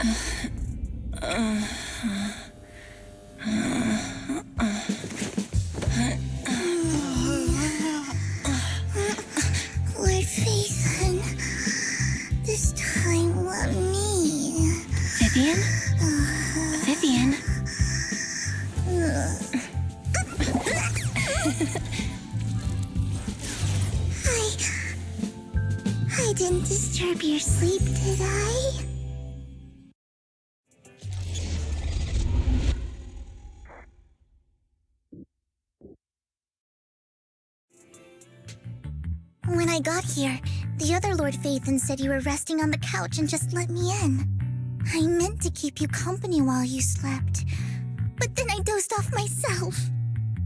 Lord Phaethon, this time let me. Vivian? Vivian? I didn't disturb your sleep, did I? When I got here, the other Lord Phaethon said you were resting on the couch and just let me in. I meant to keep you company while you slept, but then I dozed off myself.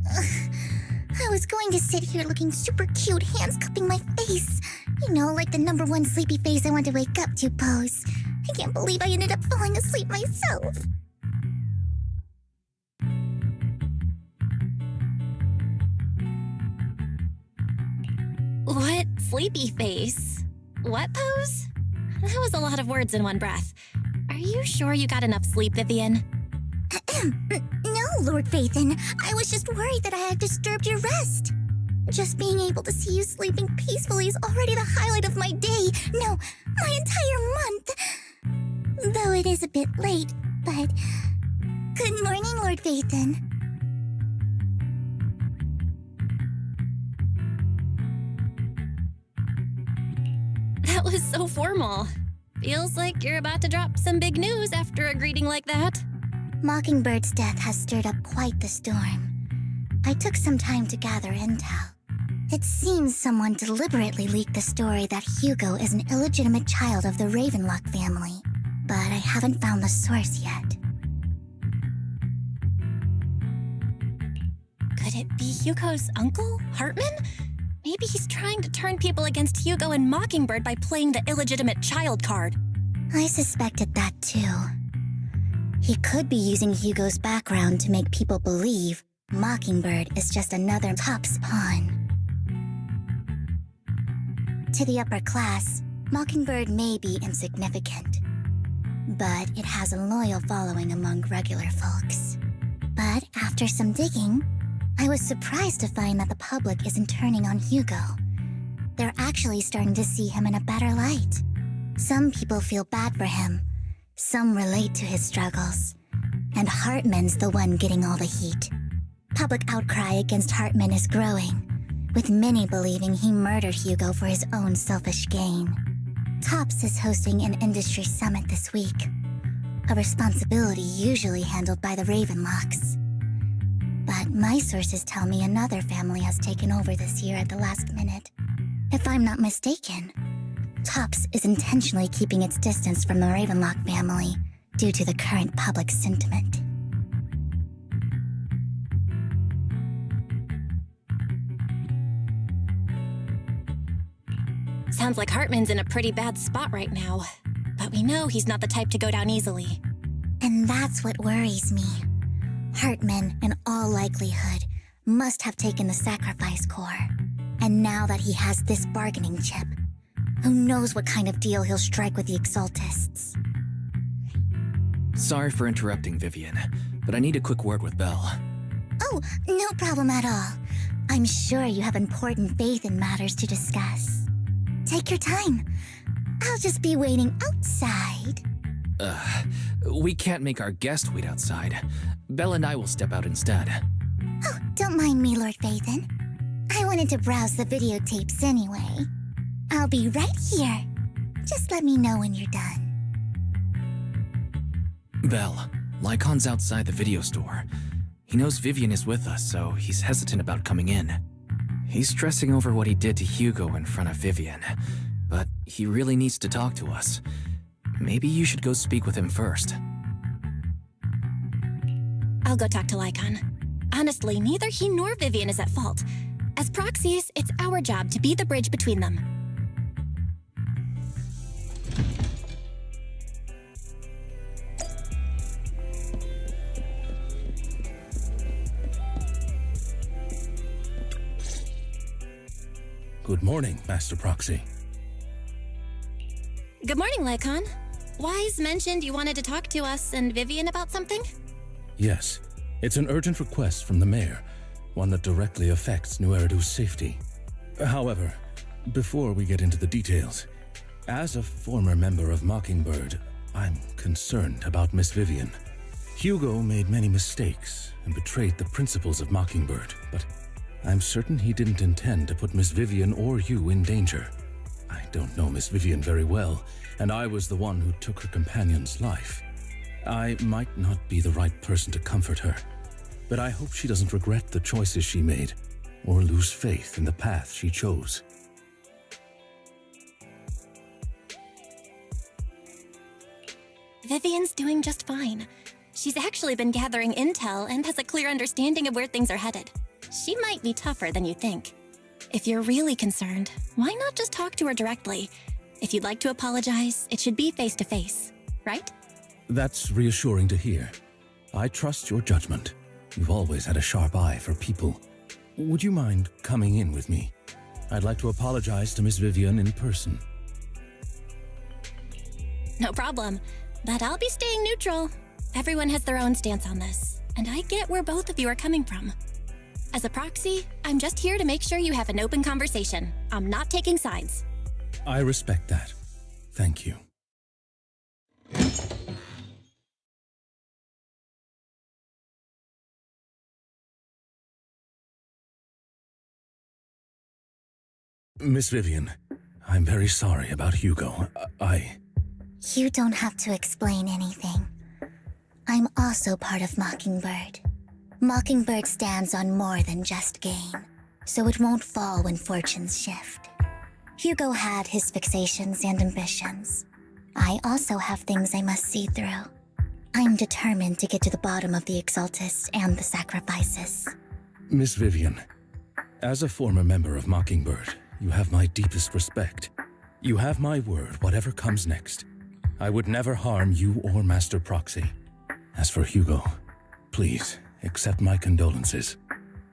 I was going to sit here looking super cute, hands cupping my face. You know, like the number one sleepy face I want to wake up to pose. I can't believe I ended up falling asleep myself. What sleepy face? What pose? That was a lot of words in one breath. Are you sure you got enough sleep, Vivian? No, Lord Phaethon. I was just worried that I had disturbed your rest. Just being able to see you sleeping peacefully is already the highlight of my day. No, my entire month. Though it is a bit late, but... Good morning, Lord Phaethon. That was so formal. Feels like you're about to drop some big news after a greeting like that. Mockingbird's death has stirred up quite the storm. I took some time to gather intel. It seems someone deliberately leaked the story that Hugo is an illegitimate child of the Ravenlock family, but I haven't found the source yet. Could it be Hugo's uncle, Hartman? Maybe he's trying to turn people against Hugo and Mockingbird by playing the illegitimate child card. I suspected that too. He could be using Hugo's background to make people believe Mockingbird is just another Top's pawn. To the upper class, Mockingbird may be insignificant, but it has a loyal following among regular folks. But after some digging, I was surprised to find that the public isn't turning on Hugo. They're actually starting to see him in a better light. Some people feel bad for him, some relate to his struggles, and Hartman's the one getting all the heat. Public outcry against Hartman is growing, with many believing he murdered Hugo for his own selfish gain. Tops is hosting an industry summit this week, a responsibility usually handled by the Ravenlocks. But my sources tell me another family has taken over this year at the last minute. If I'm not mistaken, Tops is intentionally keeping its distance from the Ravenlock family due to the current public sentiment. Sounds like Hartman's in a pretty bad spot right now, but we know he's not the type to go down easily. And that's what worries me. Hartman, in all likelihood, must have taken the sacrifice core. And now that he has this bargaining chip, who knows what kind of deal he'll strike with the Exaltists. Sorry for interrupting, Vivian, but I need a quick word with Belle. Oh, no problem at all. I'm sure you have important faith in matters to discuss. Take your time. I'll just be waiting outside. We can't make our guest wait outside. Belle and I will step out instead. Oh, don't mind me, Lord Phaethon. I wanted to browse the videotapes anyway. I'll be right here. Just let me know when you're done. Belle, Lycon's outside the video store. He knows Vivian is with us, so he's hesitant about coming in. He's stressing over what he did to Hugo in front of Vivian, but he really needs to talk to us. Maybe you should go speak with him first. I'll go talk to Lycon. Honestly, neither he nor Vivian is at fault. As proxies, it's our job to be the bridge between them. Good morning, Master Proxy. Good morning, Lycon. Wise mentioned you wanted to talk to us and Vivian about something? Yes, it's an urgent request from the mayor, one that directly affects New Eridu's safety. However, before we get into the details, as a former member of Mockingbird, I'm concerned about Miss Vivian. Hugo made many mistakes and betrayed the principles of Mockingbird, but I'm certain he didn't intend to put Miss Vivian or you in danger. I don't know Miss Vivian very well, and I was the one who took her companion's life. I might not be the right person to comfort her, but I hope she doesn't regret the choices she made or lose faith in the path she chose. Vivian's doing just fine. She's actually been gathering intel and has a clear understanding of where things are headed. She might be tougher than you think. If you're really concerned, why not just talk to her directly? If you'd like to apologize, it should be face to face, right? That's reassuring to hear. I trust your judgment. You've always had a sharp eye for people. Would you mind coming in with me? I'd like to apologize to Miss Vivian in person. No problem, but I'll be staying neutral. Everyone has their own stance on this, and I get where both of you are coming from. As a proxy, I'm just here to make sure you have an open conversation. I'm not taking sides. I respect that. Thank you. Miss Vivian, I'm very sorry about Hugo. You don't have to explain anything. I'm also part of Mockingbird. Mockingbird stands on more than just gain, so it won't fall when fortunes shift. Hugo had his fixations and ambitions. I also have things I must see through. I'm determined to get to the bottom of the Exaltists and the sacrifices. Miss Vivian, as a former member of Mockingbird, you have my deepest respect. You have my word, whatever comes next. I would never harm you or Master Proxy. As for Hugo, please accept my condolences.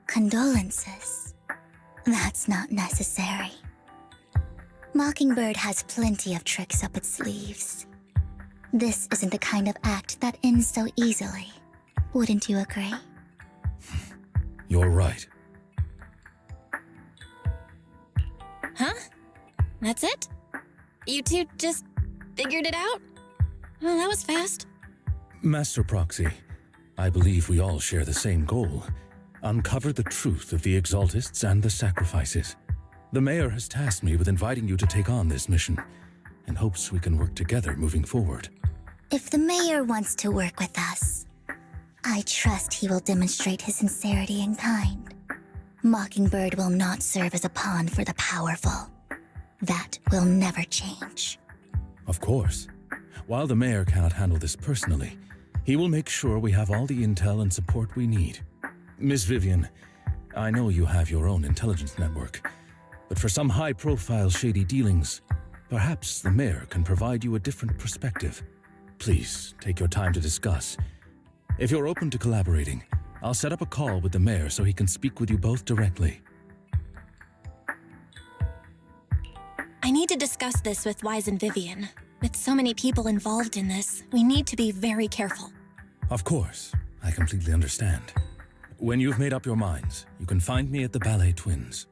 Condolences? That's not necessary. Mockingbird has plenty of tricks up its sleeves. This isn't the kind of act that ends so easily. Wouldn't you agree? You're right. Huh? That's it? You two just figured it out? Well, that was fast. Master Proxy, I believe we all share the same goal. Uncover the truth of the Exaltists and the sacrifices. The mayor has tasked me with inviting you to take on this mission and hopes we can work together moving forward. If the mayor wants to work with us, I trust he will demonstrate his sincerity and kind. Mockingbird will not serve as a pawn for the powerful. That will never change. Of course. While the mayor cannot handle this personally, he will make sure we have all the intel and support we need. Miss Vivian, I know you have your own intelligence network, but for some high-profile shady dealings, perhaps the mayor can provide you a different perspective. Please take your time to discuss. If you're open to collaborating, I'll set up a call with the mayor so he can speak with you both directly. I need to discuss this with Wise and Vivian. With so many people involved in this, we need to be very careful. Of course, I completely understand. When you've made up your minds, you can find me at the Ballet Twins.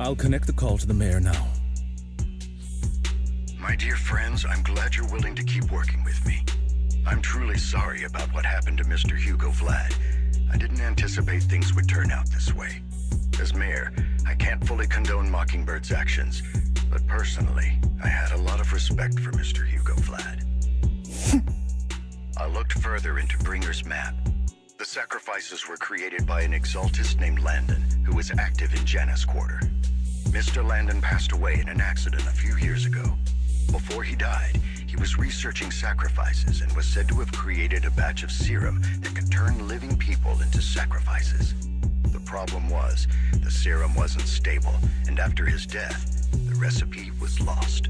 I'll connect the call to the mayor now. My dear friends, I'm glad you're willing to keep working with me. I'm truly sorry about what happened to Mr. Hugo Vlad. I didn't anticipate things would turn out this way. As mayor, I can't fully condone Mockingbird's actions, but personally, I had a lot of respect for Mr. Hugo Vlad. I looked further into Bringer's map. The sacrifices were created by an exaltist named Landon, who was active in Janus Quarter. Mr. Landon passed away in an accident a few years ago. Before he died, he was researching sacrifices and was said to have created a batch of serum that could turn living people into sacrifices. The problem was, the serum wasn't stable, and after his death, the recipe was lost.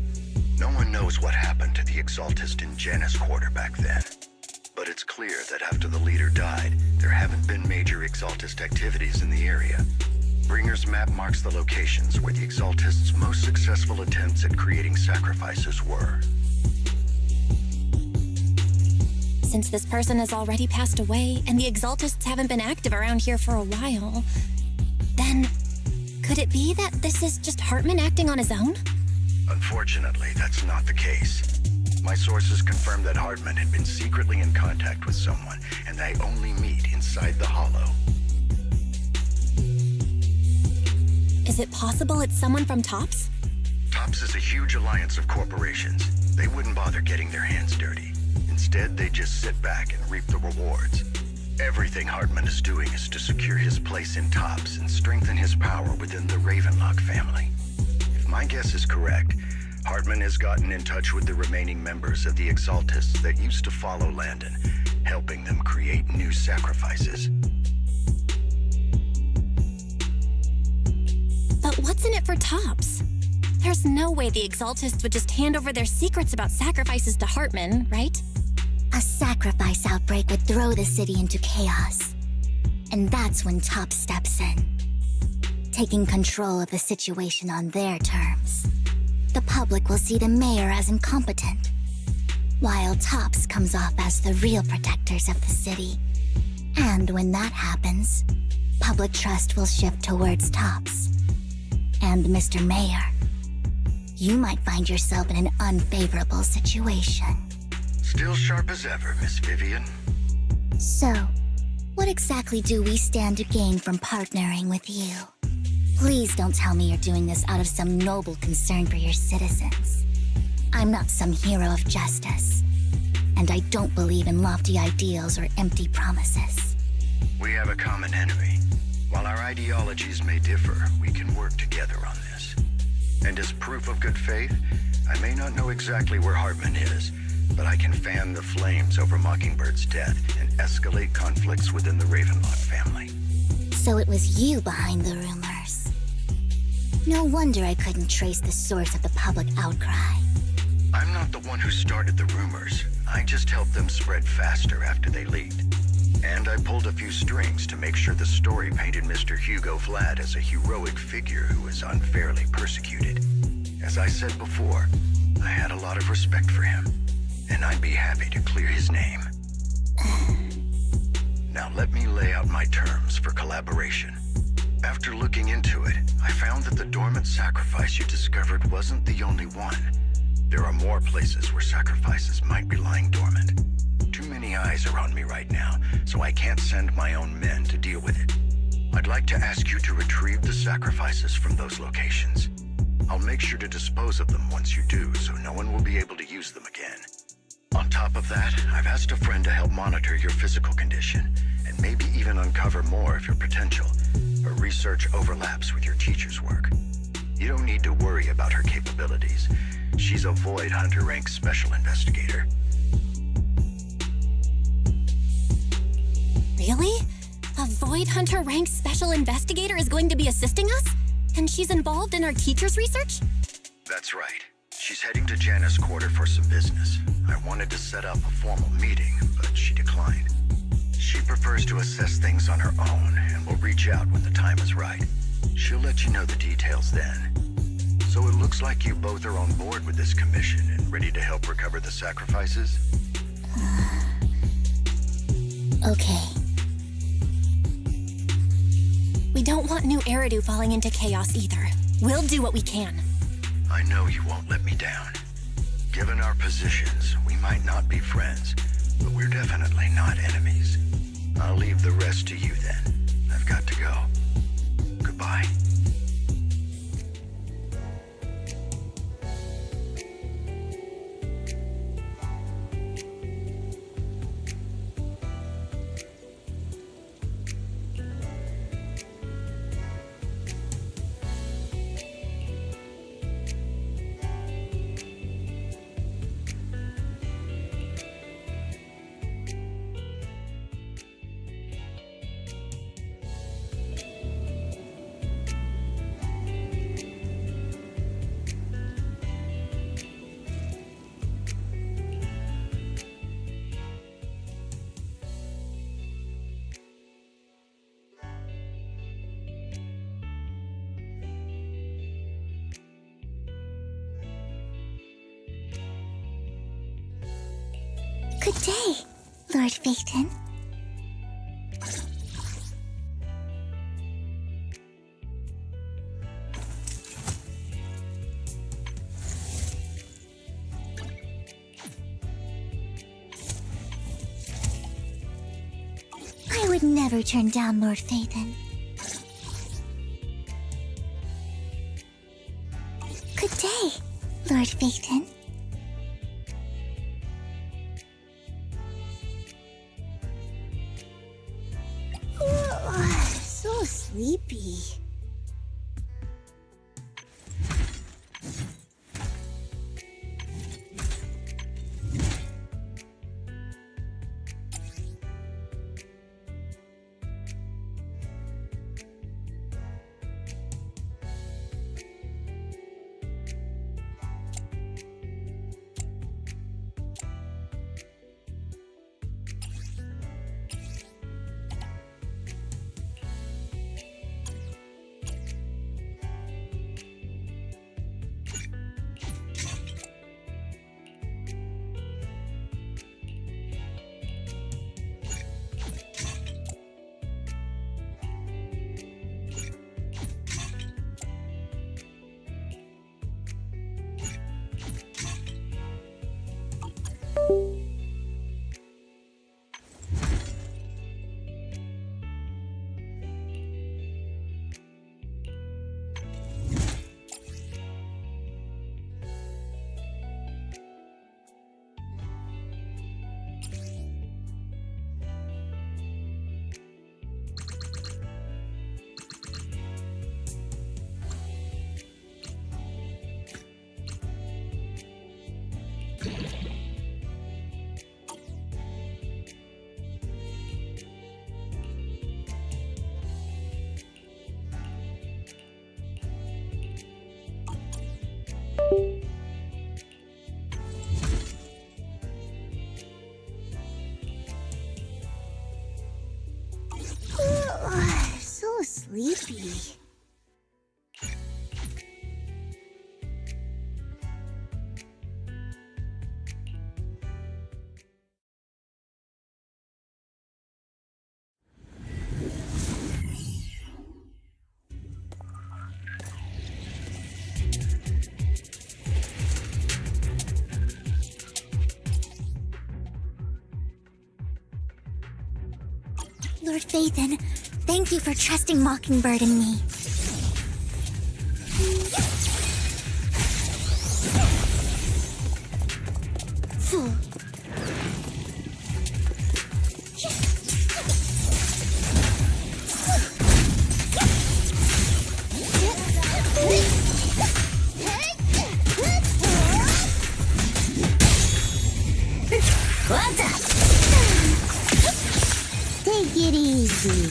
No one knows what happened to the exaltist in Janus Quarter back then. But it's clear that after the leader died, there haven't been major exaltist activities in the area. Bringer's map marks the locations where the exaltists' most successful attempts at creating sacrifices were. Since this person has already passed away and the exaltists haven't been active around here for a while, then could it be that this is just Hartman acting on his own? Unfortunately, that's not the case. My sources confirmed that Hartman had been secretly in contact with someone, and they only meet inside the Hollow. Is it possible it's someone from TOPS? TOPS is a huge alliance of corporations. They wouldn't bother getting their hands dirty. Instead, they just sit back and reap the rewards. Everything Hartman is doing is to secure his place in TOPS and strengthen his power within the Ravenlock family. If my guess is correct, Hartman has gotten in touch with the remaining members of the exaltists that used to follow Landon, helping them create new sacrifices. But what's in it for TOPS? There's no way the exaltists would just hand over their secrets about sacrifices to Hartman, right? A sacrifice outbreak would throw the city into chaos. And that's when TOPS steps in, taking control of the situation on their terms. The public will see the mayor as incompetent, while TOPS comes off as the real protectors of the city. And when that happens, public trust will shift towards TOPS. And Mr. Mayor, you might find yourself in an unfavorable situation. Still sharp as ever, Miss Vivian. So, what exactly do we stand to gain from partnering with you? Please don't tell me you're doing this out of some noble concern for your citizens. I'm not some hero of justice, and I don't believe in lofty ideals or empty promises. We have a common enemy. While our ideologies may differ, we can work together on this. And as proof of good faith, I may not know exactly where Hartman is, but I can fan the flames over Mockingbird's death and escalate conflicts within the Ravenlock family. So it was you behind the rumors. No wonder I couldn't trace the source of the public outcry. I'm not the one who started the rumors. I just helped them spread faster after they leaked. And I pulled a few strings to make sure the story painted Mr. Hugo Vlad as a heroic figure who was unfairly persecuted. As I said before, I had a lot of respect for him, and I'd be happy to clear his name. Now let me lay out my terms for collaboration. After looking into it, I found that the dormant sacrifice you discovered wasn't the only one. There are more places where sacrifices might be lying dormant. Too many eyes are on me right now, so I can't send my own men to deal with it. I'd like to ask you to retrieve the sacrifices from those locations. I'll make sure to dispose of them once you do, so no one will be able to use them again. On top of that, I've asked a friend to help monitor your physical condition, and maybe even uncover more of your potential. Her research overlaps with your teacher's work. You don't need to worry about her capabilities. She's a Void Hunter rank special investigator. Really? A Void Hunter rank special investigator is going to be assisting us? And she's involved in our teacher's research? That's right. She's heading to Janus Quarter for some business. I wanted to set up a formal meeting, but she declined. She prefers to assess things on her own and will reach out when the time is right. She'll let you know the details then. So it looks like you both are on board with this commission and ready to help recover the sacrifices? Okay. We don't want new Eridu falling into chaos either. We'll do what we can. I know you won't let me down. Given our positions, we might not be friends, but we're definitely not enemies. I'll leave the rest to you then. I've got to go. Goodbye. Good day, Lord Phaethon. I would never turn down Lord Phaethon. Good day, Lord Phaethon. So sleepy. So sleepy. Lord Phaethon, thank you for trusting Mockingbird and me. Fool. Take it easy.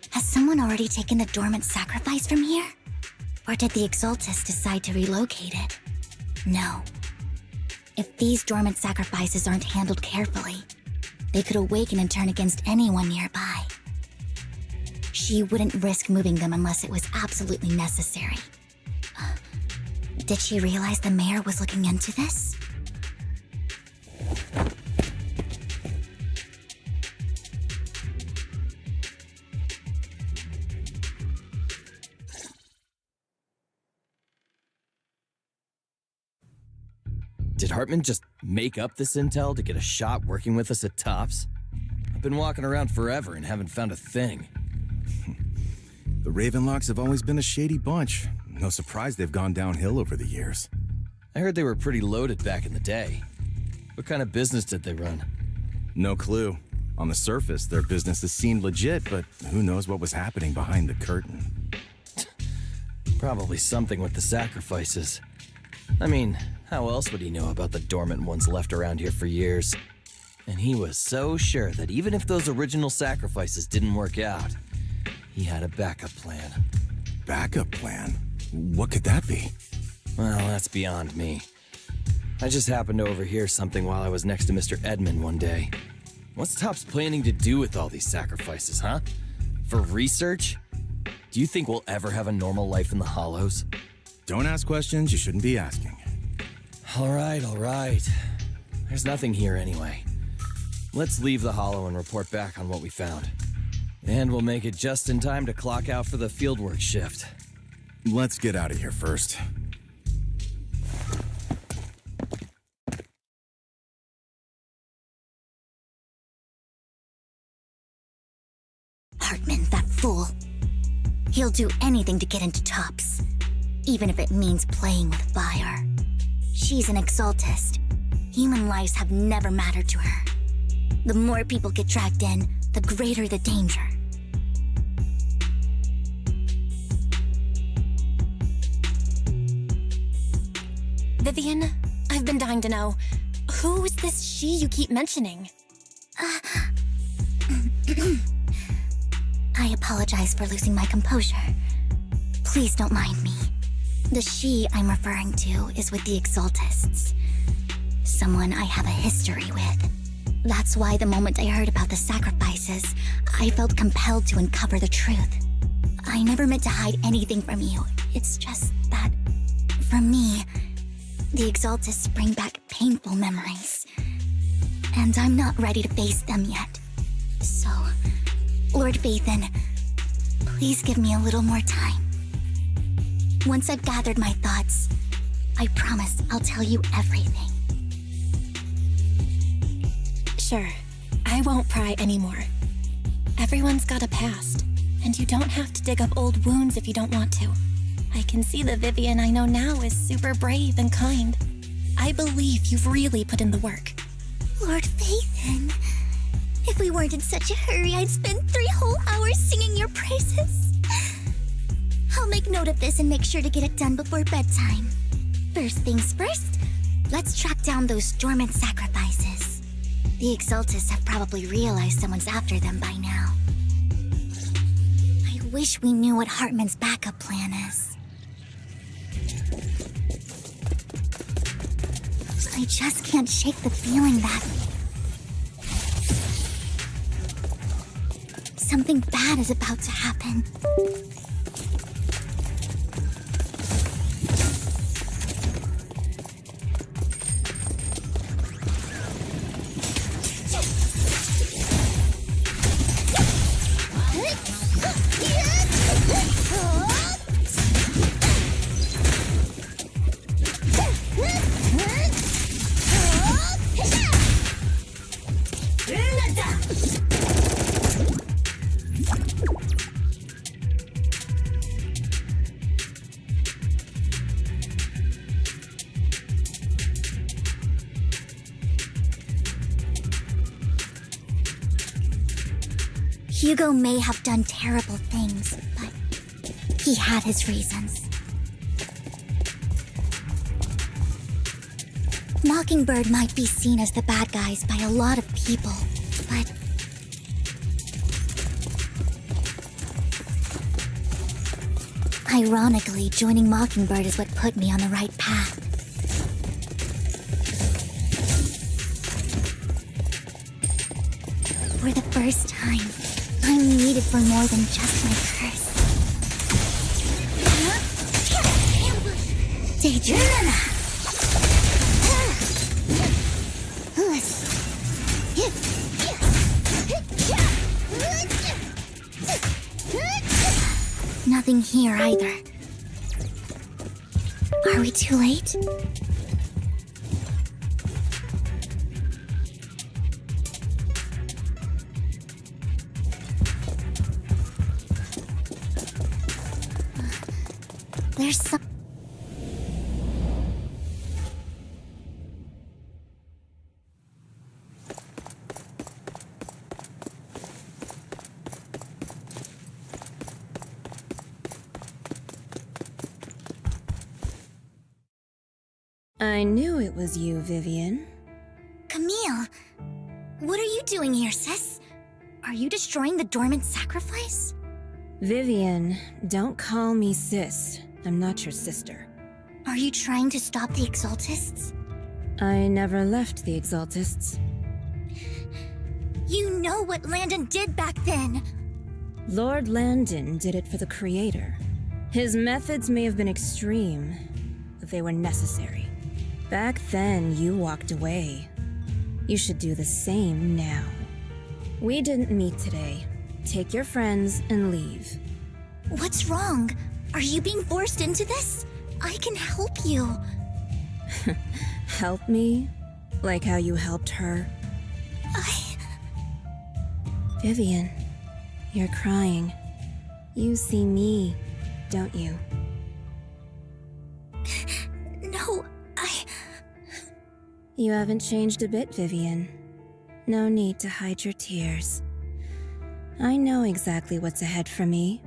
Has someone already taken the dormant sacrifice from here? Or did the Exaltus decide to relocate it? No. If these dormant sacrifices aren't handled carefully, they could awaken and turn against anyone nearby. She wouldn't risk moving them unless it was absolutely necessary. Did she realize the mayor was looking into this? Did Hartman just make up this intel to get a shot working with us at Tops? I've been walking around forever and haven't found a thing. The Ravenlocks have always been a shady bunch. No surprise they've gone downhill over the years. I heard they were pretty loaded back in the day. What kind of business did they run? No clue. On the surface, their businesses seemed legit, but who knows what was happening behind the curtain. Probably something with the sacrifices. I mean, how else would he know about the dormant ones left around here for years? And he was so sure that even if those original sacrifices didn't work out, he had a backup plan. Backup plan? What could that be? Well, that's beyond me. I just happened to overhear something while I was next to Mr. Edmund one day. What's Tops planning to do with all these sacrifices, huh? For research? Do you think we'll ever have a normal life in the Hollows? Don't ask questions you shouldn't be asking. All right. There's nothing here anyway. Let's leave the Hollow and report back on what we found. And we'll make it just in time to clock out for the fieldwork shift. Let's get out of here first. Hartman, that fool. He'll do anything to get into Tops, even if it means playing with fire. She's an exaltist. Human lives have never mattered to her. The more people get dragged in, the greater the danger. Vivian, I've been dying to know, who is this she you keep mentioning? I apologize for losing my composure. Please don't mind me. The she I'm referring to is with the exaltists. Someone I have a history with. That's why the moment I heard about the sacrifices, I felt compelled to uncover the truth. I never meant to hide anything from you. It's just that, for me, the exaltists bring back painful memories. And I'm not ready to face them yet. So, Lord Vathan, please give me a little more time. Once I've gathered my thoughts, I promise I'll tell you everything. Sure, I won't pry anymore. Everyone's got a past, and you don't have to dig up old wounds if you don't want to. I can see the Vivian I know now is super brave and kind. I believe you've really put in the work. Lord Vathan, if we weren't in such a hurry, I'd spend 3 whole hours singing your praises. I'll make note of this and make sure to get it done before bedtime. First things first, let's track down those dormant sacrifices. The exaltists have probably realized someone's after them by now. I wish we knew what Hartman's backup plan is. I just can't shake the feeling that something bad is about to happen. Hugo may have done terrible things, but he had his reasons. Mockingbird might be seen as the bad guys by a lot of people, but ironically, joining Mockingbird is what put me on the right path. For the first time, I'm needed for more than just my curse. Daydream. Nothing here either. Are we too late? There's some... I knew it was you, Vivian. Camille, what are you doing here, sis? Are you destroying the dormant sacrifice? Vivian, don't call me sis. I'm not your sister. Are you trying to stop the Exaltists? I never left the Exaltists. You know what Landon did back then. Lord Landon did it for the Creator. His methods may have been extreme, but they were necessary. Back then, you walked away. You should do the same now. We didn't meet today. Take your friends and leave. What's wrong? Are you being forced into this? I can help you. Help me? Like how you helped her? Vivian, you're crying. You see me, don't you? No, You haven't changed a bit, Vivian. No need to hide your tears. I know exactly what's ahead for me.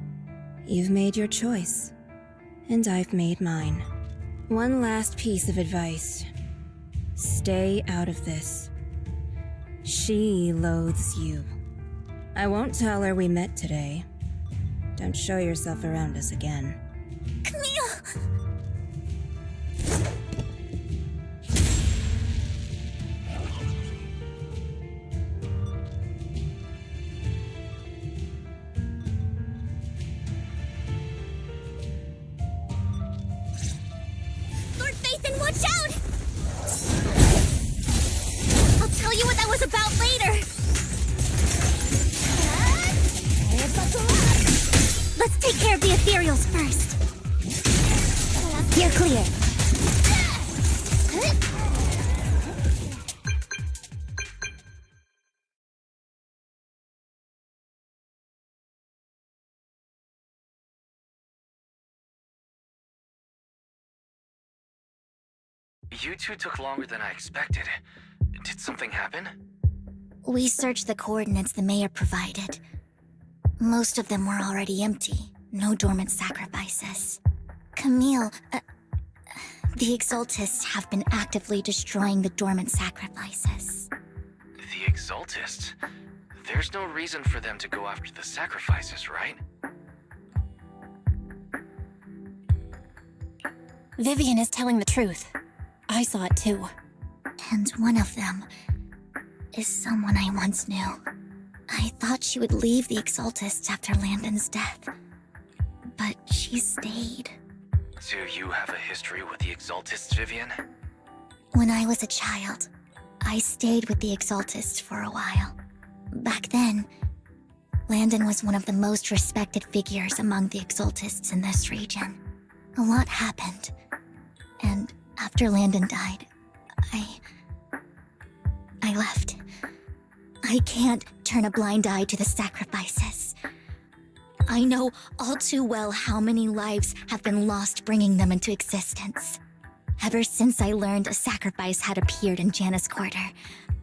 You've made your choice, and I've made mine. One last piece of advice. Stay out of this. She loathes you. I won't tell her we met today. Don't show yourself around us again. Camille! Lord Phaethon, watch out! I'll tell you what that was about later. Let's take care of the ethereals first. You're clear. You two took longer than I expected. Did something happen? We searched the coordinates the mayor provided. Most of them were already empty. No dormant sacrifices. Camille, the Exaltists have been actively destroying the dormant sacrifices. The Exaltists? There's no reason for them to go after the sacrifices, right? Vivian is telling the truth. I saw it too. And one of them is someone I once knew. I thought she would leave the Exaltists after Landon's death, but she stayed. Do you have a history with the Exaltists, Vivian? When I was a child, I stayed with the Exaltists for a while. Back then, Landon was one of the most respected figures among the Exaltists in this region. A lot happened, and after Landon died, I left. I can't turn a blind eye to the sacrifices. I know all too well how many lives have been lost bringing them into existence. Ever since I learned a sacrifice had appeared in Janus Quarter,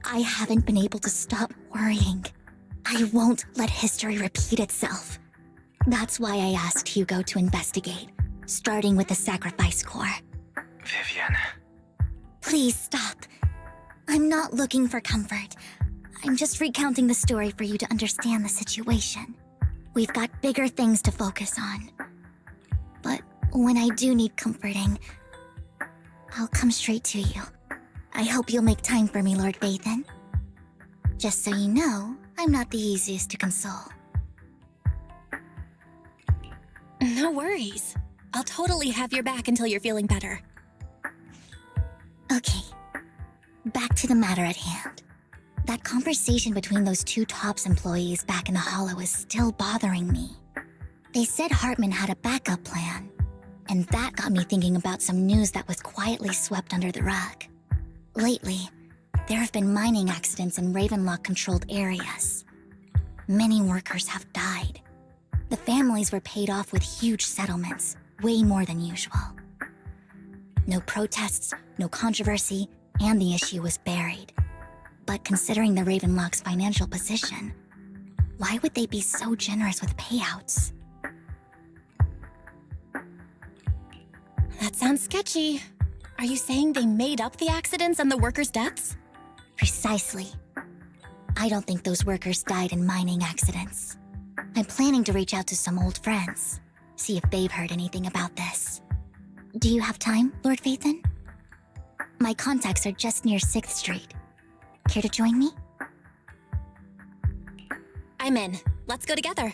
I haven't been able to stop worrying. I won't let history repeat itself. That's why I asked Hugo to investigate, starting with the Sacrifice Corps. Vivian. Please stop. I'm not looking for comfort. I'm just recounting the story for you to understand the situation. We've got bigger things to focus on. But when I do need comforting, I'll come straight to you. I hope you'll make time for me, Lord Phaethon. Just so you know, I'm not the easiest to console. No worries. I'll totally have your back until you're feeling better. Okay, back to the matter at hand. That conversation between those two TOPS employees back in the hollow is still bothering me. They said Hartman had a backup plan, and that got me thinking about some news that was quietly swept under the rug. Lately, there have been mining accidents in Ravenlock-controlled areas. Many workers have died. The families were paid off with huge settlements, way more than usual. No protests, no controversy, and the issue was buried. But considering the Ravenlock's financial position, why would they be so generous with payouts? That sounds sketchy. Are you saying they made up the accidents and the workers' deaths? Precisely. I don't think those workers died in mining accidents. I'm planning to reach out to some old friends, see if they've heard anything about this. Do you have time, Lord Phaethon? My contacts are just near 6th Street. Care to join me? I'm in. Let's go together.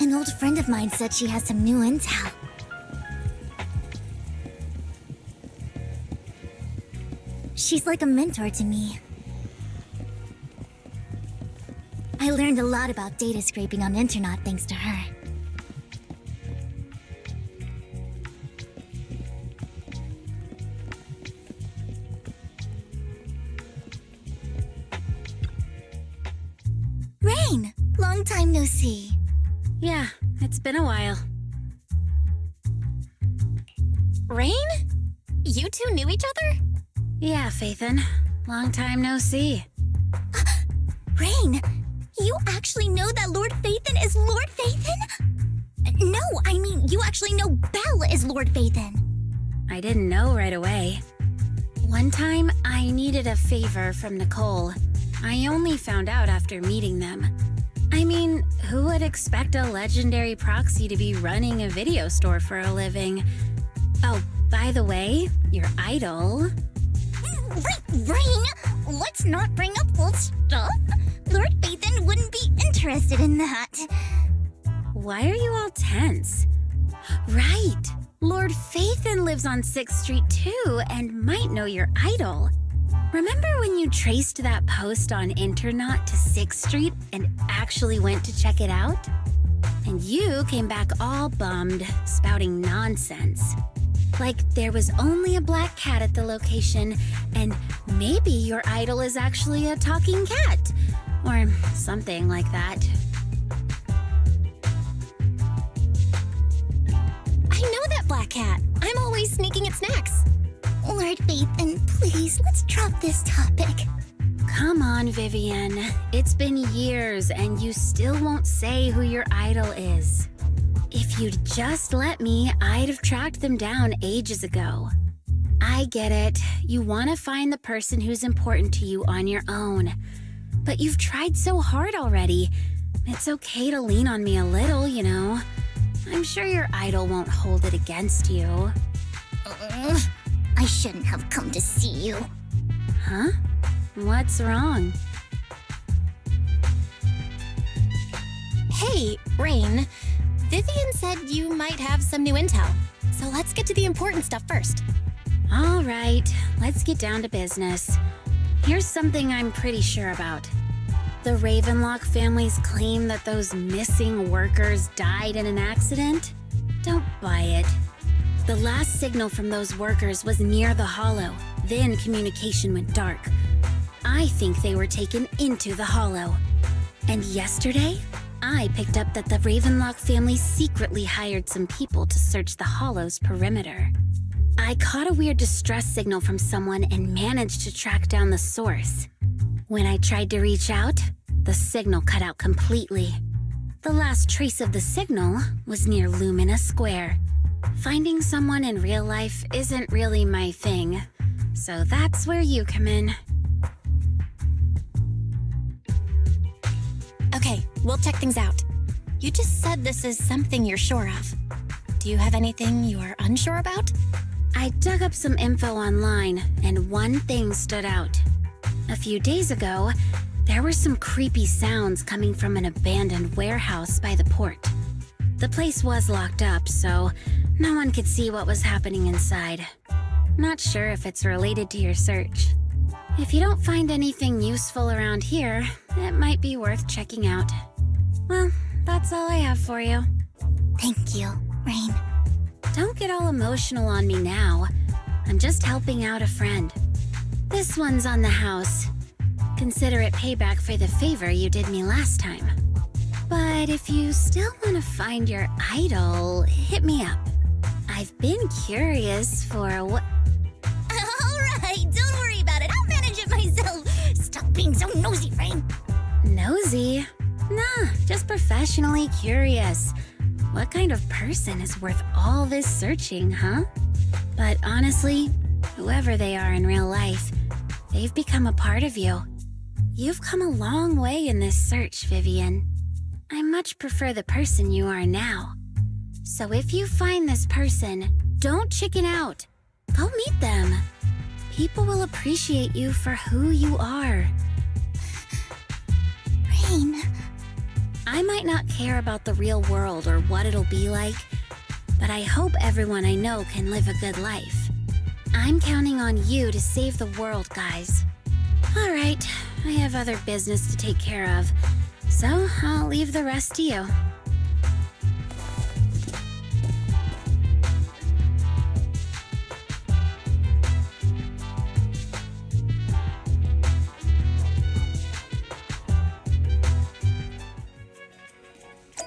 An old friend of mine said she has some new intel. She's like a mentor to me. I learned a lot about data scraping on the internet thanks to her. Rain! Long time no see. Yeah, it's been a while. Rain? You two knew each other? Yeah, Phaethon. Long time no see. Rain! You actually know that Lord Phaethon is Lord Phaethon? No, I mean, you actually know Belle is Lord Phaethon. I didn't know right away. One time, I needed a favor from Nicole. I only found out after meeting them. I mean, who would expect a legendary proxy to be running a video store for a living? Oh, by the way, your idol... Rain, let's not bring up old stuff. Lord Phaethon wouldn't be interested in that. Why are you all tense? Right, Lord Phaethon lives on 6th Street too and might know your idol. Remember when you traced that post on Internet to 6th Street and actually went to check it out? And you came back all bummed, spouting nonsense. Like there was only a black cat at the location, and maybe your idol is actually a talking cat. Or something like that. I know that black cat. I'm always sneaking its snacks. Lord Vathan, please, let's drop this topic. Come on, Vivian. It's been years and you still won't say who your idol is. If you'd just let me, I'd have tracked them down ages ago. I get it. You want to find the person who's important to you on your own. But you've tried so hard already. It's okay to lean on me a little, you know. I'm sure your idol won't hold it against you. I shouldn't have come to see you. Huh? What's wrong? Hey, Rain. Vivian said you might have some new intel. So let's get to the important stuff first. All right, let's get down to business. Here's something I'm pretty sure about. The Ravenlock family's claim that those missing workers died in an accident? Don't buy it. The last signal from those workers was near the hollow. Then communication went dark. I think they were taken into the hollow. And yesterday, I picked up that the Ravenlock family secretly hired some people to search the hollow's perimeter. I caught a weird distress signal from someone and managed to track down the source. When I tried to reach out, the signal cut out completely. The last trace of the signal was near Lumina Square. Finding someone in real life isn't really my thing, so that's where you come in. Okay, we'll check things out. You just said this is something you're sure of. Do you have anything you're unsure about? I dug up some info online, and one thing stood out. A few days ago, there were some creepy sounds coming from an abandoned warehouse by the port. The place was locked up, so no one could see what was happening inside. Not sure if it's related to your search. If you don't find anything useful around here, it might be worth checking out. Well, that's all I have for you. Thank you, Rain. Don't get all emotional on me now. I'm just helping out a friend. This one's on the house. Consider it payback for the favor you did me last time. But if you still want to find your idol, hit me up. I've been curious for what... All right, don't worry about it. I'll manage it myself. Stop being so nosy, Rain. Nosy? Nah, just professionally curious. What kind of person is worth all this searching, huh? But honestly, whoever they are in real life, they've become a part of you. You've come a long way in this search, Vivian. I much prefer the person you are now. So if you find this person, don't chicken out. Go meet them. People will appreciate you for who you are. Rain. I might not care about the real world or what it'll be like, but I hope everyone I know can live a good life. I'm counting on you to save the world, guys. All right, I have other business to take care of, so I'll leave the rest to you.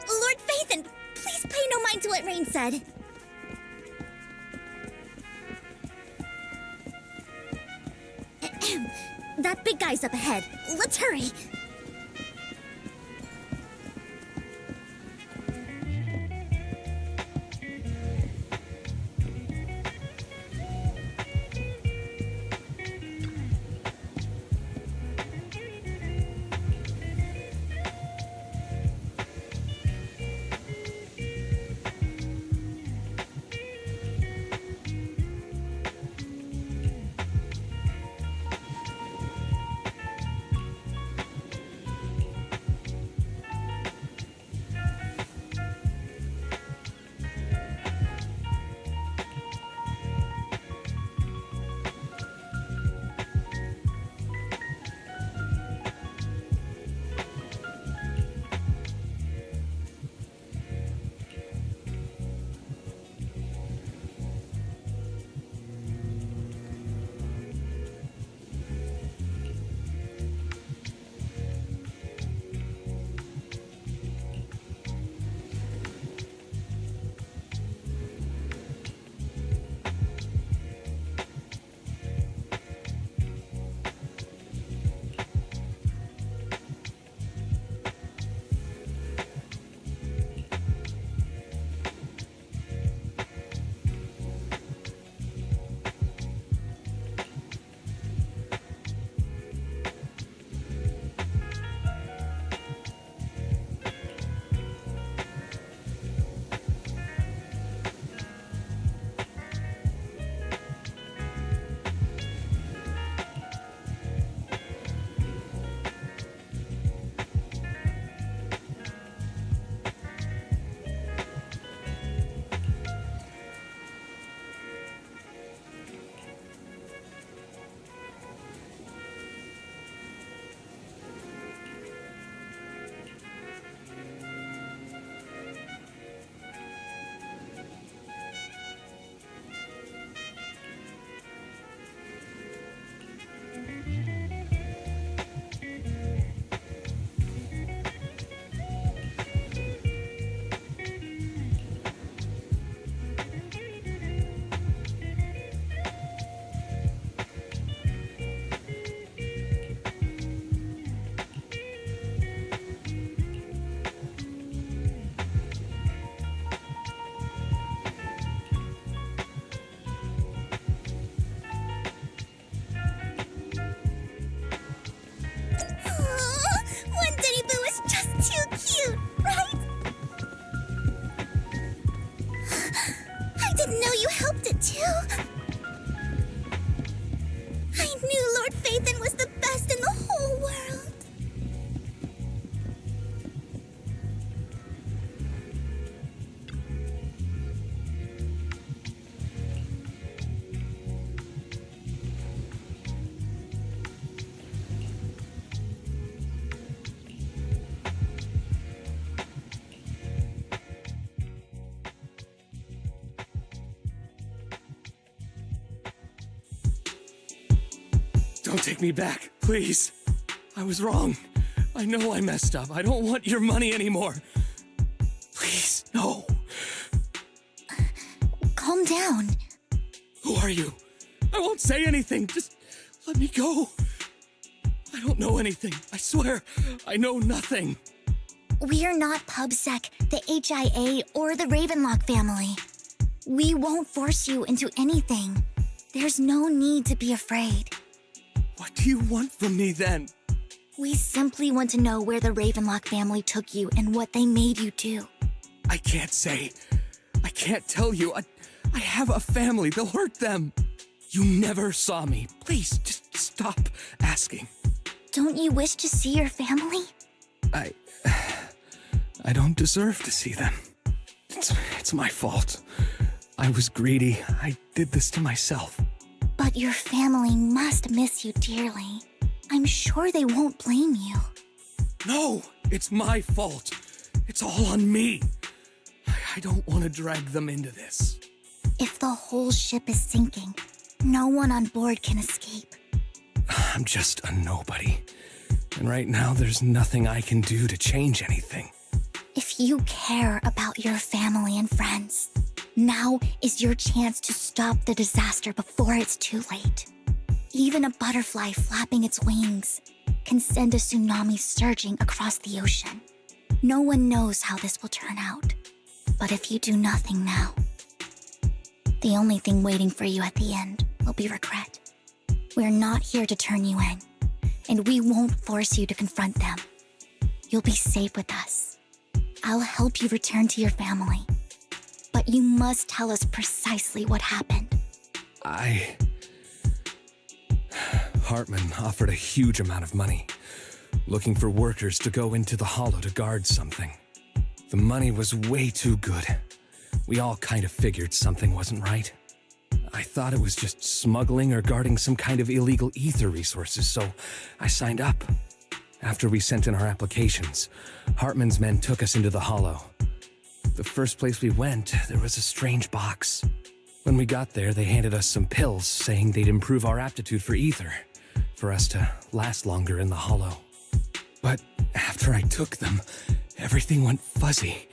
Lord Vathan, please pay no mind to what Rain said. That big guy's up ahead. Let's hurry. Don't take me back, please. I was wrong. I know I messed up. I don't want your money anymore. Please, no. Calm down. Who are you? I won't say anything. Just let me go. I don't know anything. I swear, I know nothing. We're not PubSec, the HIA, or the Ravenlock family. We won't force you into anything. There's no need to be afraid. What do you want from me then? We simply want to know where the Ravenlock family took you and what they made you do. I can't say. I can't tell you. I have a family. They'll hurt them. You never saw me. Please, just stop asking. Don't you wish to see your family? I don't deserve to see them. It's my fault. I was greedy. I did this to myself. But your family must miss you dearly. I'm sure they won't blame you. No, it's my fault. It's all on me. I don't want to drag them into this. If the whole ship is sinking, no one on board can escape. I'm just a nobody. And right now, there's nothing I can do to change anything. If you care about your family and friends, now is your chance to stop the disaster before it's too late. Even a butterfly flapping its wings can send a tsunami surging across the ocean. No one knows how this will turn out. But if you do nothing now, the only thing waiting for you at the end will be regret. We're not here to turn you in, and we won't force you to confront them. You'll be safe with us. I'll help you return to your family. But you must tell us precisely what happened. Hartman offered a huge amount of money, looking for workers to go into the hollow to guard something. The money was way too good. We all kind of figured something wasn't right. I thought it was just smuggling or guarding some kind of illegal ether resources, so I signed up. After we sent in our applications, Hartman's men took us into the hollow. The first place we went, there was a strange box. When we got there, they handed us some pills, saying they'd improve our aptitude for ether, for us to last longer in the hollow. But after I took them, everything went fuzzy.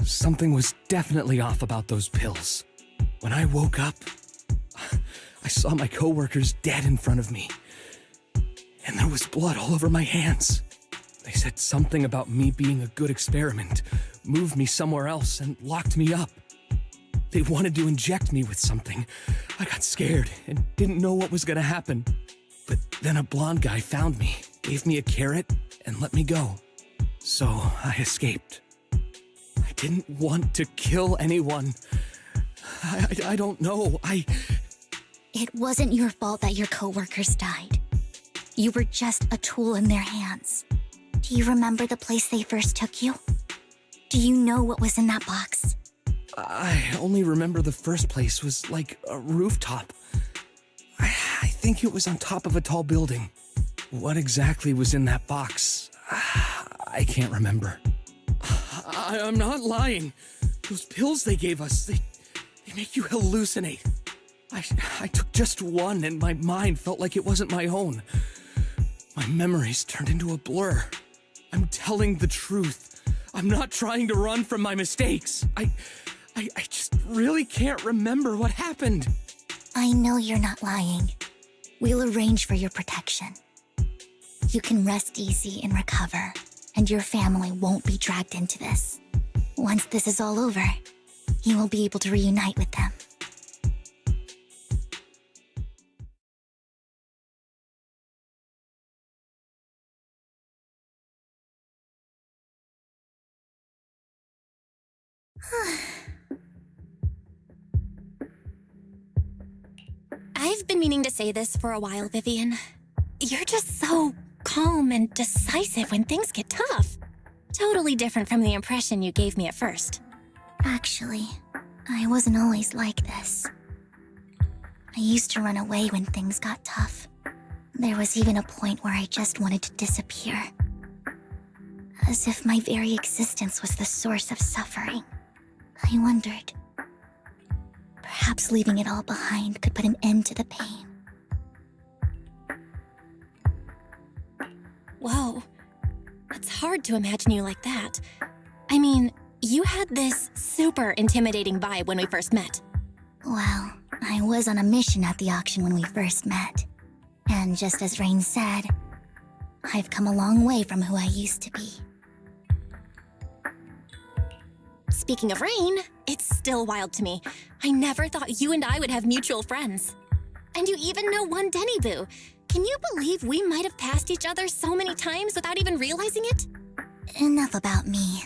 Something was definitely off about those pills. When I woke up, I saw my coworkers dead in front of me. And there was blood all over my hands. They said something about me being a good experiment, moved me somewhere else, and locked me up. They wanted to inject me with something. I got scared and didn't know what was gonna happen. But then a blonde guy found me, gave me a carrot, and let me go. So I escaped. I didn't want to kill anyone. I don't know. It wasn't your fault that your coworkers died. You were just a tool in their hands. Do you remember the place they first took you? Do you know what was in that box? I only remember the first place was like a rooftop. I think it was on top of a tall building. What exactly was in that box? I can't remember. I'm not lying. Those pills they gave us, they make you hallucinate. I took just one and my mind felt like it wasn't my own. My memories turned into a blur. I'm telling the truth. I'm not trying to run from my mistakes. I just really can't remember what happened. I know you're not lying. We'll arrange for your protection. You can rest easy and recover, and your family won't be dragged into this. Once this is all over, you will be able to reunite with them. I've been meaning to say this for a while, Vivian. You're just so calm and decisive when things get tough. Totally different from the impression you gave me at first. Actually, I wasn't always like this. I used to run away when things got tough. There was even a point where I just wanted to disappear. As if my very existence was the source of suffering. I wondered. Perhaps leaving it all behind could put an end to the pain. hard to imagine you like that. I mean, you had this super intimidating vibe when we first met. Well, I was on a mission at the auction when we first met. And just as Rain said, I've come a long way from who I used to be. Speaking of Rain, it's still wild to me. I never thought you and I would have mutual friends. And you even know one Denny Boo. Can you believe we might have passed each other so many times without even realizing it? Enough about me.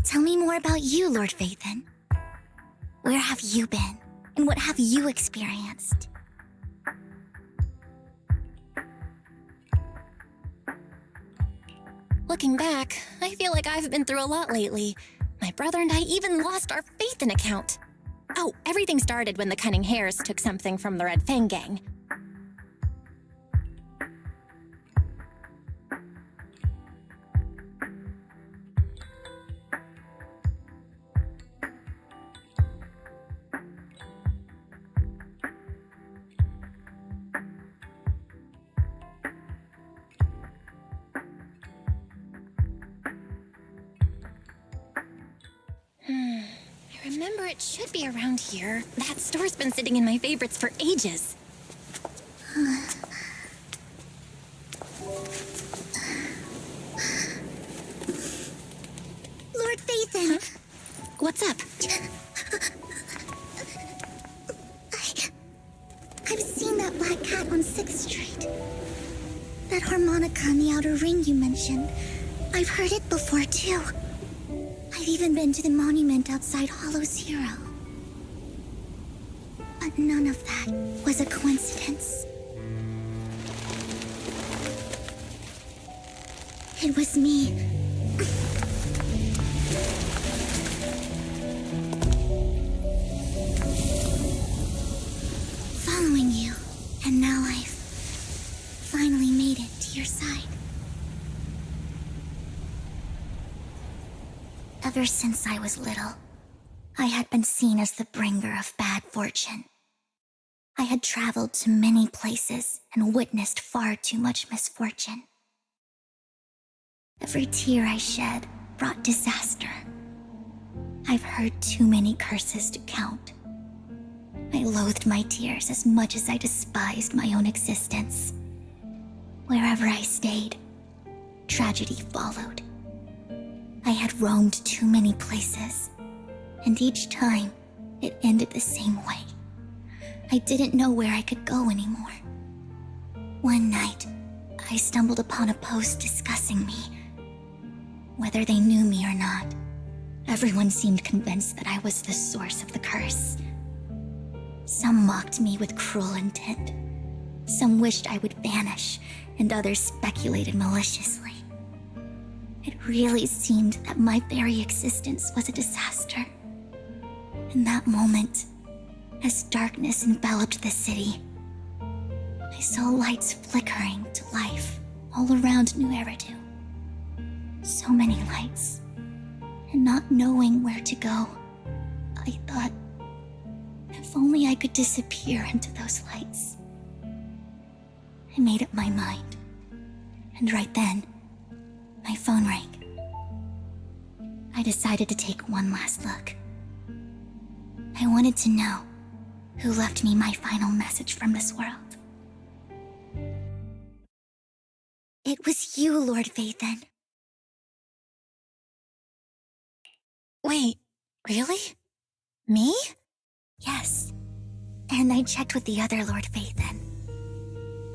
Tell me more about you, Lord Phaethon. Where have you been? And what have you experienced? Looking back, I feel like I've been through a lot lately. My brother and I even lost our Phaethon account. Oh, everything started when the Cunning Hares took something from the Red Fang gang. I remember it should be around here. That store's been sitting in my favorites for ages. Lord Phaethon! Huh? What's up? I've seen that black cat on 6th Street. That harmonica in the outer ring you mentioned. I've heard it before, too. I've even been to the monument outside Hollow Zero. But none of that was a coincidence. It was me. Following you, and now I've finally made it to your side. Ever since I was little, I had been seen as the bringer of bad fortune. I had traveled to many places and witnessed far too much misfortune. Every tear I shed brought disaster. I've heard too many curses to count. I loathed my tears as much as I despised my own existence. Wherever I stayed, tragedy followed. I had roamed too many places, and each time it ended the same way. I didn't know where I could go anymore. One night, I stumbled upon a post discussing me. Whether they knew me or not, everyone seemed convinced that I was the source of the curse. Some mocked me with cruel intent. Some wished I would vanish, and others speculated maliciously. It really seemed that my very existence was a disaster. In that moment, as darkness enveloped the city, I saw lights flickering to life all around New Eridu. So many lights, and not knowing where to go, I thought, if only I could disappear into those lights. I made up my mind, and right then, my phone rang. I decided to take one last look. I wanted to know who left me my final message from this world. It was you, Lord Phaethon. Wait, really? Me? Yes. And I checked with the other Lord Phaethon.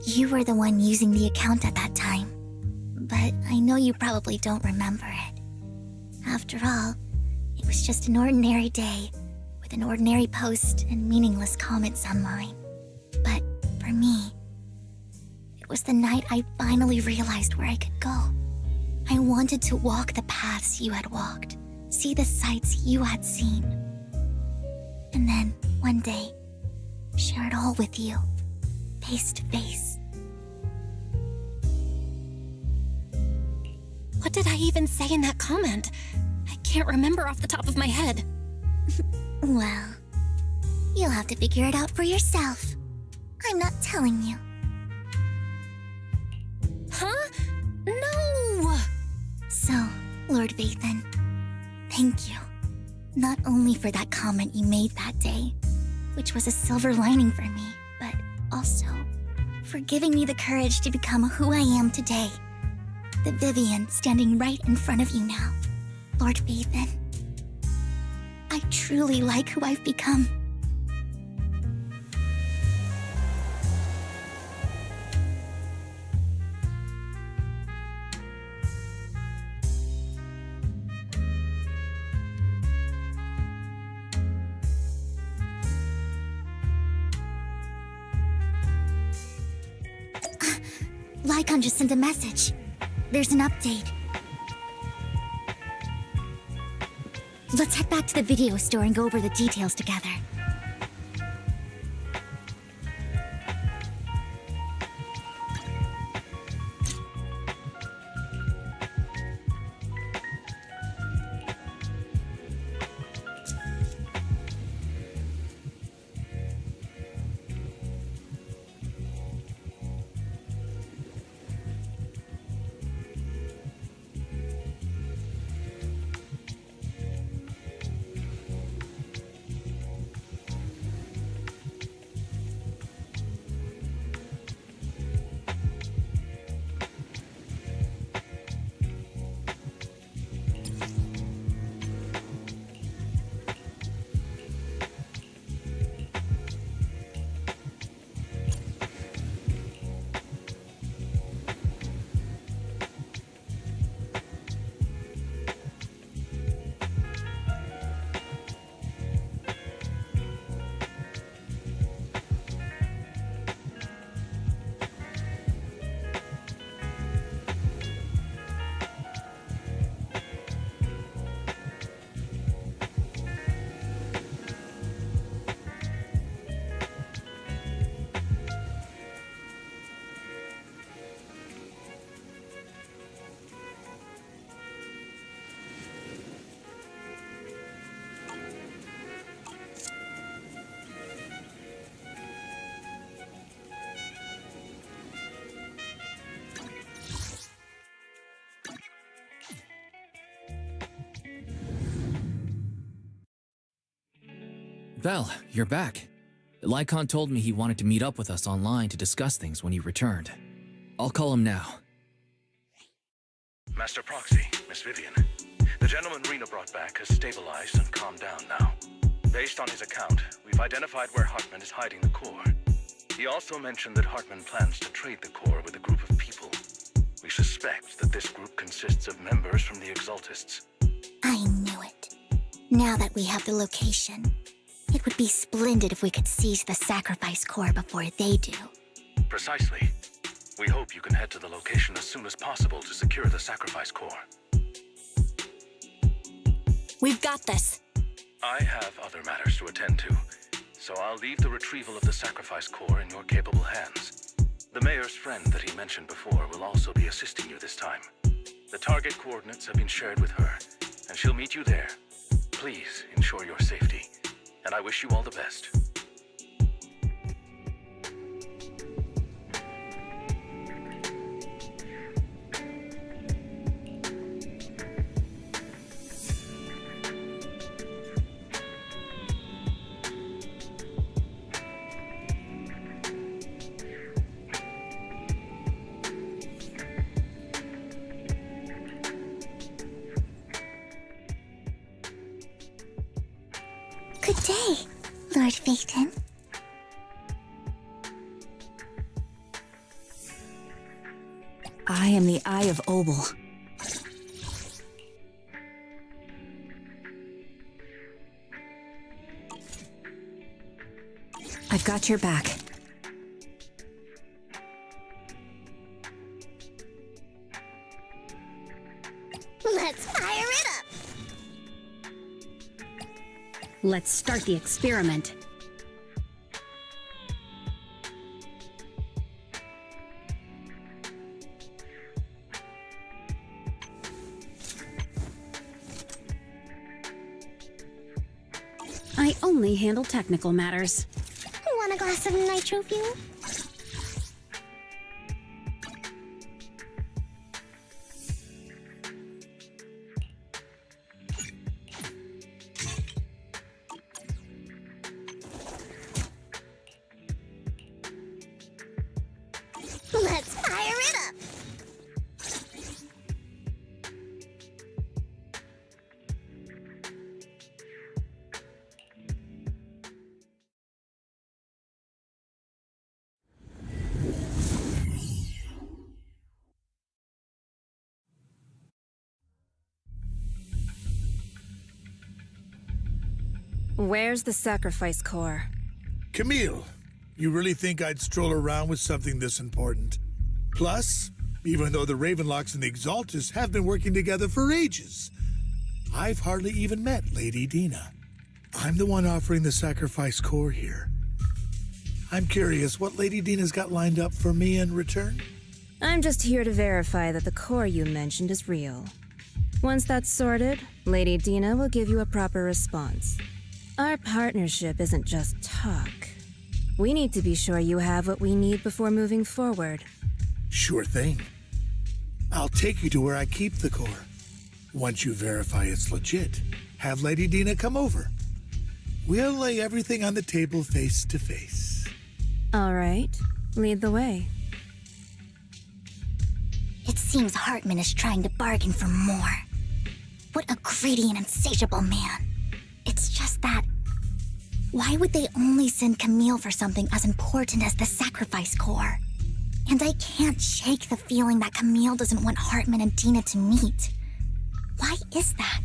You were the one using the account at that time. But I know you probably don't remember it. After all, it was just an ordinary day with an ordinary post and meaningless comments online. But for me, it was the night I finally realized where I could go. I wanted to walk the paths you had walked, see the sights you had seen. And then, one day, share it all with you, face to face. What did I even say in that comment? I can't remember off the top of my head. Well, you'll have to figure it out for yourself. I'm not telling you. Huh? No! Lord Vathan. Thank you. Not only for that comment you made that day, which was a silver lining for me, but also for giving me the courage to become who I am today. The Vivian standing right in front of you now. Lord Vathan, I truly like who I've become. YiXuan just sent a message. There's an update. Let's head back to the video store and go over the details together. Val, you're back. YiXuan told me he wanted to meet up with us online to discuss things when he returned. I'll call him now. Master Proxy, Miss Vivian. The gentleman Rena brought back has stabilized and calmed down now. Based on his account, we've identified where Hartman is hiding the core. He also mentioned that Hartman plans to trade the core with a group of people. We suspect that this group consists of members from the Exaltists. I knew it. Now that we have the location, it would be splendid if we could seize the sacrifice core before they do. Precisely. We hope you can head to the location as soon as possible to secure the sacrifice core. We've got this. I have other matters to attend to, so I'll leave the retrieval of the sacrifice core in your capable hands. The mayor's friend that he mentioned before will also be assisting you this time. The target coordinates have been shared with her, and she'll meet you there. Please ensure your safety, and I wish you all the best. Good day, Lord Vathan. I am the Eye of Obel. I've got your back. Let's fire it up! Let's start the experiment. I only handle technical matters. Want a glass of nitro fuel? Where's the sacrifice core? Camille, you really think I'd stroll around with something this important? Plus, even though the Ravenlocks and the Exaltus have been working together for ages, I've hardly even met Lady Dina. I'm the one offering the sacrifice core here. I'm curious what Lady Dina's got lined up for me in return? I'm just here to verify that the core you mentioned is real. Once that's sorted, Lady Dina will give you a proper response. Our partnership isn't just talk. We need to be sure you have what we need before moving forward. Sure thing. I'll take you to where I keep the core. Once you verify it's legit, have Lady Dina come over. We'll lay everything on the table face to face. All right, lead the way. It seems Hartman is trying to bargain for more. What a greedy and insatiable man. It's just that... Why would they only send Camille for something as important as the sacrifice core? And I can't shake the feeling that Camille doesn't want Hartman and Dina to meet. Why is that?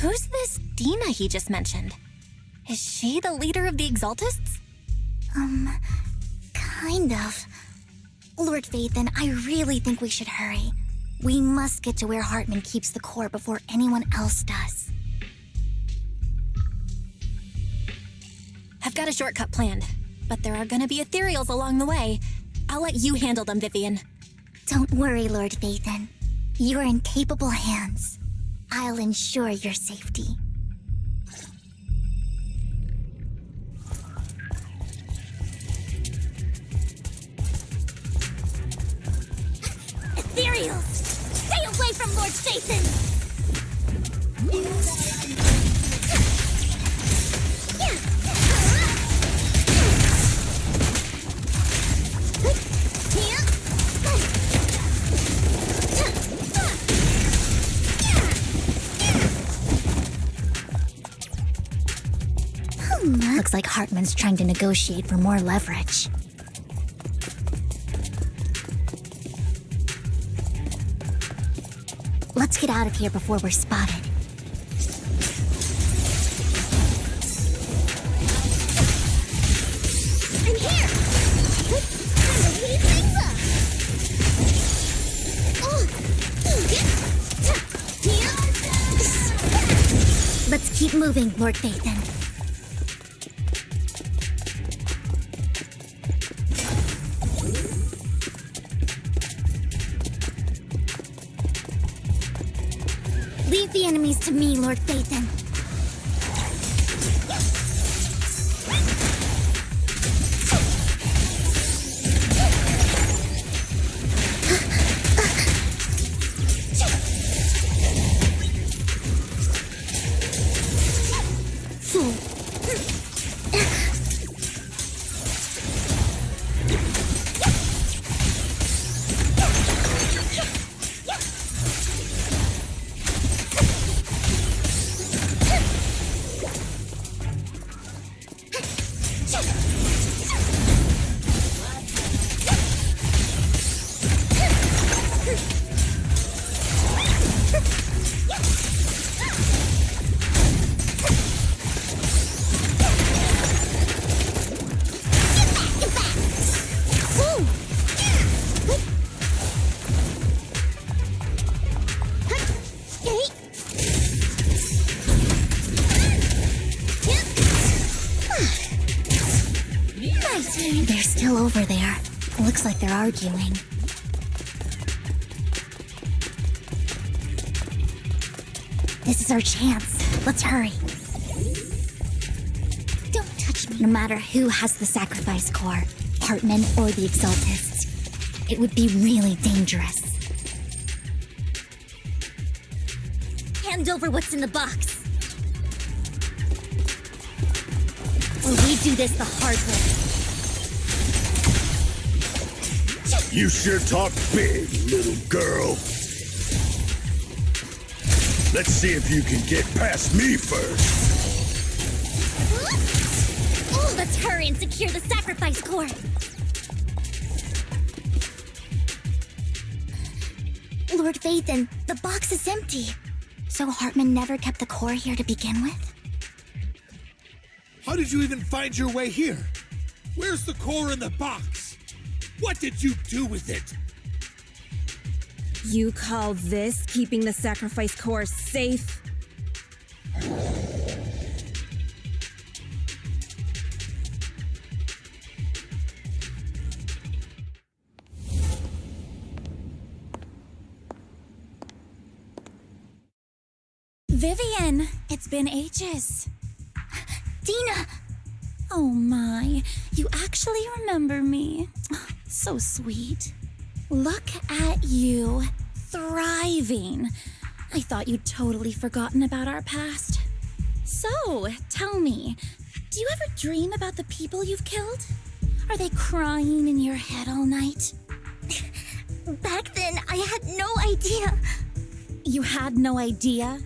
Who's this Dina he just mentioned? Is she the leader of the Exaltists? Kind of. Lord Vathan, I really think we should hurry. We must get to where Hartman keeps the core before anyone else does. I've got a shortcut planned, but there are gonna be ethereals along the way. I'll let you handle them, Vivian. Don't worry, Lord Vathan. You're in capable hands. I'll ensure your safety. Ethereals! Stay away from Lord Vathan! Looks like Hartman's trying to negotiate for more leverage. Let's get out of here before we're spotted. I'm here! Time to heat things up! Let's keep moving, Lord Vathan. Leave the enemies to me, Lord Vathan. They're still over there. Looks like they're arguing. This is our chance. Let's hurry. Don't touch me. No matter who has the sacrifice core, Hartman or the Exaltists, it would be really dangerous. Hand over what's in the box. Or we do this the hard way. You sure talk big, little girl. Let's see if you can get past me first. Oh, let's hurry and secure the sacrifice core. Lord Vathan, the box is empty. So Hartman never kept the core here to begin with? How did you even find your way here? Where's the core in the box? What did you do with it? You call this keeping the sacrifice core safe? Vivian, it's been ages. Dina! Oh my, you actually remember me. So sweet. Look at you, thriving. I thought you'd totally forgotten about our past. So, tell me, do you ever dream about the people you've killed? Are they crying in your head all night? Back then, I had no idea. You had no idea?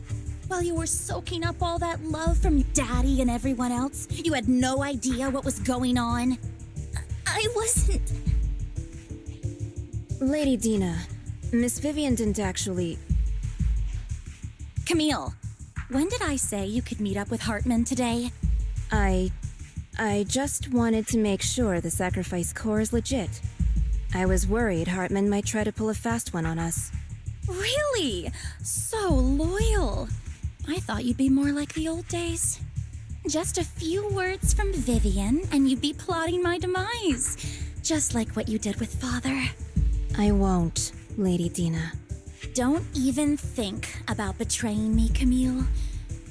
While you were soaking up all that love from your daddy and everyone else, you had no idea what was going on? I wasn't... Lady Dina, Miss Vivian didn't actually... Camille, when did I say you could meet up with Hartman today? I just wanted to make sure the sacrifice core is legit. I was worried Hartman might try to pull a fast one on us. Really? So loyal. I thought you'd be more like the old days. Just a few words from Vivian and you'd be plotting my demise. Just like what you did with Father. I won't, Lady Dina. Don't even think about betraying me, Camille.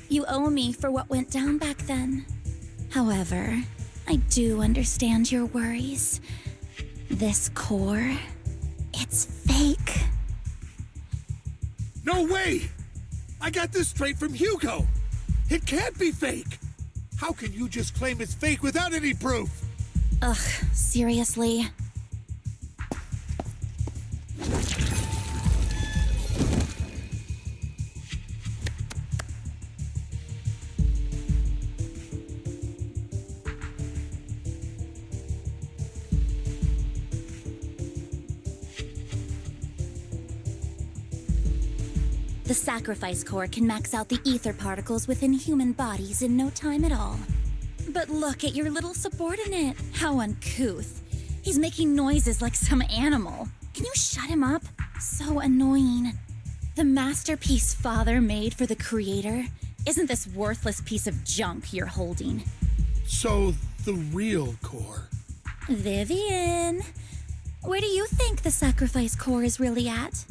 You owe me for what went down back then. However, I do understand your worries. This core, it's fake. No way! I got this straight from Hugo. It can't be fake. How can you just claim it's fake without any proof? Ugh, seriously. The sacrifice core can max out the ether particles within human bodies in no time at all. But look at your little subordinate. How uncouth. He's making noises like some animal. Can you shut him up? So annoying. The masterpiece Father made for the creator isn't this worthless piece of junk you're holding. So, the real core. Vivian, where do you think the sacrifice core is really at?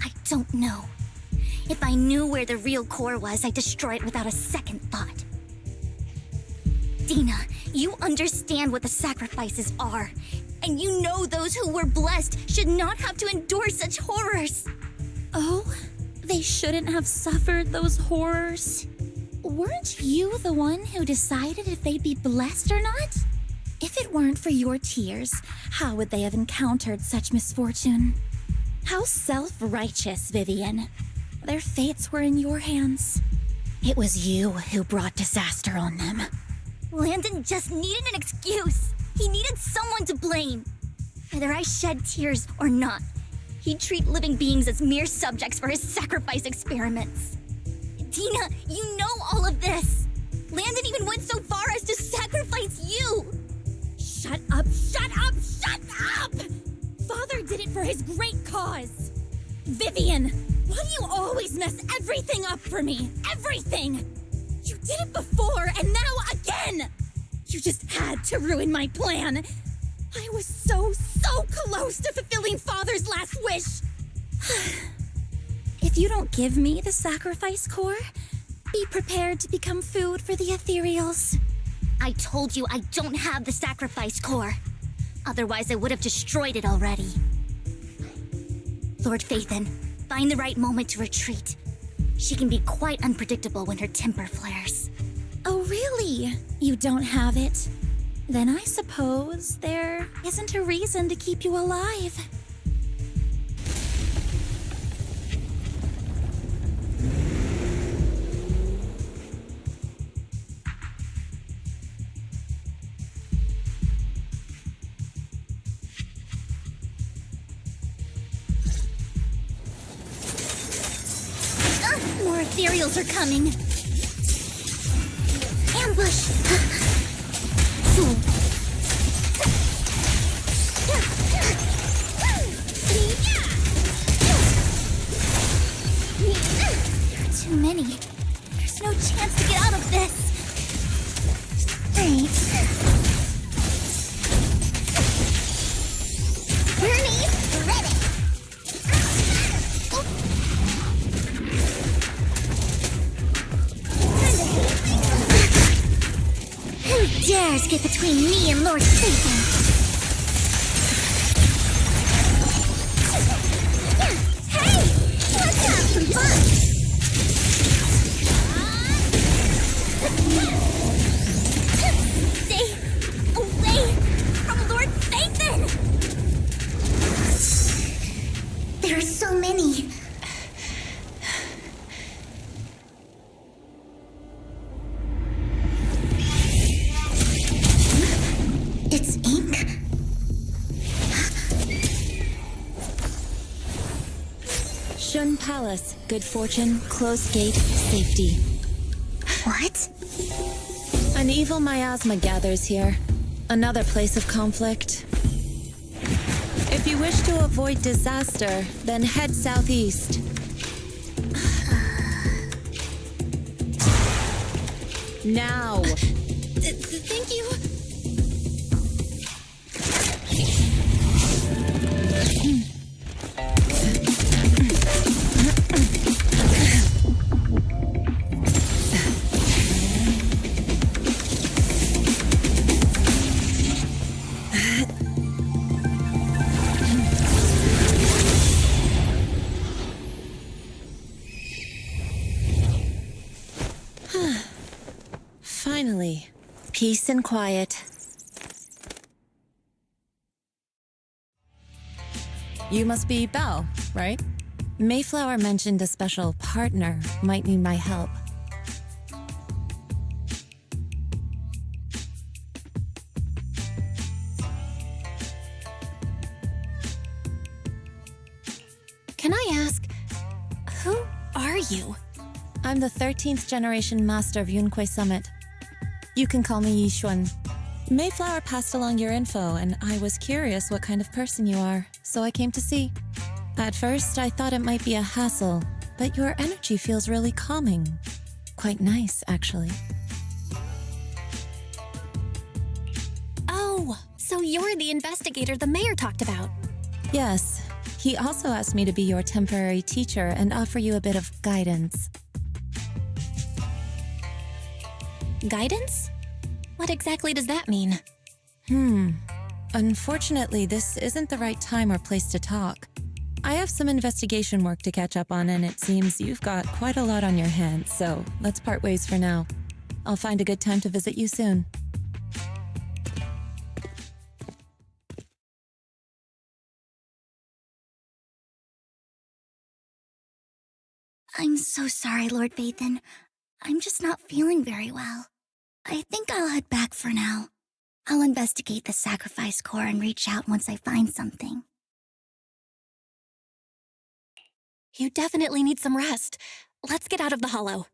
I don't know. If I knew where the real core was, I'd destroy it without a second thought. Dina, you understand what the sacrifices are. And you know those who were blessed should not have to endure such horrors. Oh, they shouldn't have suffered those horrors. Weren't you the one who decided if they'd be blessed or not? If it weren't for your tears, how would they have encountered such misfortune? How self-righteous, Vivian. Their fates were in your hands. It was you who brought disaster on them. Landon just needed an excuse. He needed someone to blame. Whether I shed tears or not, he'd treat living beings as mere subjects for his sacrifice experiments. Dina, you know all of this. Landon even went so far as to sacrifice you. Shut up, shut up, shut up! Father did it for his great cause. Vivian, why do you always mess everything up for me? Everything! You did it before, and now again! You just had to ruin my plan. I was so close to fulfilling Father's last wish. If you don't give me the sacrifice core, be prepared to become food for the ethereals. I told you I don't have the sacrifice core. Otherwise, I would have destroyed it already. Lord Phaethon, find the right moment to retreat. She can be quite unpredictable when her temper flares. Oh, really? You don't have it? Then I suppose there isn't a reason to keep you alive. More ethereals are coming. Ambush! There are too many. There's no chance to get out of this. Right. Bernie, ready. Who dares get between me and Lord Satan? Hey! Let's have some fun! Stay away from Lord Satan! There are so many. It's ink? Shun Palace, good fortune, closed gate, safety. What? An evil miasma gathers here. Another place of conflict. If you wish to avoid disaster, then head southeast. Now! Thank you. Finally, peace and quiet. You must be Belle, right? Mayflower mentioned a special partner might need my help. Can I ask, who are you? I'm the 13th generation master of Yunque Summit. You can call me YiXuan. Mayflower passed along your info, and I was curious what kind of person you are, so I came to see. At first, I thought it might be a hassle, but your energy feels really calming. Quite nice, actually. Oh, so you're the investigator the mayor talked about. Yes, he also asked me to be your temporary teacher and offer you a bit of guidance. Guidance? What exactly does that mean? Unfortunately, this isn't the right time or place to talk. I have some investigation work to catch up on, and it seems you've got quite a lot on your hands, so let's part ways for now. I'll find a good time to visit you soon. I'm so sorry, Lord Vathan. I'm just not feeling very well. I think I'll head back for now. I'll investigate the sacrifice core and reach out once I find something. You definitely need some rest. Let's get out of the hollow.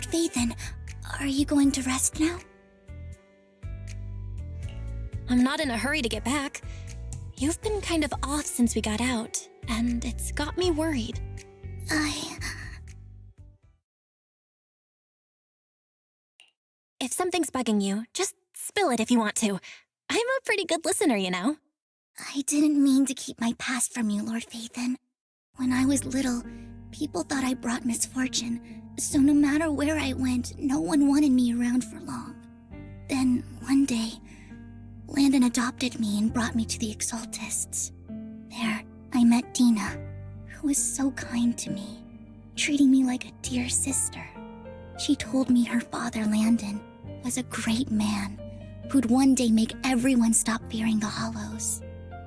Phaethan, are you going to rest now? I'm not in a hurry to get back. You've been kind of off since we got out, and it's got me worried. If something's bugging you, just spill it if you want to. I'm a pretty good listener, you know. I didn't mean to keep my past from you, Lord Phaethan. When I was little, people thought I brought misfortune, so no matter where I went, no one wanted me around for long. Then, one day, Landon adopted me and brought me to the Exaltists. There, I met Dina, who was so kind to me, treating me like a dear sister. She told me her father, Landon, was a great man who'd one day make everyone stop fearing the Hollows,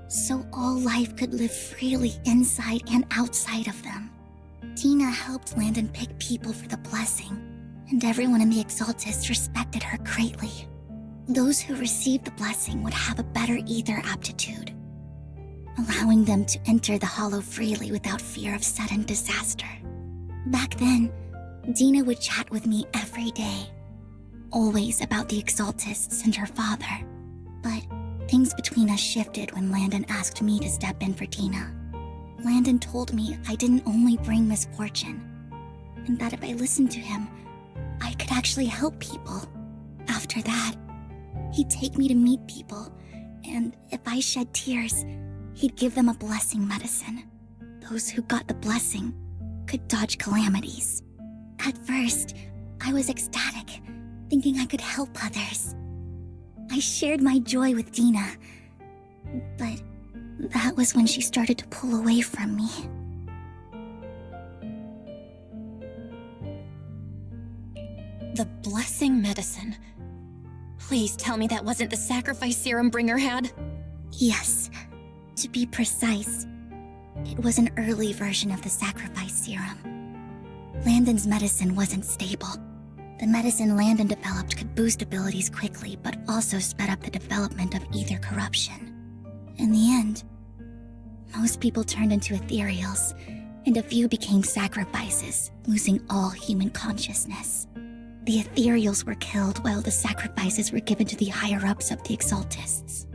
so all life could live freely inside and outside of them. Dina helped Landon pick people for the blessing, and everyone in the Exaltists respected her greatly. Those who received the blessing would have a better ether aptitude, allowing them to enter the Hollow freely without fear of sudden disaster. Back then, Dina would chat with me every day, always about the Exaltists and her father. But things between us shifted when Landon asked me to step in for Dina. Landon told me I didn't only bring misfortune, and that if I listened to him, I could actually help people. After that, he'd take me to meet people, and if I shed tears, he'd give them a blessing medicine. Those who got the blessing could dodge calamities. At first, I was ecstatic, thinking I could help others. I shared my joy with Dina, but that was when she started to pull away from me. The blessing medicine. Please tell me that wasn't the sacrifice serum Bringer had. Yes, to be precise, it was an early version of the sacrifice serum. Landon's medicine wasn't stable. The medicine Landon developed could boost abilities quickly, but also sped up the development of ether corruption. In the end, most people turned into ethereals, and a few became sacrifices, losing all human consciousness. The ethereals were killed while the sacrifices were given to the higher-ups of the Exaltists.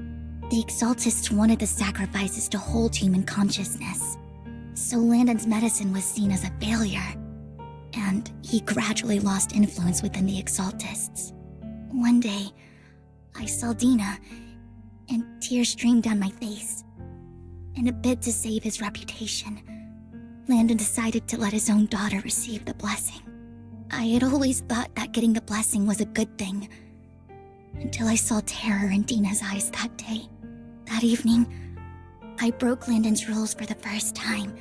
The Exaltists wanted the sacrifices to hold human consciousness, so Landon's medicine was seen as a failure, and he gradually lost influence within the Exaltists. One day, I saw Dina, and tears streamed down my face. In a bid to save his reputation, Landon decided to let his own daughter receive the blessing. I had always thought that getting the blessing was a good thing, until I saw terror in Dina's eyes that day. That evening, I broke Landon's rules for the first time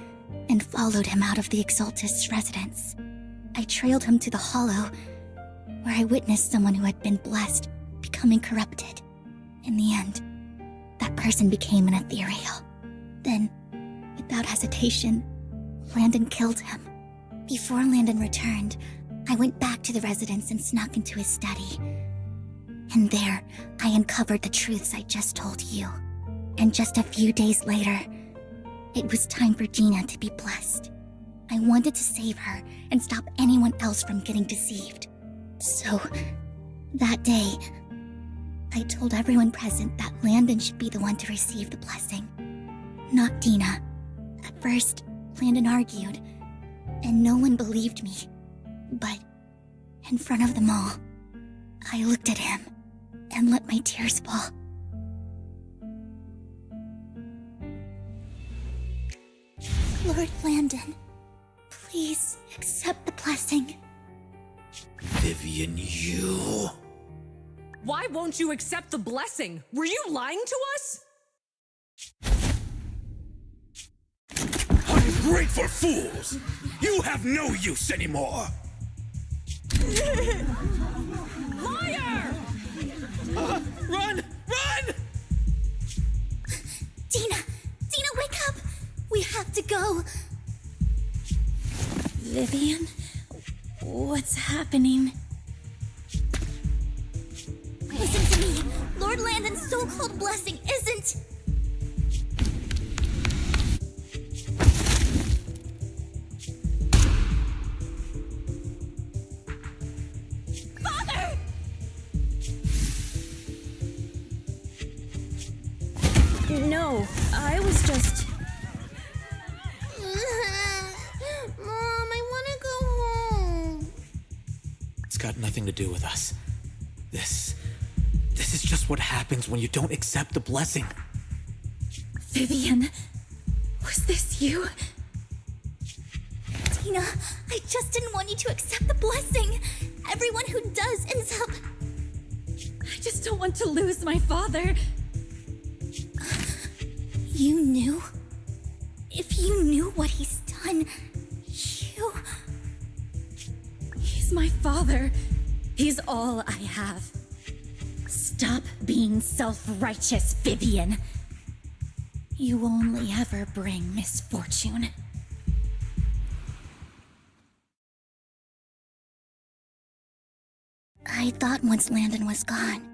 and followed him out of the Exaltist's residence. I trailed him to the Hollow, where I witnessed someone who had been blessed becoming corrupted. In the end, that person became an ethereal. Then, without hesitation, Landon killed him. Before Landon returned, I went back to the residence and snuck into his study. And there, I uncovered the truths I just told you. And just a few days later, it was time for Dina to be blessed. I wanted to save her and stop anyone else from getting deceived. So, that day, I told everyone present that Landon should be the one to receive the blessing, not Dina. At first, Landon argued, and no one believed me. But, in front of them all, I looked at him and let my tears fall. Lord Landon, please accept the blessing. Vivian, you... Why won't you accept the blessing? Were you lying to us? Ungrateful fools! You have no use anymore! Liar! Run! Run! Dina! Dina, wake up! We have to go! Vivian? What's happening? Listen to me! Lord Landon's so-called blessing isn't... No, I was just... Mom, I want to go home. It's got nothing to do with us. This is just what happens when you don't accept the blessing. Vivian, was this you? Tina, I just didn't want you to accept the blessing. Everyone who does ends up... I just don't want to lose my father. You knew? If you knew what he's done, you... He's my father. He's all I have. Stop being self-righteous, Vivian. You only ever bring misfortune. I thought once Landon was gone,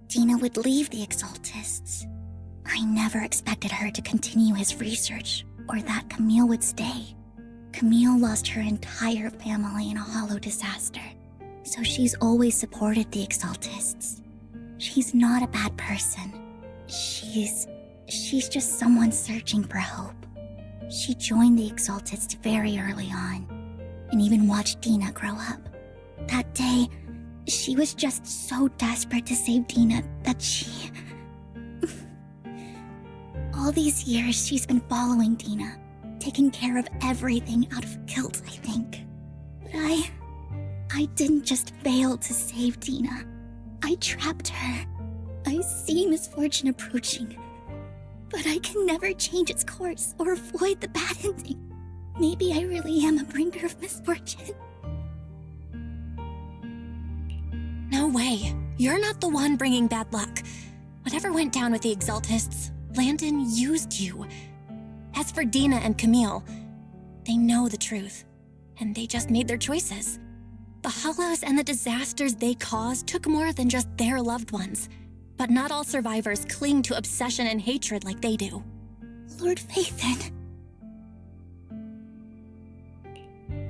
Dina would leave the Exaltists. I never expected her to continue his research, or that Camille would stay. Camille lost her entire family in a hollow disaster, so she's always supported the Exaltists. She's not a bad person. She's just someone searching for hope. She joined the Exaltists very early on, and even watched Dina grow up. That day, she was just so desperate to save Dina that she... All these years, she's been following Dina, taking care of everything out of guilt, I think. But I didn't just fail to save Dina. I trapped her. I see misfortune approaching, but I can never change its course or avoid the bad ending. Maybe I really am a bringer of misfortune. No way. You're not the one bringing bad luck. Whatever went down with the Exaltists, Landon used you. As for Dina and Camille, they know the truth, and they just made their choices. The hollows and the disasters they caused took more than just their loved ones. But not all survivors cling to obsession and hatred like they do. Lord Phaethon.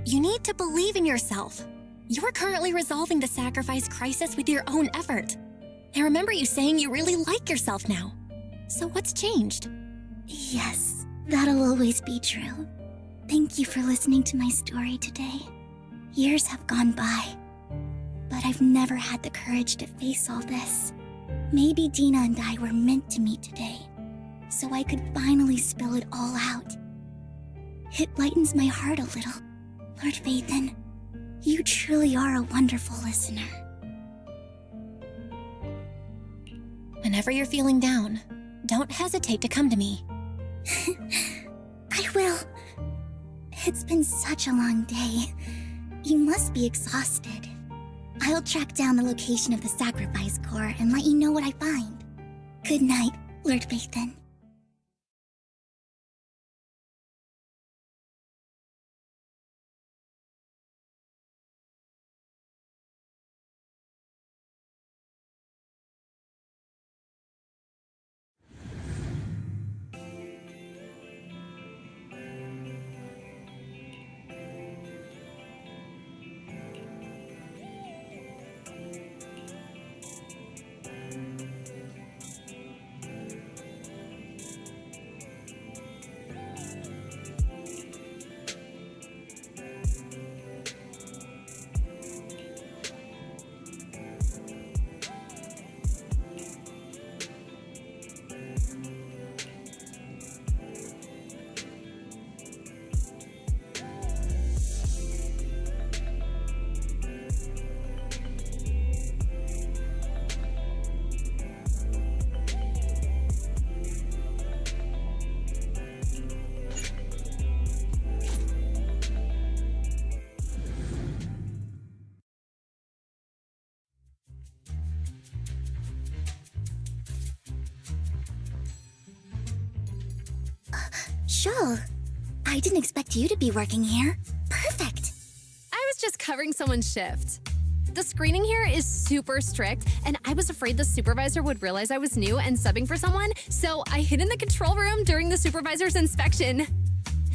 You need to believe in yourself. You're currently resolving the sacrifice crisis with your own effort. I remember you saying you really like yourself now. So what's changed? Yes, that'll always be true. Thank you for listening to my story today. Years have gone by, but I've never had the courage to face all this. Maybe Dina and I were meant to meet today, so I could finally spill it all out. It lightens my heart a little. Lord Phaethon, you truly are a wonderful listener. Whenever you're feeling down, don't hesitate to come to me. I will. It's been such a long day. You must be exhausted. I'll track down the location of the sacrifice core and let you know what I find. Good night, Lord Phaethon. Sure. I didn't expect you to be working here. Perfect. I was just covering someone's shift. The screening here is super strict, and I was afraid the supervisor would realize I was new and subbing for someone, so I hid in the control room during the supervisor's inspection.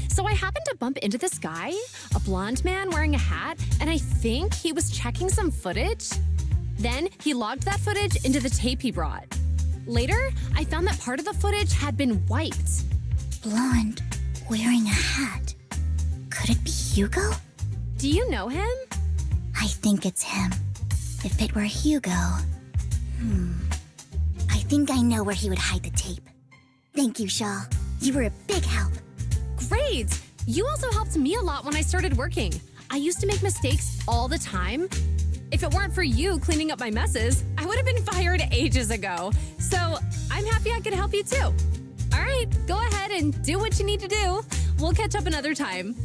So I happened to bump into this guy, a blonde man wearing a hat, and I think he was checking some footage. Then he logged that footage into the tape he brought. Later, I found that part of the footage had been wiped. Blonde, wearing a hat. Could it be Hugo? Do you know him? I think it's him. If it were Hugo... I think I know where he would hide the tape. Thank you, Shaw. You were a big help. Great! You also helped me a lot when I started working. I used to make mistakes all the time. If it weren't for you cleaning up my messes, I would have been fired ages ago. So I'm happy I could help you too. All right, go ahead and do what you need to do. We'll catch up another time.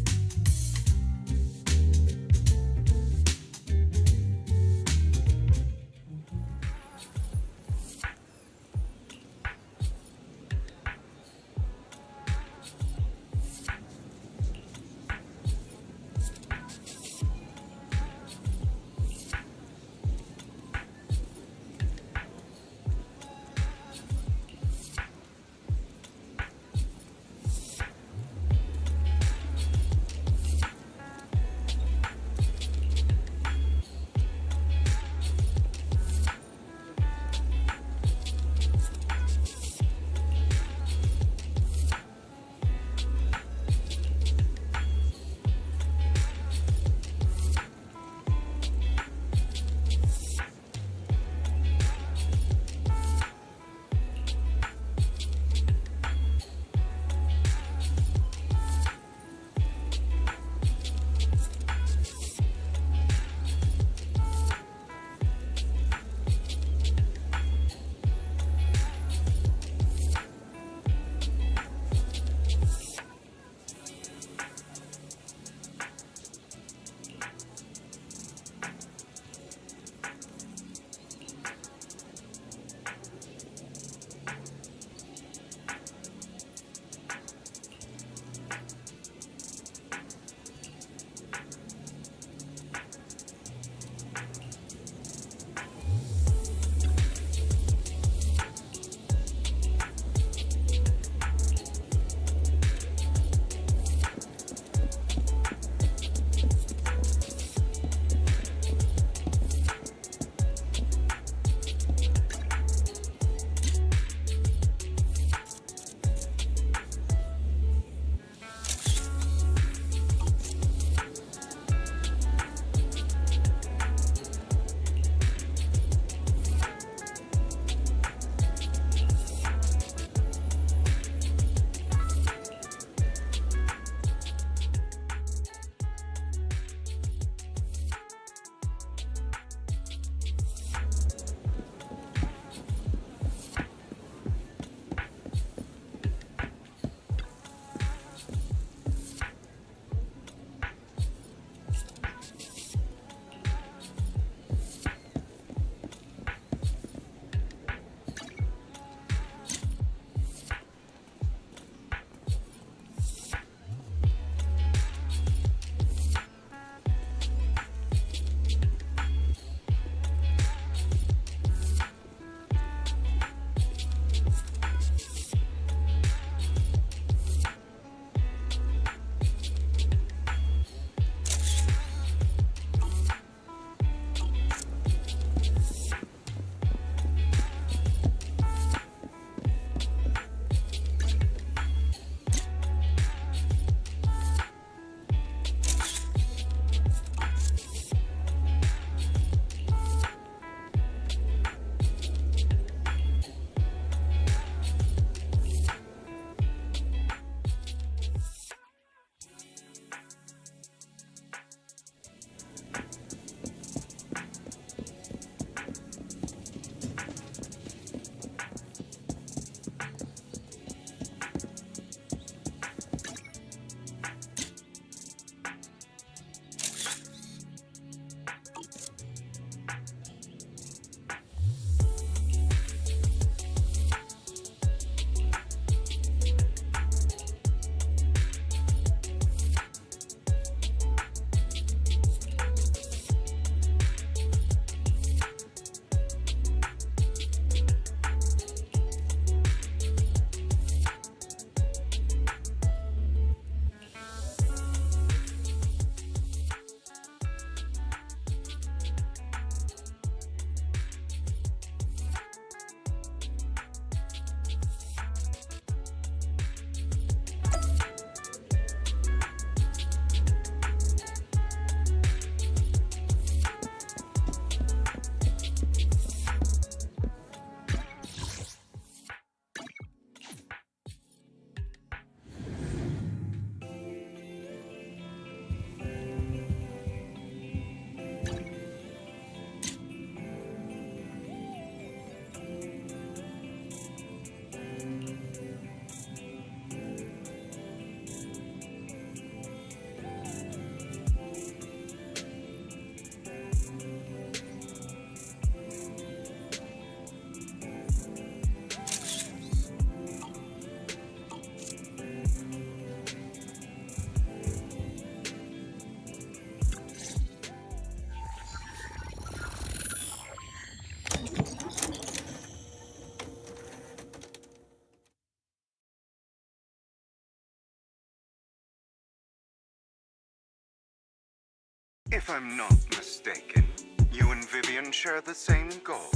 If I'm not mistaken, you and Vivian share the same goal.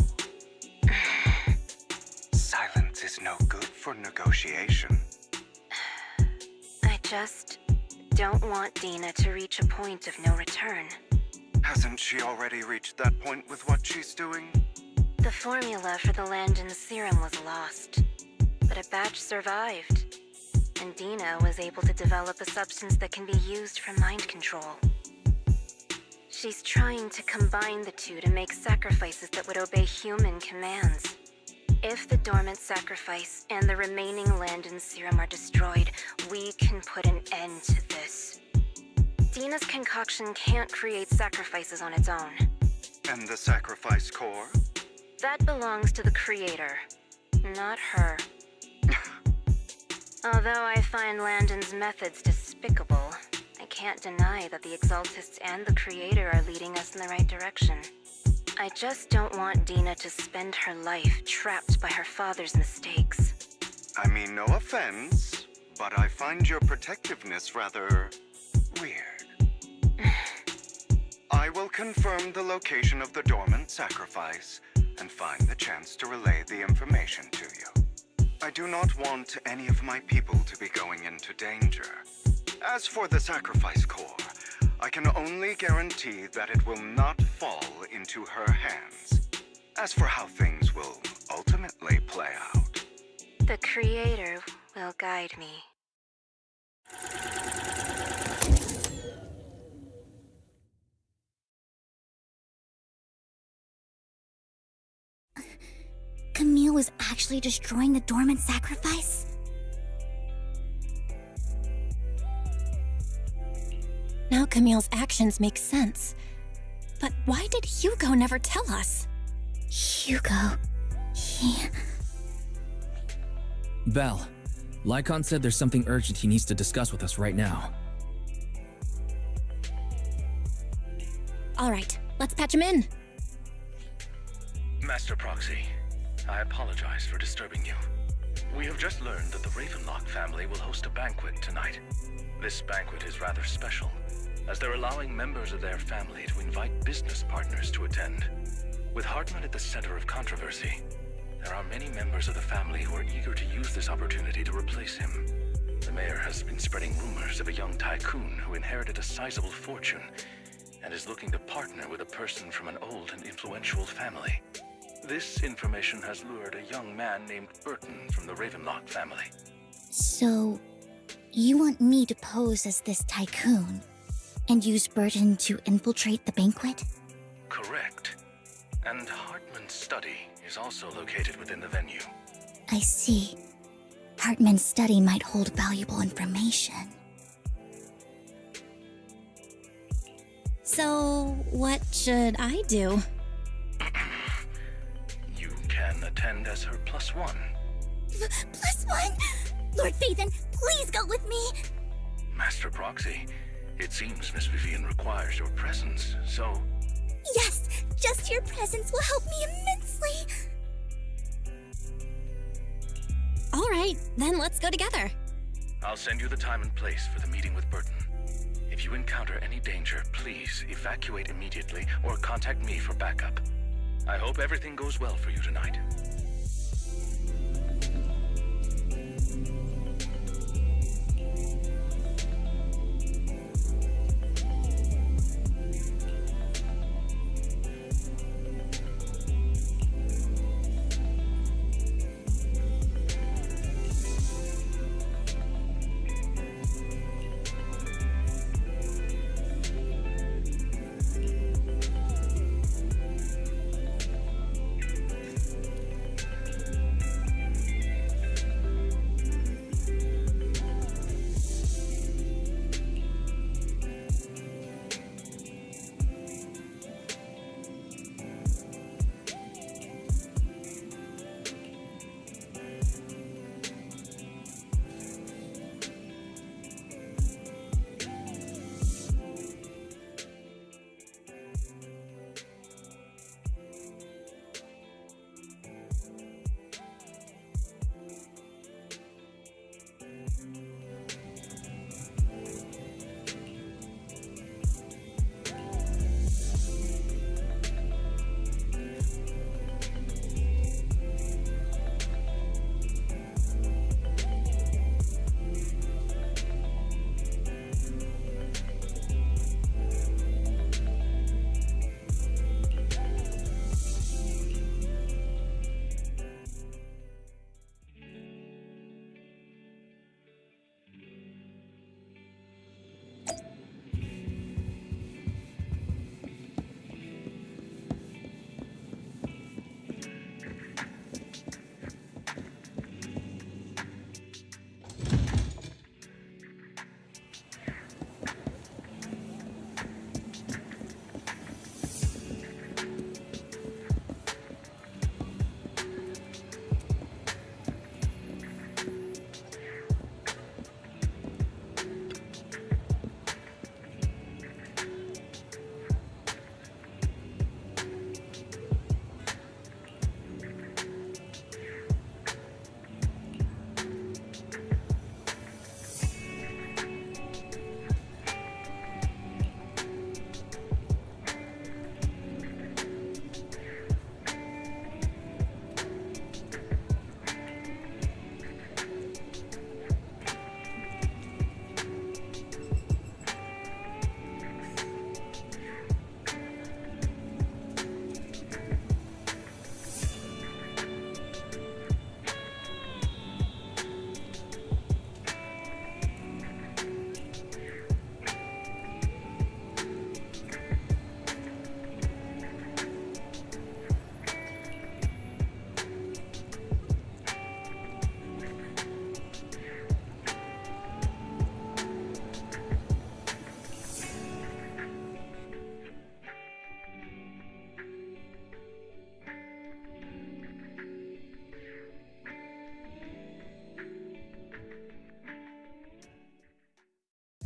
Silence is no good for negotiation. I just don't want Dina to reach a point of no return. Hasn't she already reached that point with what she's doing? The formula for the Landon serum was lost, but a batch survived, and Dina was able to develop a substance that can be used for mind control. She's trying to combine the two to make sacrifices that would obey human commands. If the dormant sacrifice and the remaining Landon serum are destroyed, we can put an end to this. Dina's concoction can't create sacrifices on its own. And the sacrifice core? That belongs to the creator, not her. Although I find Landon's methods despicable, I can't deny that the Exaltists and the creator are leading us in the right direction. I just don't want Dina to spend her life trapped by her father's mistakes. I mean, no offense, but I find your protectiveness rather weird. I will confirm the location of the dormant sacrifice and find the chance to relay the information to you. I do not want any of my people to be going into danger. As for the sacrifice core, I can only guarantee that it will not fall into her hands. As for how things will ultimately play out, the creator will guide me. Camille was actually destroying the dormant sacrifice? Now Camille's actions make sense. But why did Hugo never tell us? Hugo... he... Val, Lycon said there's something urgent he needs to discuss with us right now. All right, let's patch him in. Master Proxy, I apologize for disturbing you. We have just learned that the Ravenlock family will host a banquet tonight. This banquet is rather special, as they're allowing members of their family to invite business partners to attend. With Hartman at the center of controversy, there are many members of the family who are eager to use this opportunity to replace him. The mayor has been spreading rumors of a young tycoon who inherited a sizable fortune and is looking to partner with a person from an old and influential family. This information has lured a young man named Burton from the Ravenlock family. So, you want me to pose as this tycoon and use Burton to infiltrate the banquet? Correct. And Hartman's study is also located within the venue. I see. Hartman's study might hold valuable information. So, what should I do? You can attend as her +1. +1? Lord Phaethon, please go with me! Master Proxy, it seems Miss Vivian requires your presence, so... Yes! Just your presence will help me immensely! All right, then let's go together. I'll send you the time and place for the meeting with Burton. If you encounter any danger, please evacuate immediately or contact me for backup. I hope everything goes well for you tonight.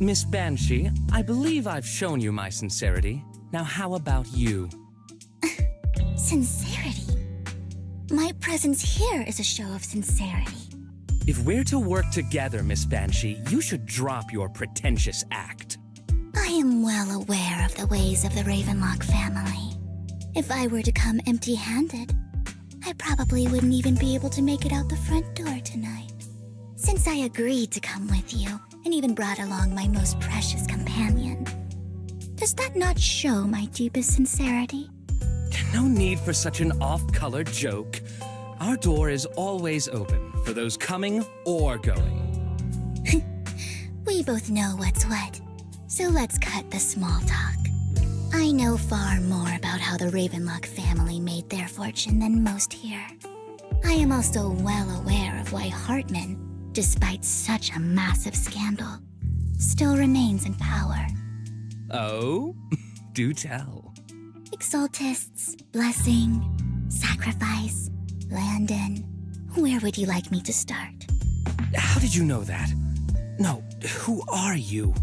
Miss Banshee, I believe I've shown you my sincerity. Now how about you? Sincerity? My presence here is a show of sincerity. If we're to work together, Miss Banshee, you should drop your pretentious act. I am well aware of the ways of the Ravenlock family. If I were to come empty-handed, I probably wouldn't even be able to make it out the front door tonight. Since I agreed to come with you, and even brought along my most precious companion, does that not show my deepest sincerity? No need for such an off-color joke. Our door is always open for those coming or going. We both know what's what, so let's cut the small talk. I know far more about how the Ravenlock family made their fortune than most here. I am also well aware of why Hartman, despite such a massive scandal, still remains in power. Oh? Do tell. Exaltists, blessing, sacrifice, Landon. Where would you like me to start? How did you know that? No, who are you?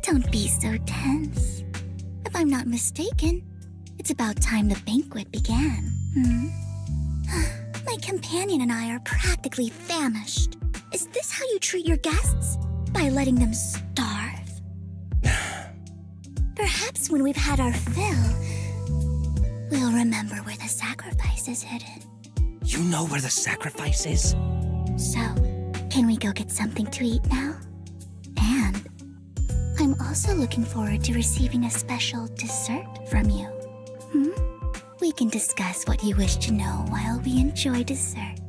Don't be so tense. If I'm not mistaken, it's about time the banquet began. My companion and I are practically famished. Is this how you treat your guests? By letting them starve? Perhaps when we've had our fill, we'll remember where the sacrifice is hidden. You know where the sacrifice is? So, can we go get something to eat now? And I'm also looking forward to receiving a special dessert from you. We can discuss what you wish to know while we enjoy dessert.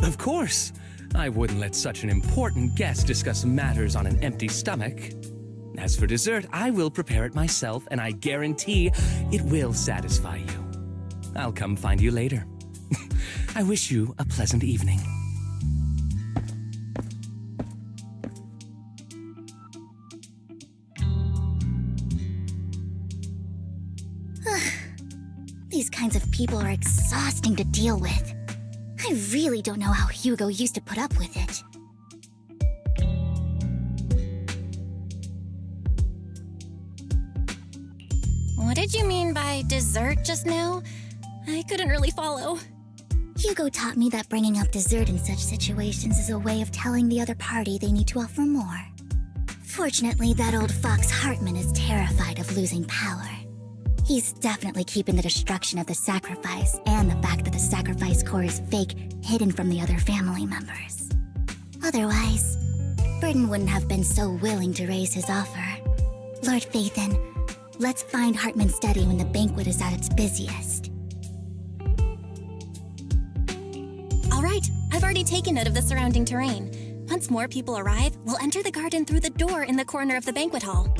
Of course. I wouldn't let such an important guest discuss matters on an empty stomach. As for dessert, I will prepare it myself, and I guarantee it will satisfy you. I'll come find you later. I wish you a pleasant evening. These kinds of people are exhausting to deal with. I really don't know how Hugo used to put up with it. What did you mean by dessert just now? I couldn't really follow. Hugo taught me that bringing up dessert in such situations is a way of telling the other party they need to offer more. Fortunately, that old fox Hartman is terrified of losing power. He's definitely keeping the destruction of the sacrifice and the fact that the sacrifice core is fake hidden from the other family members. Otherwise, Burden wouldn't have been so willing to raise his offer. Lord Phaethon, let's find Hartman's study when the banquet is at its busiest. All right, I've already taken note of the surrounding terrain. Once more people arrive, we'll enter the garden through the door in the corner of the banquet hall.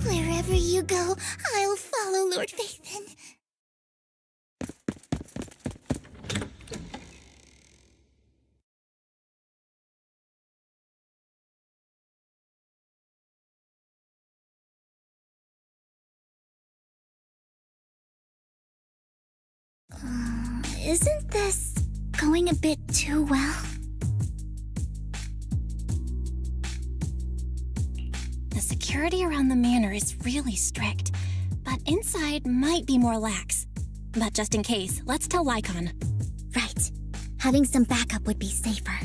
Wherever you go, I'll follow, Lord Phaethon. Isn't this going a bit too well? The security around the manor is really strict, but inside might be more lax. But just in case, let's tell YiXuan. Right. Having some backup would be safer.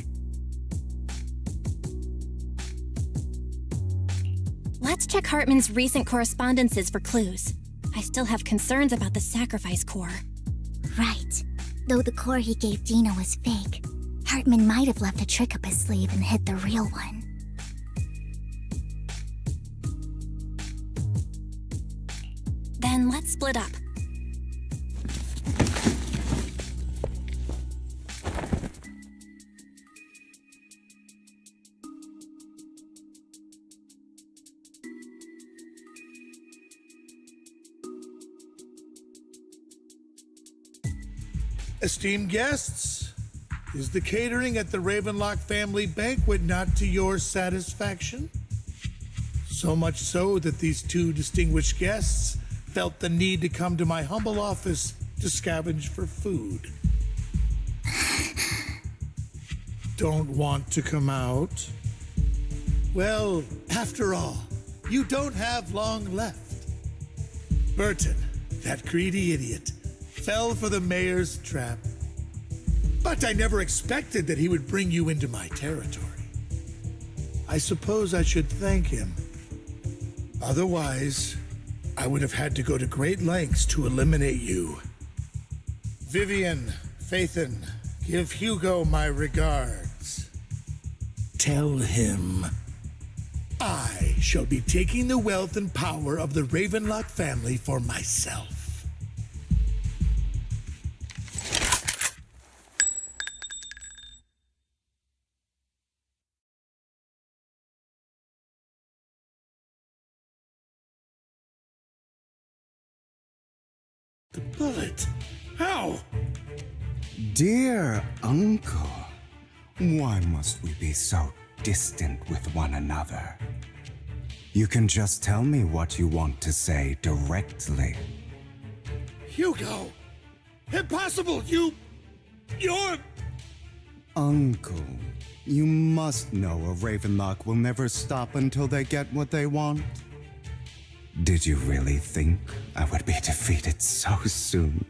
Let's check Hartman's recent correspondences for clues. I still have concerns about the sacrifice core. Right. Though the core he gave Dina was fake, Hartman might have left a trick up his sleeve and hid the real one. Then let's split up. Esteemed guests, is the catering at the Ravenlock family banquet not to your satisfaction? So much so that these two distinguished guests felt the need to come to my humble office to scavenge for food. Don't want to come out? Well, after all, you don't have long left. Burton, that greedy idiot, fell for the mayor's trap. But I never expected that he would bring you into my territory. I suppose I should thank him. Otherwise, I would have had to go to great lengths to eliminate you. Vivian, Phaethon, give Hugo my regards. Tell him I shall be taking the wealth and power of the Ravenlock family for myself. The bullet? How? Dear Uncle, why must we be so distant with one another? You can just tell me what you want to say directly. Hugo! Impossible! You're... Uncle, you must know a Ravenlock will never stop until they get what they want. Did you really think I would be defeated so soon,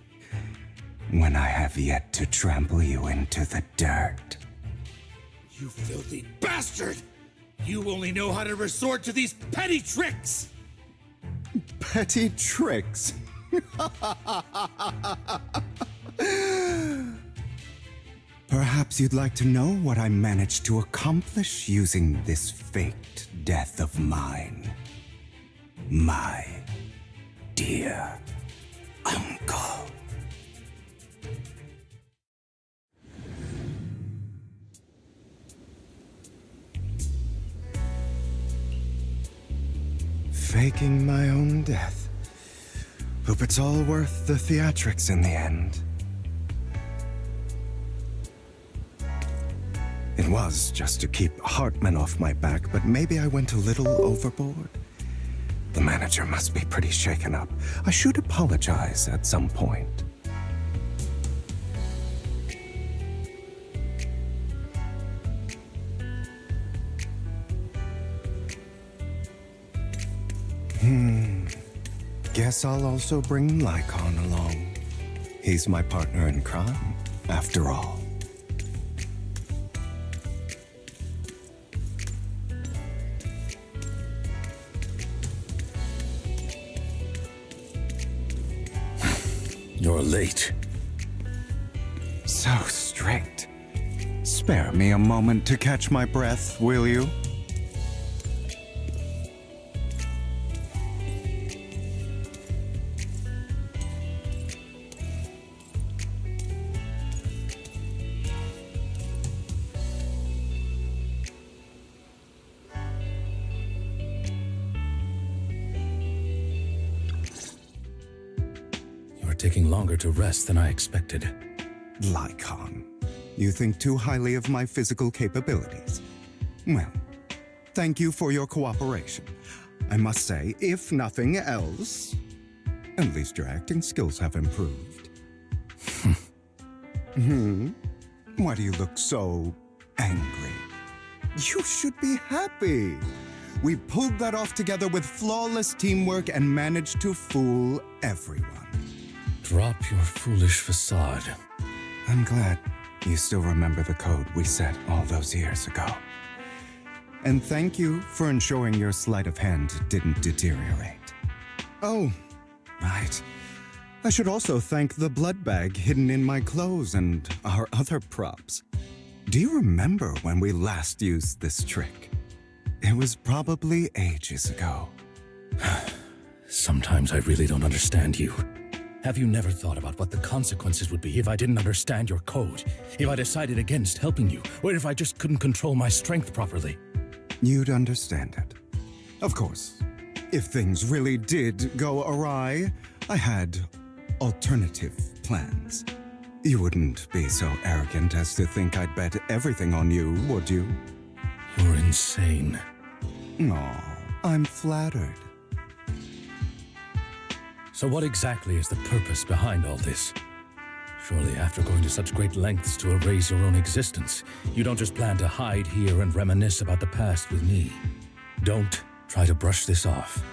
when I have yet to trample you into the dirt? You filthy bastard! You only know how to resort to these petty tricks! Petty tricks? Perhaps you'd like to know what I managed to accomplish using this faked death of mine. My dear uncle. Faking my own death. Hope it's all worth the theatrics in the end. It was just to keep Hartman off my back, but maybe I went a little overboard. The manager must be pretty shaken up. I should apologize at some point. Guess I'll also bring YiXuan along. He's my partner in crime, after all. You're late. So strict. Spare me a moment to catch my breath, will you? Taking longer to rest than I expected. YiXuan, you think too highly of my physical capabilities. Well, thank you for your cooperation. I must say, if nothing else, at least your acting skills have improved. Why do you look so angry? You should be happy. We pulled that off together with flawless teamwork and managed to fool everyone. Drop your foolish facade. I'm glad you still remember the code we set all those years ago. And thank you for ensuring your sleight of hand didn't deteriorate. Oh, right. I should also thank the blood bag hidden in my clothes and our other props. Do you remember when we last used this trick? It was probably ages ago. Sometimes I really don't understand you. Have you never thought about what the consequences would be if I didn't understand your code? If I decided against helping you? Or if I just couldn't control my strength properly? You'd understand it. Of course, if things really did go awry, I had alternative plans. You wouldn't be so arrogant as to think I'd bet everything on you, would you? You're insane. Aw, I'm flattered. So what exactly is the purpose behind all this? Surely after going to such great lengths to erase your own existence, you don't just plan to hide here and reminisce about the past with me. Don't try to brush this off.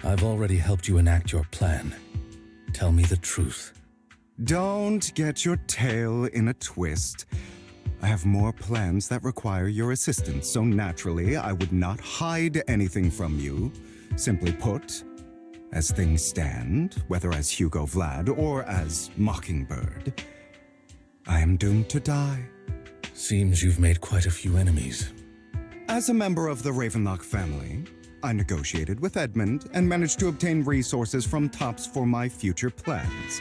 I've already helped you enact your plan. Tell me the truth. Don't get your tail in a twist. I have more plans that require your assistance, so naturally I would not hide anything from you. Simply put, as things stand, whether as Hugo Vlad or as Mockingbird, I am doomed to die. Seems you've made quite a few enemies. As a member of the Ravenlock family, I negotiated with Edmund and managed to obtain resources from Tops for my future plans.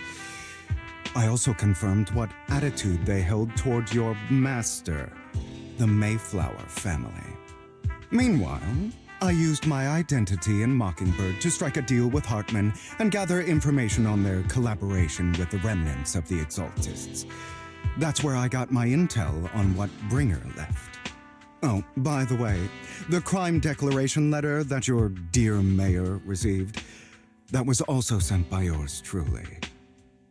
I also confirmed what attitude they held toward your master, the Mayflower family. Meanwhile, I used my identity in Mockingbird to strike a deal with Hartman and gather information on their collaboration with the remnants of the Exaltists. That's where I got my intel on what Bringer left. Oh, by the way, the crime declaration letter that your dear mayor received, that was also sent by yours truly.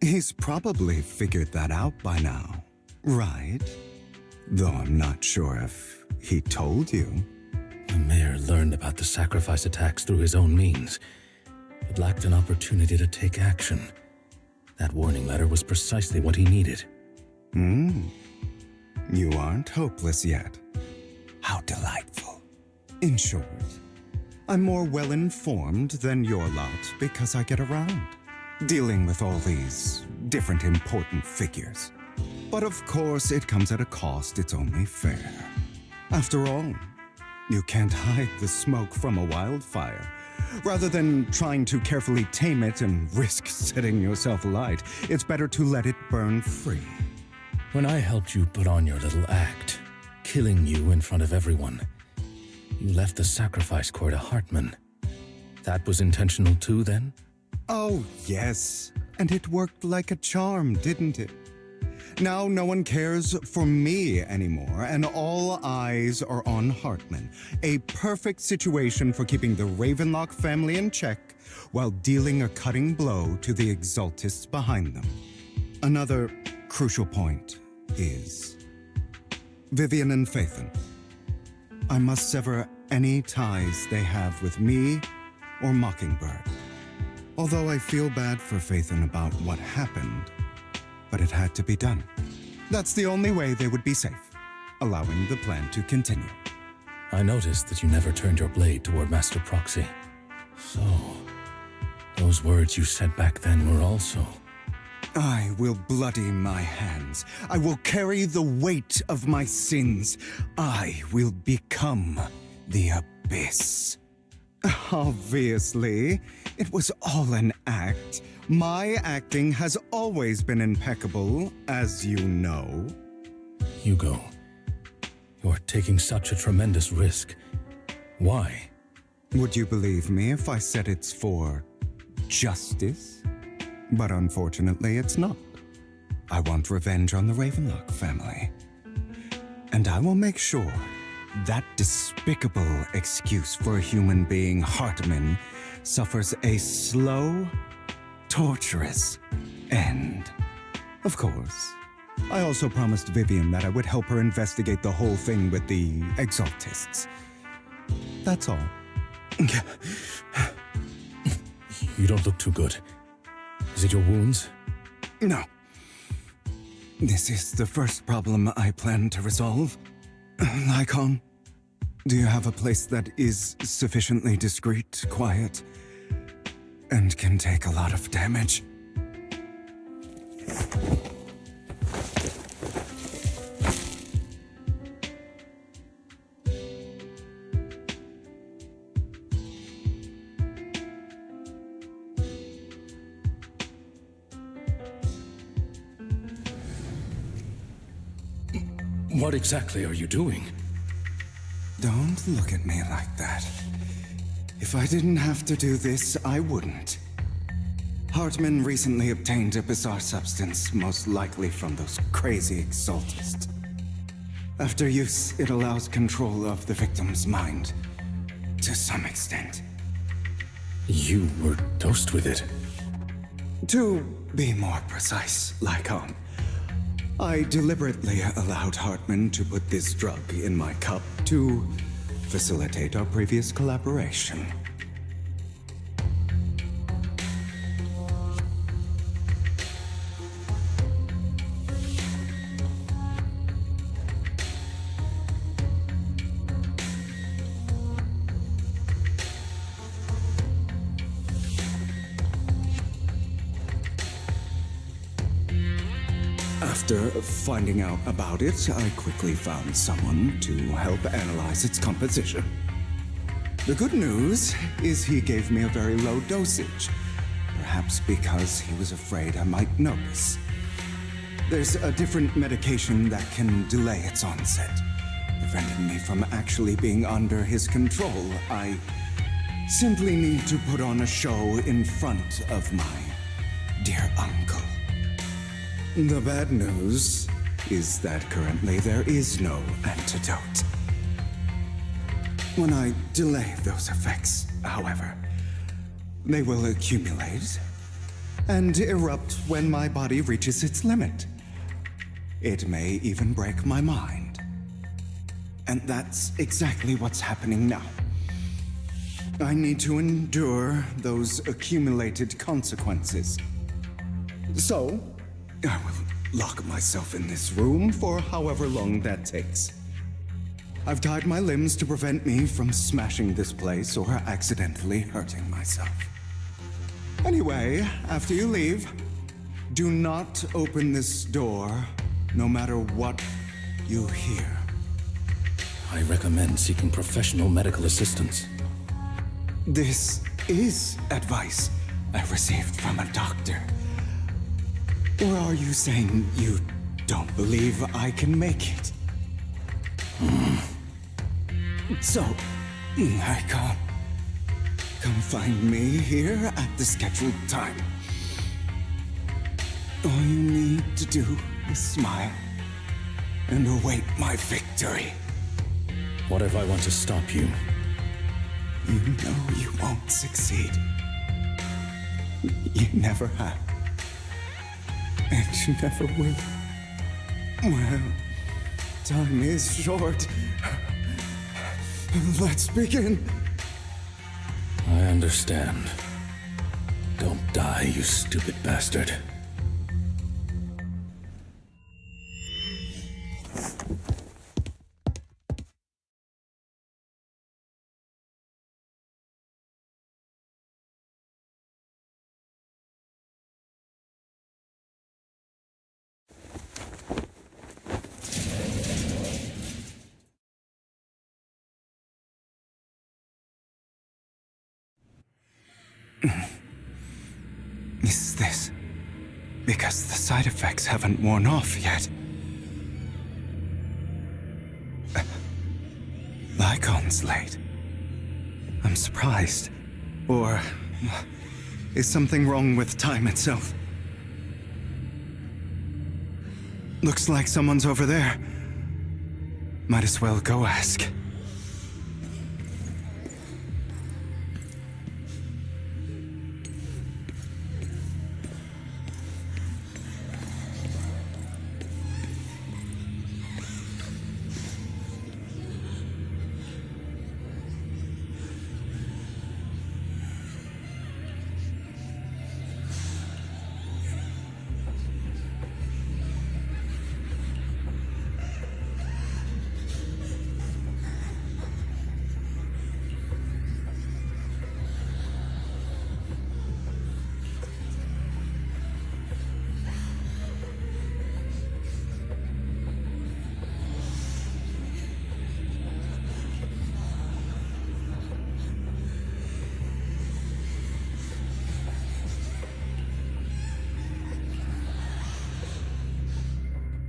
He's probably figured that out by now, right? Though I'm not sure if he told you. The mayor learned about the sacrifice attacks through his own means, but lacked an opportunity to take action. That warning letter was precisely what he needed. You aren't hopeless yet. How delightful. In short, I'm more well-informed than your lot because I get around, dealing with all these different important figures. But of course, it comes at a cost, it's only fair. After all, you can't hide the smoke from a wildfire. Rather than trying to carefully tame it and risk setting yourself alight, it's better to let it burn free. When I helped you put on your little act, killing you in front of everyone, you left the sacrifice core to Hartman. That was intentional too, then? Oh, yes. And it worked like a charm, didn't it? Now no one cares for me anymore, and all eyes are on Hartman. A perfect situation for keeping the Ravenlock family in check while dealing a cutting blow to the Exaltists behind them. Another crucial point is Vivian and Phaethon. I must sever any ties they have with me or Mockingbird. Although I feel bad for Phaethon about what happened, but it had to be done. That's the only way they would be safe, allowing the plan to continue. I noticed that you never turned your blade toward Master Proxy. So, those words you said back then were also... I will bloody my hands. I will carry the weight of my sins. I will become the Abyss. Obviously, it was all an act. My acting has always been impeccable, as you know. Hugo, you're taking such a tremendous risk. Why? Would you believe me if I said it's for justice? But unfortunately, it's not. I want revenge on the Ravenlock family. And I will make sure that despicable excuse for a human being, Hartman, suffers a slow, torturous end. Of course, I also promised Vivian that I would help her investigate the whole thing with the Exaltists. That's all. You don't look too good. Is it your wounds? No. This is the first problem I plan to resolve. Lycon, do you have a place that is sufficiently discreet, quiet, and can take a lot of damage? What exactly are you doing? Don't look at me like that. If I didn't have to do this, I wouldn't. Hartman recently obtained a bizarre substance, most likely from those crazy Exaltists. After use, it allows control of the victim's mind, to some extent. You were dosed with it? To be more precise, Lycon, I deliberately allowed Hartman to put this drug in my cup to facilitate our previous collaboration. After finding out about it, I quickly found someone to help analyze its composition. The good news is he gave me a very low dosage, perhaps because he was afraid I might notice. There's a different medication that can delay its onset, preventing me from actually being under his control. I simply need to put on a show in front of my dear uncle. The bad news is that currently there is no antidote. When I delay those effects, however, they will accumulate and erupt when my body reaches its limit. It may even break my mind. And that's exactly what's happening now. I need to endure those accumulated consequences. So, I will lock myself in this room for however long that takes. I've tied my limbs to prevent me from smashing this place or accidentally hurting myself. Anyway, after you leave, do not open this door, no matter what you hear. I recommend seeking professional medical assistance. This is advice I received from a doctor. Or are you saying you don't believe I can make it? So, I can't. Come find me here at the scheduled time. All you need to do is smile and await my victory. What if I want to stop you? You know you won't succeed. You never have. And you never will. Well, time is short. Let's begin. I understand. Don't die, you stupid bastard. Is this because the side effects haven't worn off yet? Lycon's late. I'm surprised. Or is something wrong with time itself? Looks like someone's over there. Might as well go ask.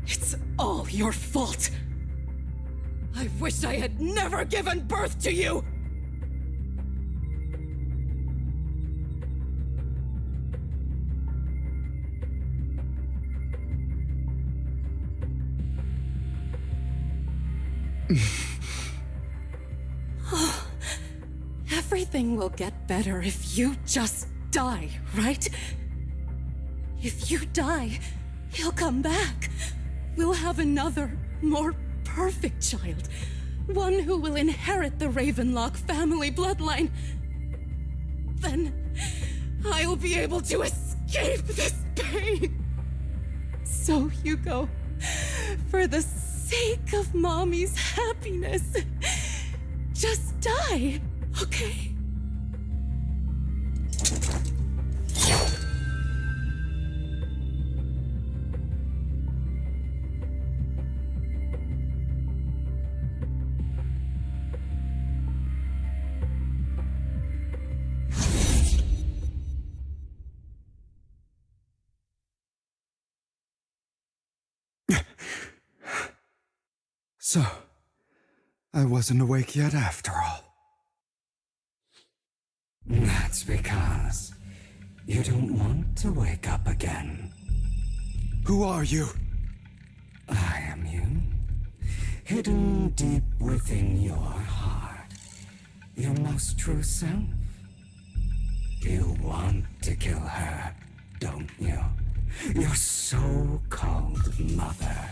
It's all your fault. I wish I had never given birth to you. Everything will get better if you just die, right? If you die, he'll come back. We'll have another, more perfect child. one who will inherit the Ravenlock family bloodline, then I will be able to escape this pain. So, Hugo, for the sake of Mommy's happiness, just die, okay? So, I wasn't awake yet after all. That's because you don't want to wake up again. Who are you? I am you. Hidden deep within your heart. Your most true self. You want to kill her, don't you? Your so-called mother.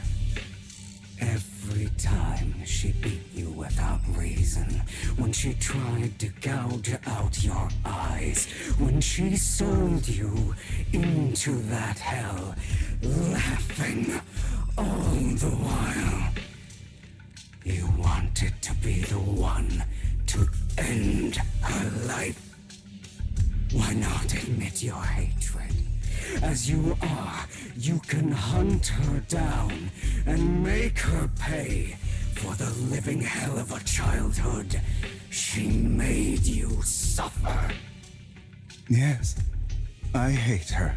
Every time she beat you without reason, when she tried to gouge out your eyes, when she sold you into that hell, laughing all the while. You wanted to be the one to end her life. Why not admit your hatred? As you are, you can hunt her down and make her pay for the living hell of a childhood she made you suffer. Yes, I hate her.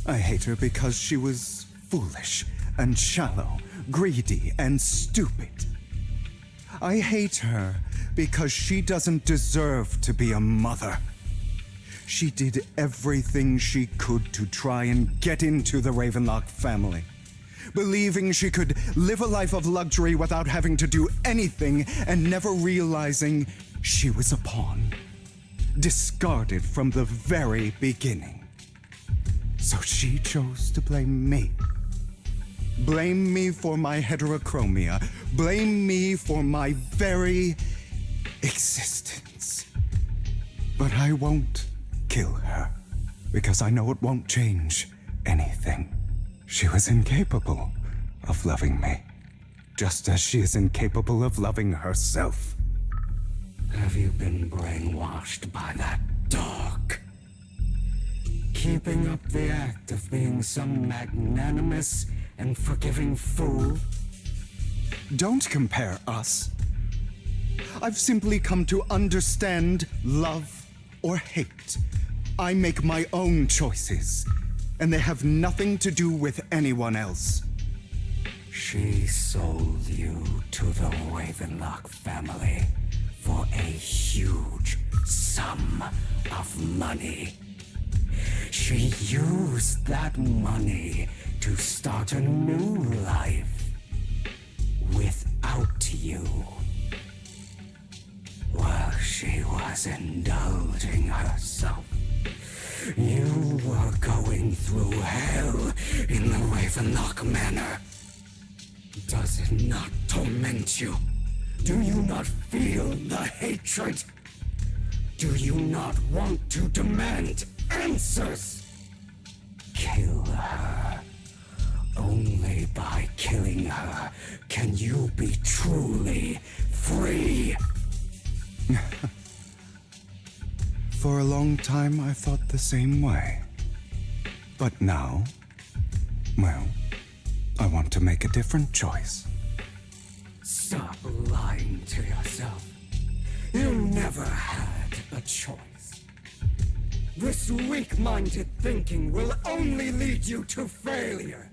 I hate her because she was foolish and shallow, greedy and stupid. I hate her because she doesn't deserve to be a mother. She did everything she could to try and get into the Ravenlock family, believing she could live a life of luxury without having to do anything and never realizing she was a pawn, discarded from the very beginning. So she chose to blame me. Blame me for my heterochromia. Blame me for my very existence. But I won't kill her, because I know it won't change anything. She was incapable of loving me, just as she is incapable of loving herself. Have you been brainwashed by that dog? Keeping up the act of being some magnanimous and forgiving fool? Don't compare us. I've simply come to understand love or hate. I make my own choices, and they have nothing to do with anyone else. She sold you to the Ravenlock family for a huge sum of money. She used that money to start a new life without you. While she was indulging herself, you were going through hell in the Ravenlock Manor. Does it not torment you? Do you not feel the hatred? Do you not want to demand answers? Kill her. Only by killing her can you be truly free. For a long time, I thought the same way. But now, well, I want to make a different choice. Stop lying to yourself. You never had a choice. This weak-minded thinking will only lead you to failure.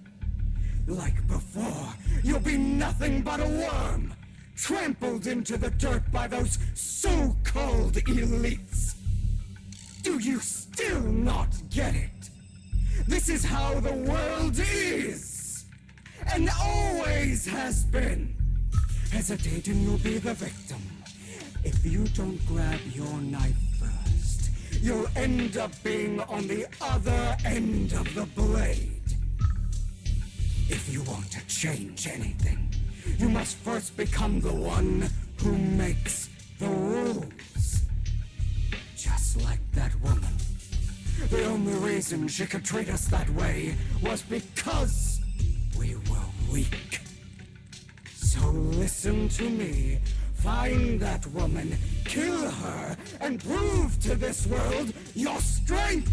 Like before, you'll be nothing but a worm, trampled into the dirt by those so-called elites. Do you still not get it? This is how the world is, and always has been. Hesitating will be the victim. If you don't grab your knife first, you'll end up being on the other end of the blade. If you want to change anything, you must first become the one who makes the rules. Just like that woman. The only reason she could treat us that way was because we were weak. So listen to me. Find that woman, kill her, and prove to this world your strength.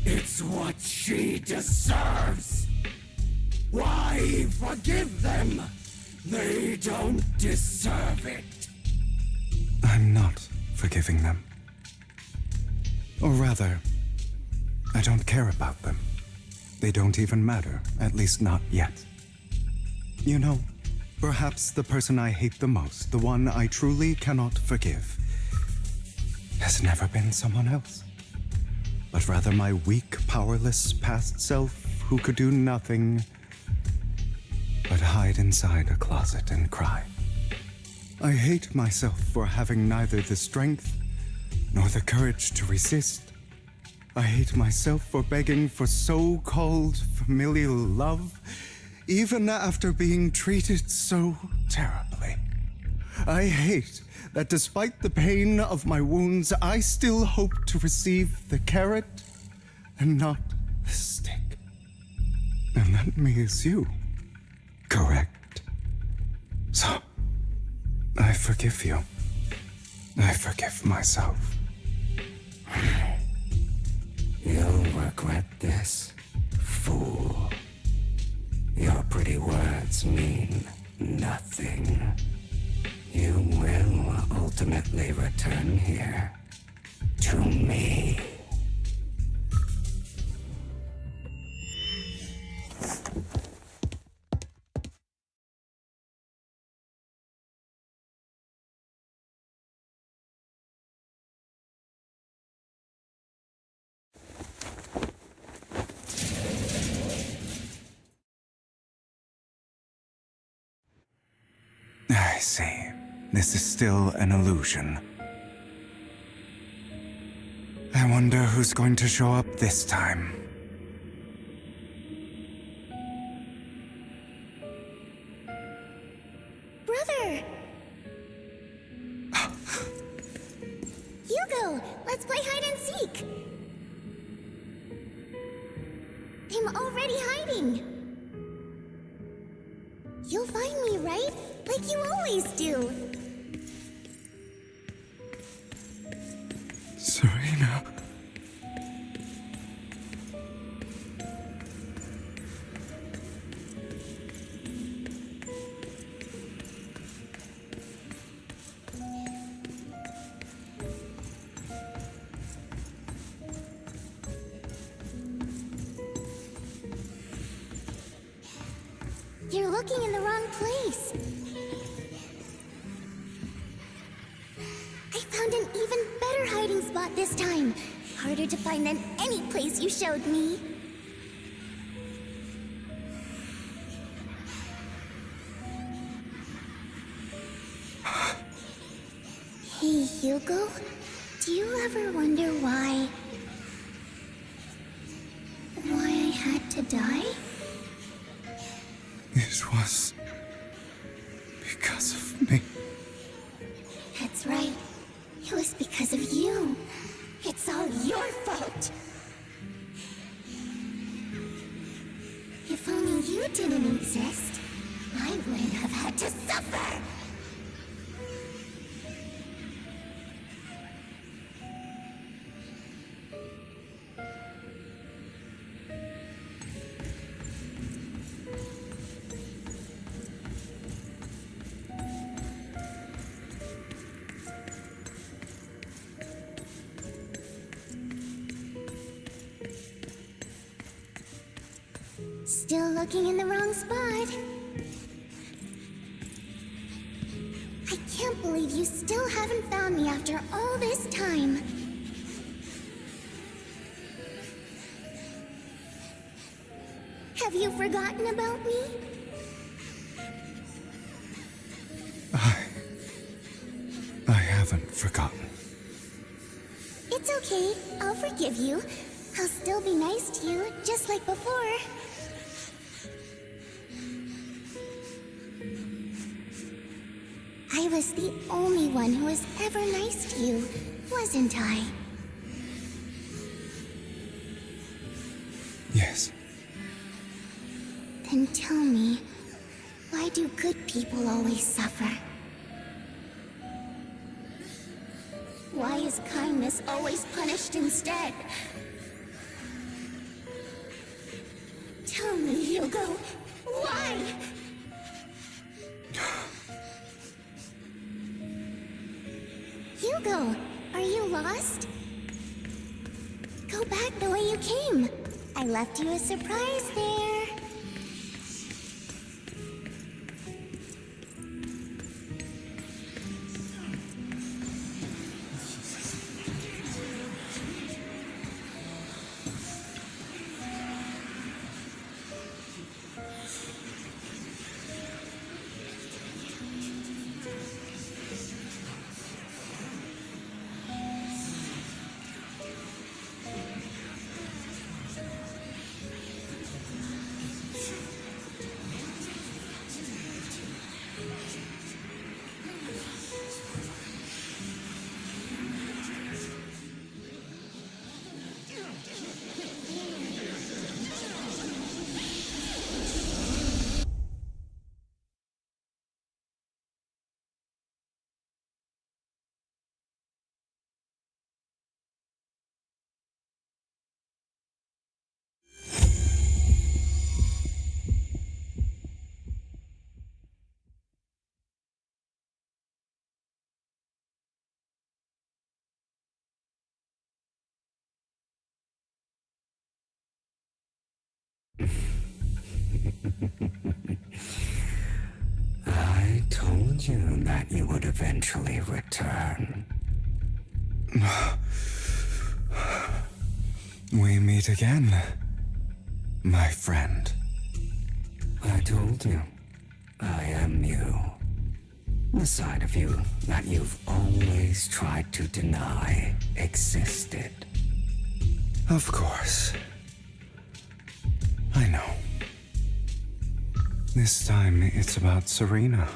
It's what she deserves. Why forgive them? They don't deserve it. I'm not forgiving them. Or rather, I don't care about them. They don't even matter, at least not yet. You know, perhaps the person I hate the most, the one I truly cannot forgive, has never been someone else, but rather my weak, powerless past self who could do nothing but hide inside a closet and cry. I hate myself for having neither the strength nor the courage to resist. I hate myself for begging for so-called familial love, even after being treated so terribly. I hate that despite the pain of my wounds, I still hope to receive the carrot and not the stick. And that me is you, correct? So, I forgive you. I forgive myself. You'll regret this, fool. Your pretty words mean nothing. You will ultimately return here to me. I see. This is still an illusion. I wonder who's going to show up this time. Brother! Hugo, let's play hide and seek! I'm already hiding! You'll find me, right? Like you always do. Serena. You're looking in the wrong place. I found an even better hiding spot this time. Harder to find than any place you showed me. Hey, Hugo. Do you ever wonder why I had to die? It was because of me. That's right. It was because of you. It's all your fault. If only you didn't exist, I wouldn't have had to suffer. Still looking in the wrong spot. I can't believe you still haven't found me after all this time. Have you forgotten about me? I haven't forgotten. It's okay. I'll forgive you. I'll still be nice to you, just like before. I was the only one who was ever nice to you, wasn't I? Yes. Then tell me, why do good people always suffer? Why is kindness always punished instead? Tell me, Hugo, why? Hugo, are you lost? Go back the way you came. I left you a surprise there. I told you that you would eventually return. We meet again, my friend. I told you, I am you. The side of you that you've always tried to deny existed. Of course. I know. This time it's about Serena,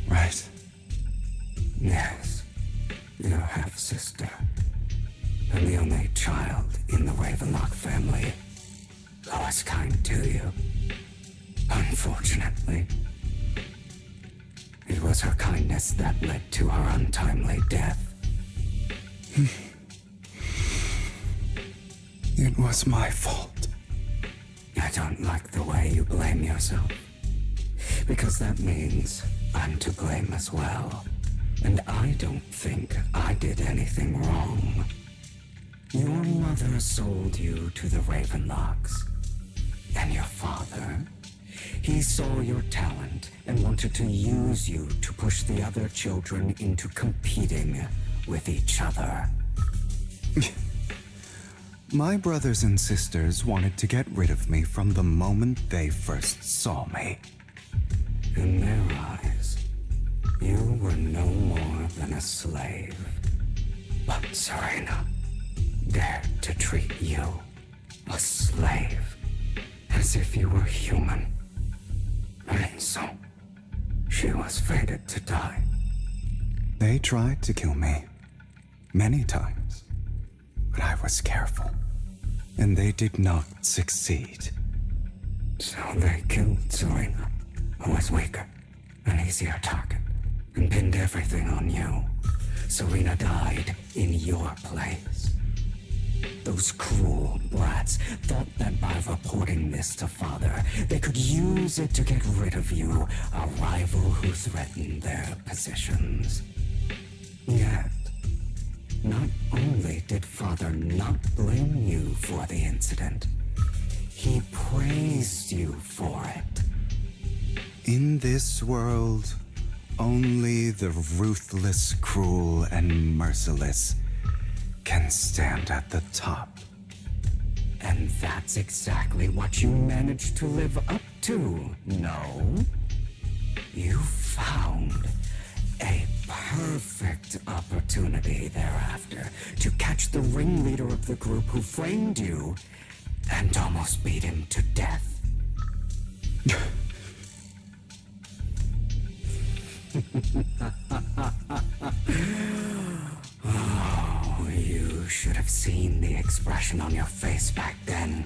right? Yes, your half-sister, and the only child in the Ravenlock family who was kind to you. Unfortunately, it was her kindness that led to her untimely death. It was my fault. I don't like the way you blame yourself, because that means I'm to blame as well, and I don't think I did anything wrong. Your mother sold you to the Ravenlocks, and your father, he saw your talent and wanted to use you to push the other children into competing with each other. My brothers and sisters wanted to get rid of me from the moment they first saw me. In their eyes, you were no more than a slave. But Serena dared to treat you, a slave, as if you were human. And so, she was fated to die. They tried to kill me many times, but I was careful, and they did not succeed. So they killed Serena, who was weaker, an easier target, and pinned everything on you. Serena died in your place. Those cruel brats thought that by reporting this to Father, they could use it to get rid of you, a rival who threatened their positions. Yet, not only did Father not blame you for the incident, he praised you for it. In this world, only the ruthless, cruel, and merciless can stand at the top. And that's exactly what you managed to live up to, no? You found a perfect opportunity thereafter to catch the ringleader of the group who framed you and almost beat him to death. Oh, you should have seen the expression on your face back then.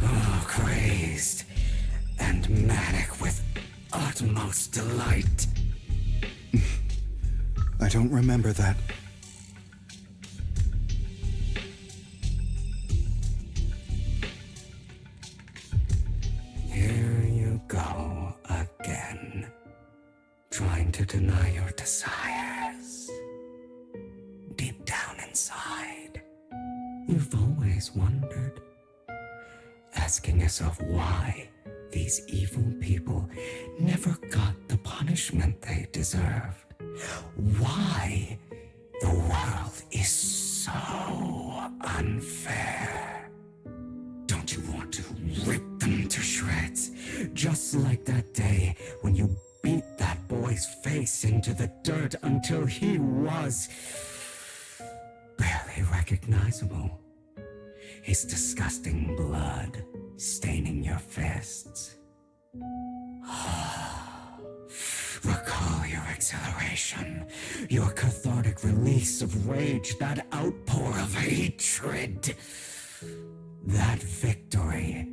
Oh, crazed and manic with utmost delight. I don't remember that. Here you go again, trying to deny your desires. Deep down inside, you've always wondered, asking yourself why these evil people never got the punishment they deserved. Why the world is so unfair. Don't you want to rip them to shreds? Just like that day when you beat that boy's face into the dirt until he was barely recognizable. His disgusting blood staining your fists. Recall your exhilaration, your cathartic release of rage, that outpour of hatred. That victory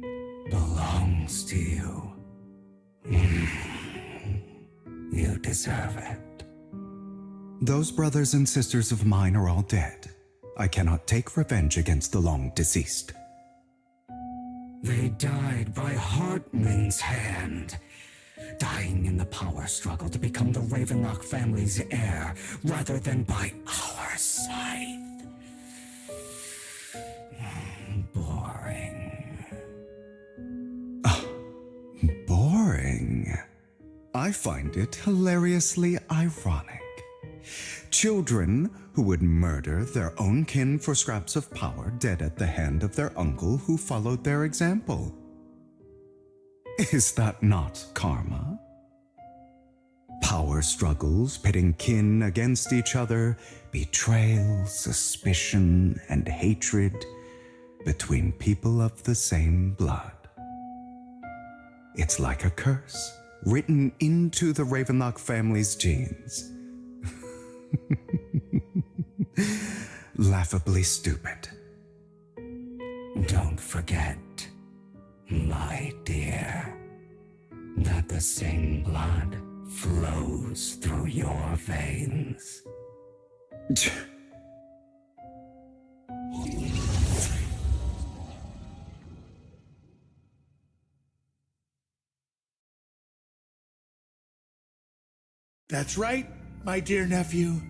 belongs to you. You deserve it. Those brothers and sisters of mine are all dead. I cannot take revenge against the long deceased. They died by Hartman's hand, dying in the power struggle to become the Ravenlock family's heir, rather than by our scythe. Boring. Boring. I find it hilariously ironic. Children who would murder their own kin for scraps of power dead at the hand of their uncle who followed their example. Is that not karma? Power struggles pitting kin against each other, betrayal, suspicion, and hatred between people of the same blood. It's like a curse written into the Ravenlock family's genes. Laughably stupid. Don't forget, my dear, that the same blood flows through your veins. That's right, my dear nephew.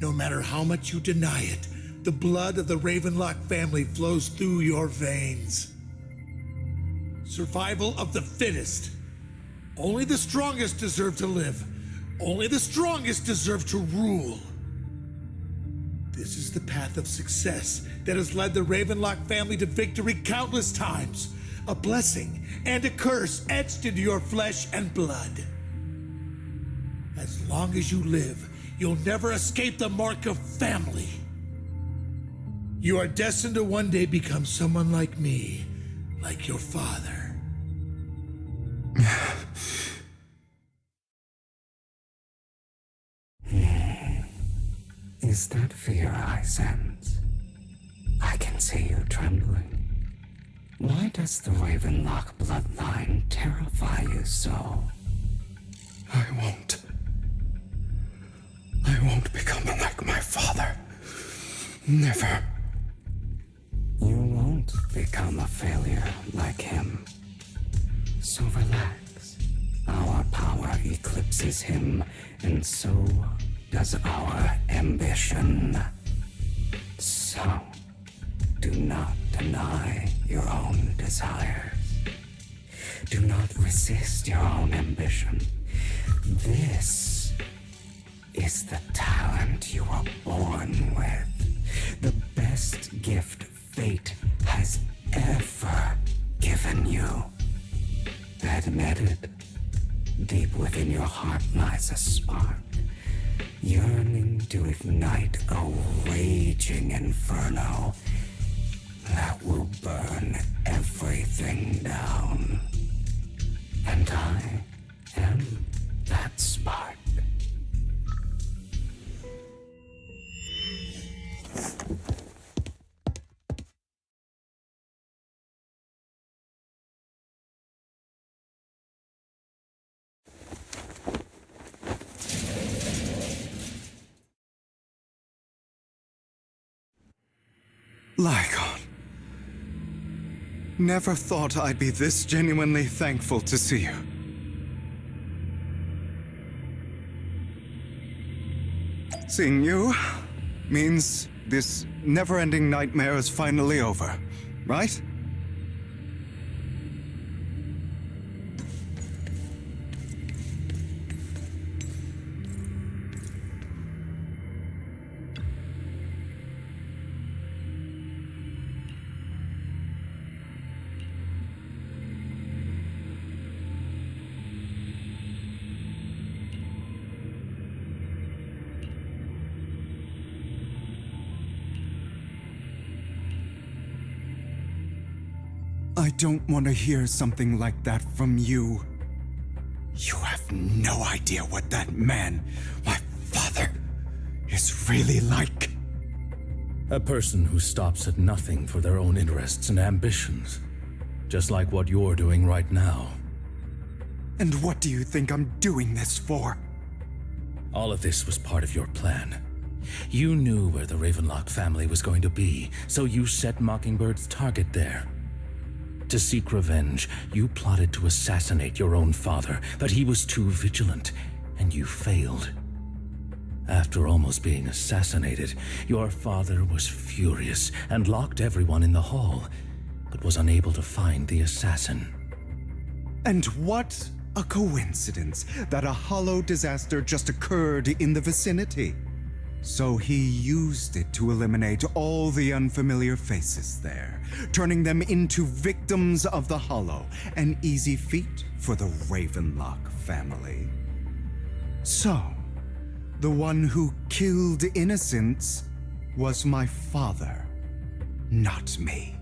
No matter how much you deny it, the blood of the Ravenlock family flows through your veins. Survival of the fittest. Only the strongest deserve to live. Only the strongest deserve to rule. This is the path of success that has led the Ravenlock family to victory countless times. A blessing and a curse etched into your flesh and blood. As long as you live, you'll never escape the mark of family. You are destined to one day become someone like me, like your father. Is that fear I sense? I can see you trembling. Why does the Ravenlock bloodline terrify you so? I won't become like my father. Never. You won't become a failure like him. So relax. Our power eclipses him, and so does our ambition. So, do not deny your own desires. Do not resist your own ambition. This is the talent you were born with. The best gift fate has ever given you. Admit it. Deep within your heart lies a spark, yearning to ignite a raging inferno that will burn everything down. And I am that Lycon. Never thought I'd be this genuinely thankful to see you. Seeing you means this never-ending nightmare is finally over, right? I don't want to hear something like that from you. You have no idea what that man, my father, is really like. A person who stops at nothing for their own interests and ambitions. Just like what you're doing right now. And what do you think I'm doing this for? All of this was part of your plan. You knew where the Ravenlock family was going to be, so you set Mockingbird's target there. To seek revenge, you plotted to assassinate your own father, but he was too vigilant, and you failed. After almost being assassinated, your father was furious and locked everyone in the hall, but was unable to find the assassin. And what a coincidence that a hollow disaster just occurred in the vicinity. So he used it to eliminate all the unfamiliar faces there, turning them into victims of the hollow, an easy feat for the Ravenlock family. So, the one who killed innocents was my father, not me.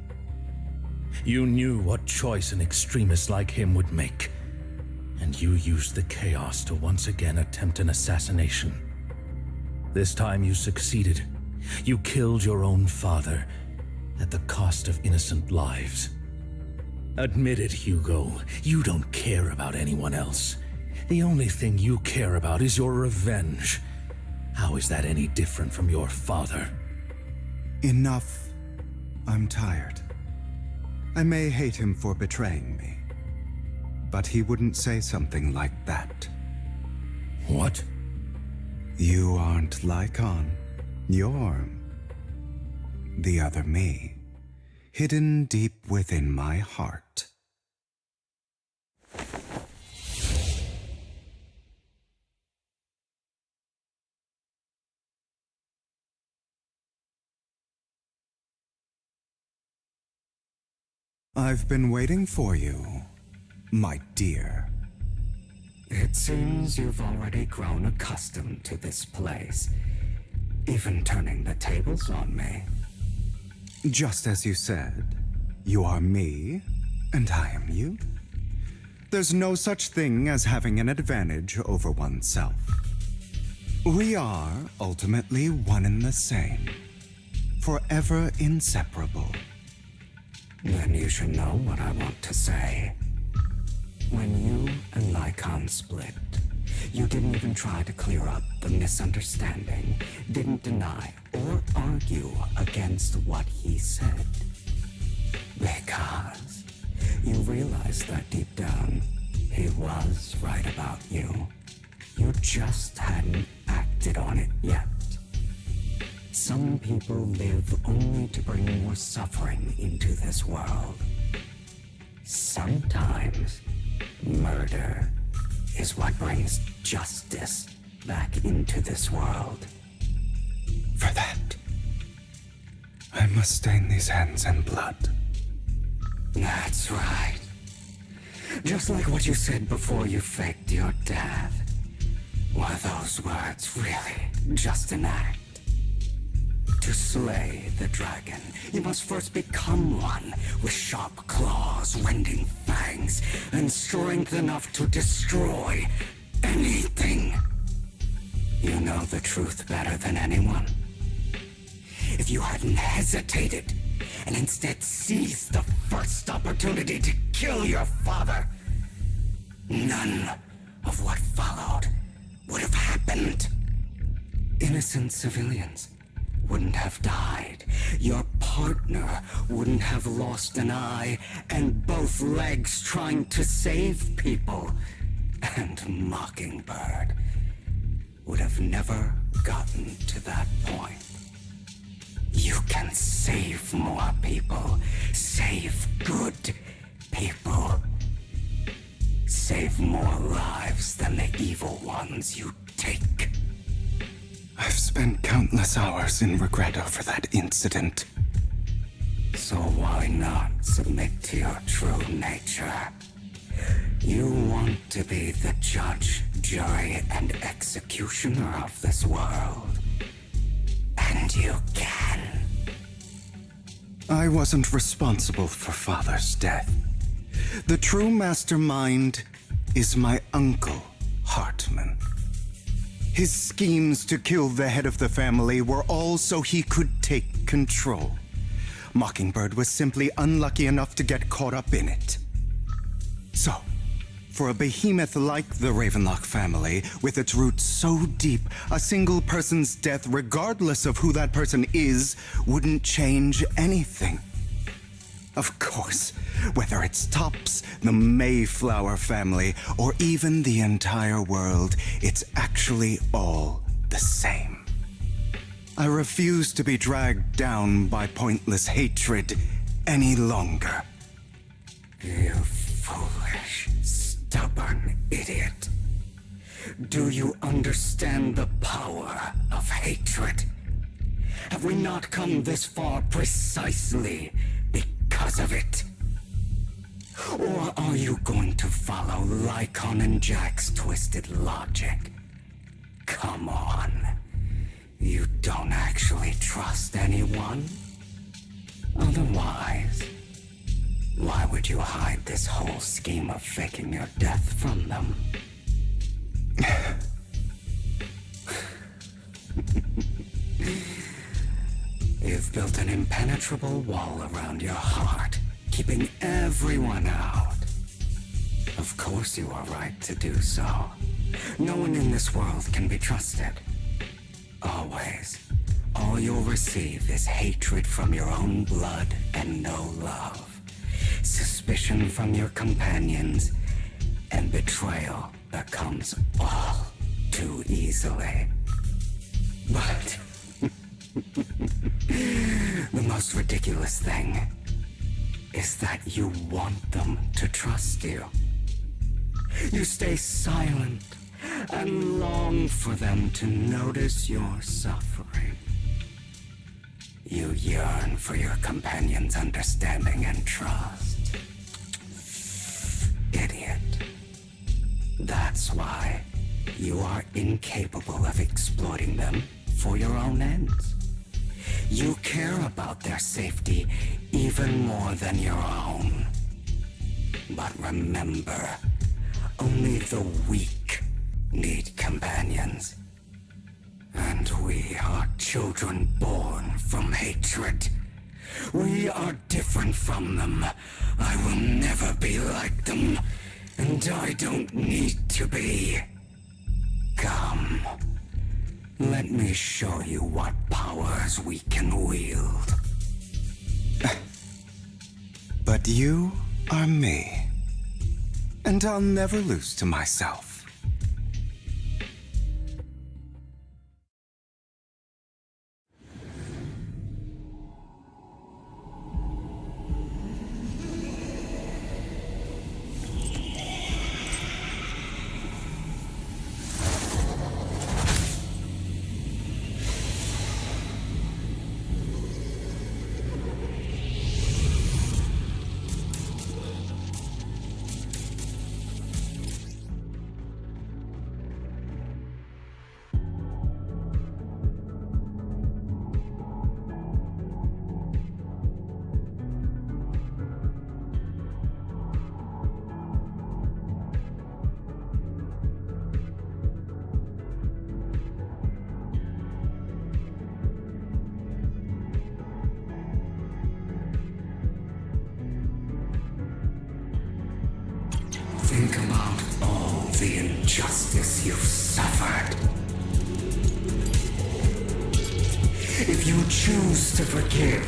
You knew what choice an extremist like him would make, and you used the chaos to once again attempt an assassination. This time you succeeded. You killed your own father at the cost of innocent lives. Admit it, Hugo. You don't care about anyone else. The only thing you care about is your revenge. How is that any different from your father? Enough. I'm tired. I may hate him for betraying me, but he wouldn't say something like that. What? You aren't Lycon. You're the other me, hidden deep within my heart. I've been waiting for you, my dear. It seems you've already grown accustomed to this place, even turning the tables on me. Just as you said, you are me, and I am you. There's no such thing as having an advantage over oneself. We are ultimately one and the same, forever inseparable. Then you should know what I want to say. When you and Lycon split, you didn't even try to clear up the misunderstanding, didn't deny or argue against what he said. Because you realized that deep down, he was right about you. You just hadn't acted on it yet. Some people live only to bring more suffering into this world. Sometimes murder is what brings justice back into this world. For that, I must stain these hands in blood. That's right. Just like what you said before you faked your death. Were those words really just an act? To slay the dragon, you must first become one with sharp claws, rending fangs, and strength enough to destroy anything. You know the truth better than anyone. If you hadn't hesitated and instead seized the first opportunity to kill your father, none of what followed would have happened. Innocent civilians wouldn't have died. your partner wouldn't have lost an eye and both legs trying to save people. And Mockingbird would have never gotten to that point. You can save more people. Save good people. Save more lives than the evil ones you take. I've spent countless hours in regret over that incident. So why not submit to your true nature? You want to be the judge, jury, and executioner of this world. And you can. I wasn't responsible for Father's death. The true mastermind is my uncle, Hartman. His schemes to kill the head of the family were all so he could take control. Mockingbird was simply unlucky enough to get caught up in it. So, for a behemoth like the Ravenlock family, with its roots so deep, a single person's death, regardless of who that person is, wouldn't change anything. Of course, whether it's Tops, the Mayflower family, or even the entire world, it's actually all the same. I refuse to be dragged down by pointless hatred any longer. You foolish, stubborn idiot. Do you understand the power of hatred? Have we not come this far precisely because of it? Or are you going to follow Lycon and Jack's twisted logic? Come on. You don't actually trust anyone? Otherwise, why would you hide this whole scheme of faking your death from them? You've built an impenetrable wall around your heart, keeping everyone out. Of course you are right to do so. No one in this world can be trusted. Always. All you'll receive is hatred from your own blood and no love. Suspicion from your companions, and betrayal that comes all too easily. But the most ridiculous thing is that you want them to trust you. You stay silent and long for them to notice your suffering. You yearn for your companion's understanding and trust. Idiot. That's why you are incapable of exploiting them for your own ends. You care about their safety even more than your own. But remember, only the weak need companions. And we are children born from hatred. We are different from them. I will never be like them, and I don't need to be. Come, let me show you what powers we can wield. But you are me, and I'll never lose to myself. Think about all the injustice you've suffered. If you choose to forgive,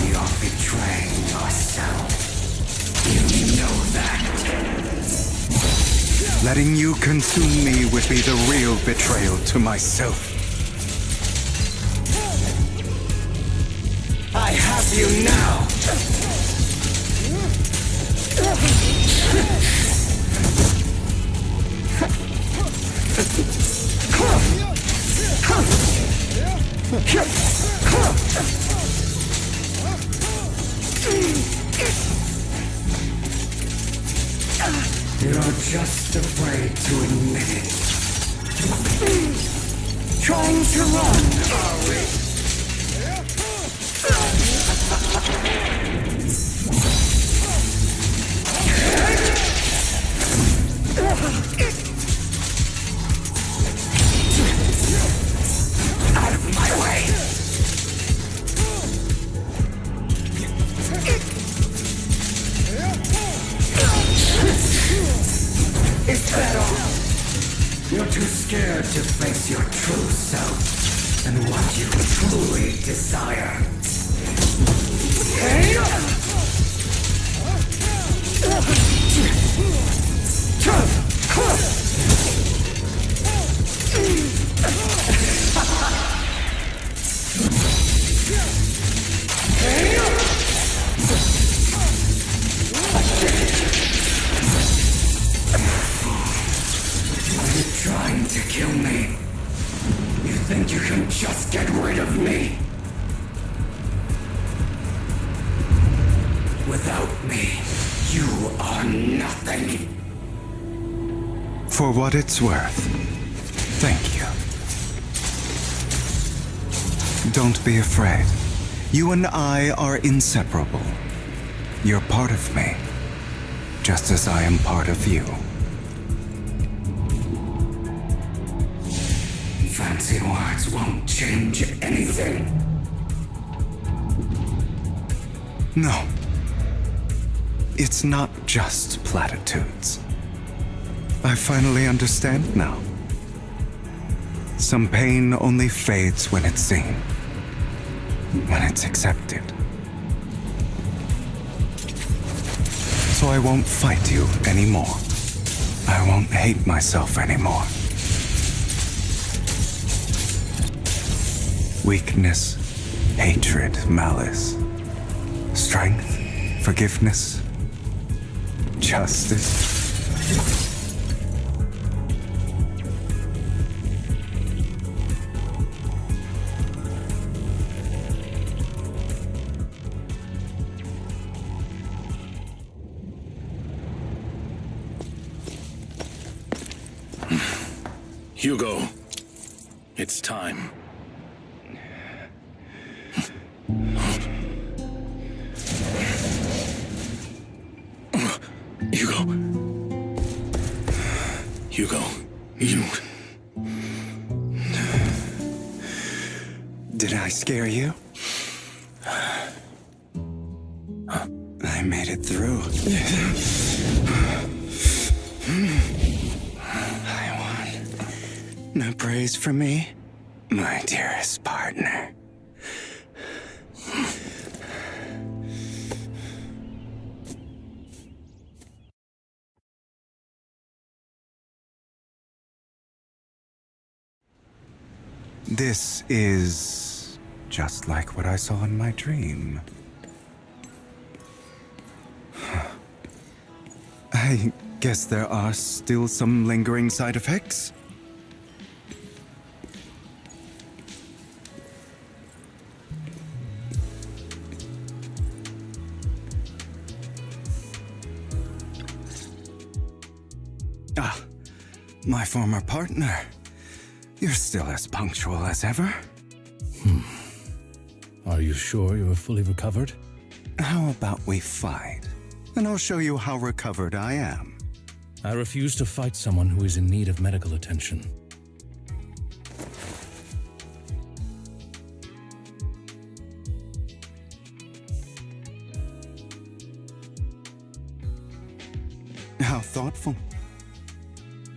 you're betraying yourself. You know that. Letting you consume me would be the real betrayal to myself. I have you now. You're just afraid to admit it. Trying to run, are we? Out of my way! Is that all? You're too scared to face your true self and what you truly desire. You're trying to kill me. You think you can just get rid of me? Without me, you are nothing. For what it's worth, thank you. Don't be afraid. You and I are inseparable. You're part of me, just as I am part of you. Fancy words won't change anything. No. It's not just platitudes. I finally understand now. Some pain only fades when it's seen, when it's accepted. So I won't fight you anymore. I won't hate myself anymore. Weakness, hatred, malice, strength, forgiveness, justice. Hugo, it's time. Hugo, you... Did I scare you? I made it through. I won. No praise from me, my dearest partner. This is just like what I saw in my dream. I guess there are still some lingering side effects. Ah, my former partner. You're still as punctual as ever. Are you sure you're fully recovered? How about we fight, and I'll show you how recovered I am. I refuse to fight someone who is in need of medical attention. How thoughtful.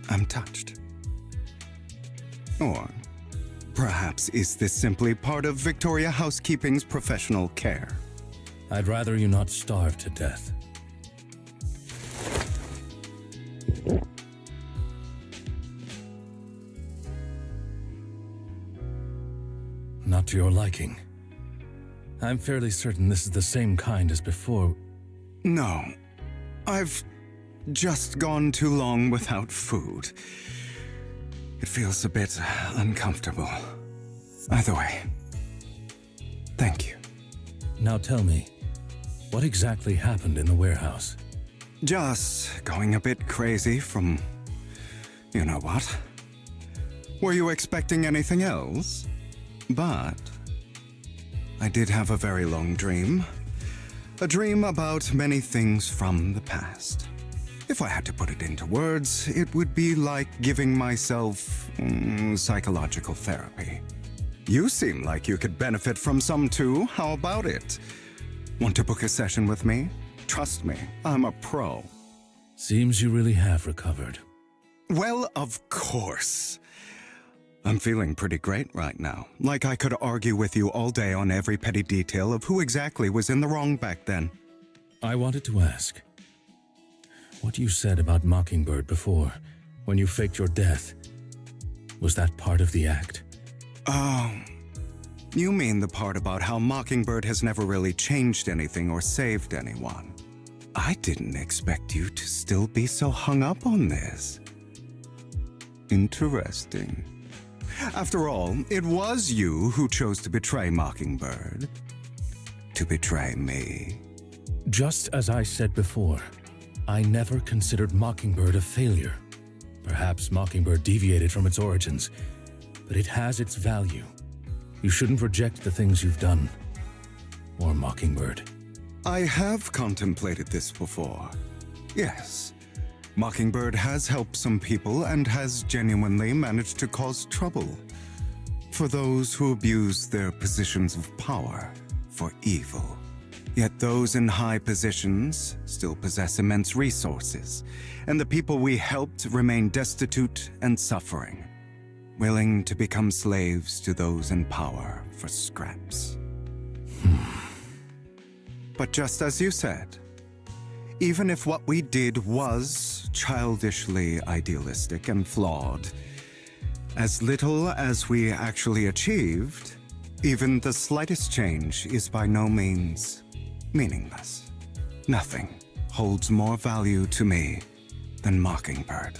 I'm touched. Or perhaps is this simply part of Victoria Housekeeping's professional care? I'd rather you not starve to death. Not to your liking. I'm fairly certain this is the same kind as before. No. I've just gone too long without food. It feels a bit uncomfortable. Either way, thank you. Now tell me, what exactly happened in the warehouse? Just going a bit crazy from... you know what? Were you expecting anything else? But I did have a very long dream. A dream about many things from the past. If I had to put it into words, it would be like giving myself psychological therapy. You seem like you could benefit from some too. How about it? Want to book a session with me? Trust me, I'm a pro. Seems you really have recovered. Well, of course. I'm feeling pretty great right now. Like I could argue with you all day on every petty detail of who exactly was in the wrong back then. I wanted to ask, what you said about Mockingbird before, when you faked your death, was that part of the act? Oh, you mean the part about how Mockingbird has never really changed anything or saved anyone. I didn't expect you to still be so hung up on this. Interesting. After all, it was you who chose to betray Mockingbird. To betray me. Just as I said before, I never considered Mockingbird a failure. Perhaps Mockingbird deviated from its origins, but it has its value. You shouldn't reject the things you've done. Or Mockingbird. I have contemplated this before. Yes. Mockingbird has helped some people and has genuinely managed to cause trouble for those who abuse their positions of power for evil. Yet those in high positions still possess immense resources, and the people we helped remain destitute and suffering, willing to become slaves to those in power for scraps. But just as you said, even if what we did was childishly idealistic and flawed, as little as we actually achieved, even the slightest change is by no means meaningless. Nothing holds more value to me than Mockingbird.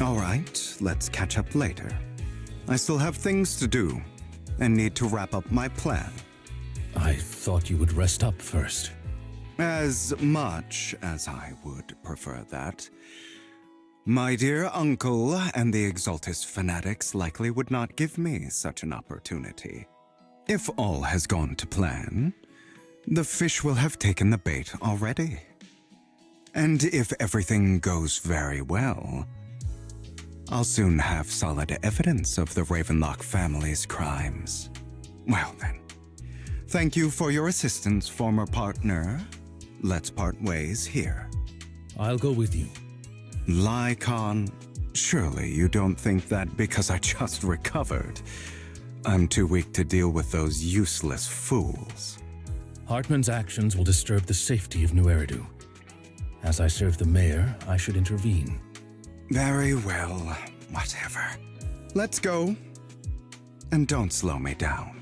All right, let's catch up later. I still have things to do and need to wrap up my plan. I thought you would rest up first. As much as I would prefer that. My dear uncle and the Exaltus fanatics likely would not give me such an opportunity. If all has gone to plan, the fish will have taken the bait already. And if everything goes very well, I'll soon have solid evidence of the Ravenlock family's crimes. Well then, thank you for your assistance, former partner. Let's part ways here. I'll go with you. Lycon, surely you don't think that because I just recovered, I'm too weak to deal with those useless fools. Hartman's actions will disturb the safety of New Eridu. As I serve the mayor, I should intervene. Very well, whatever. Let's go. And don't slow me down.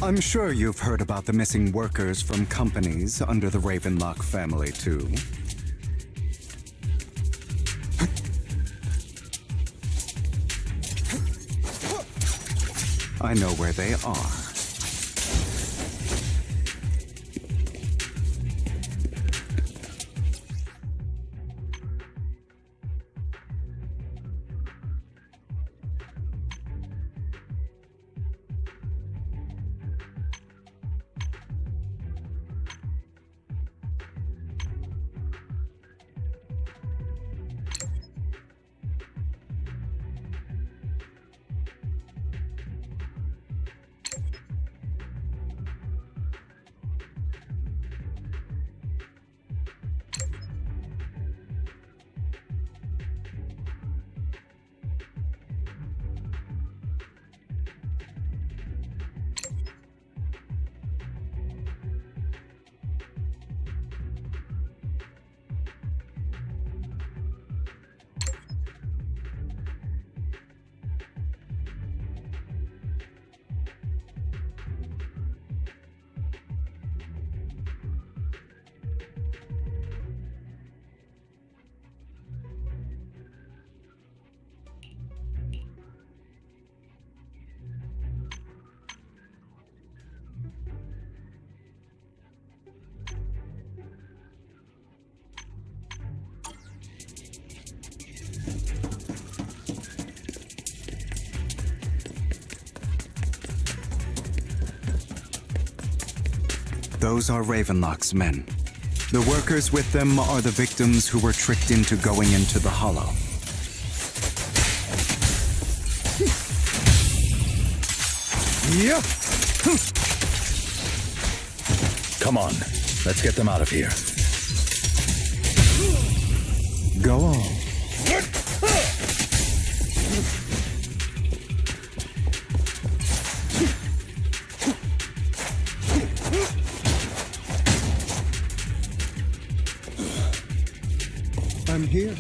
I'm sure you've heard about the missing workers from companies under the Ravenlock family, too. I know where they are. Those are Ravenlock's men. The workers with them are the victims who were tricked into going into the Hollow. Yeah. Come on, let's get them out of here. Go on. I'm here.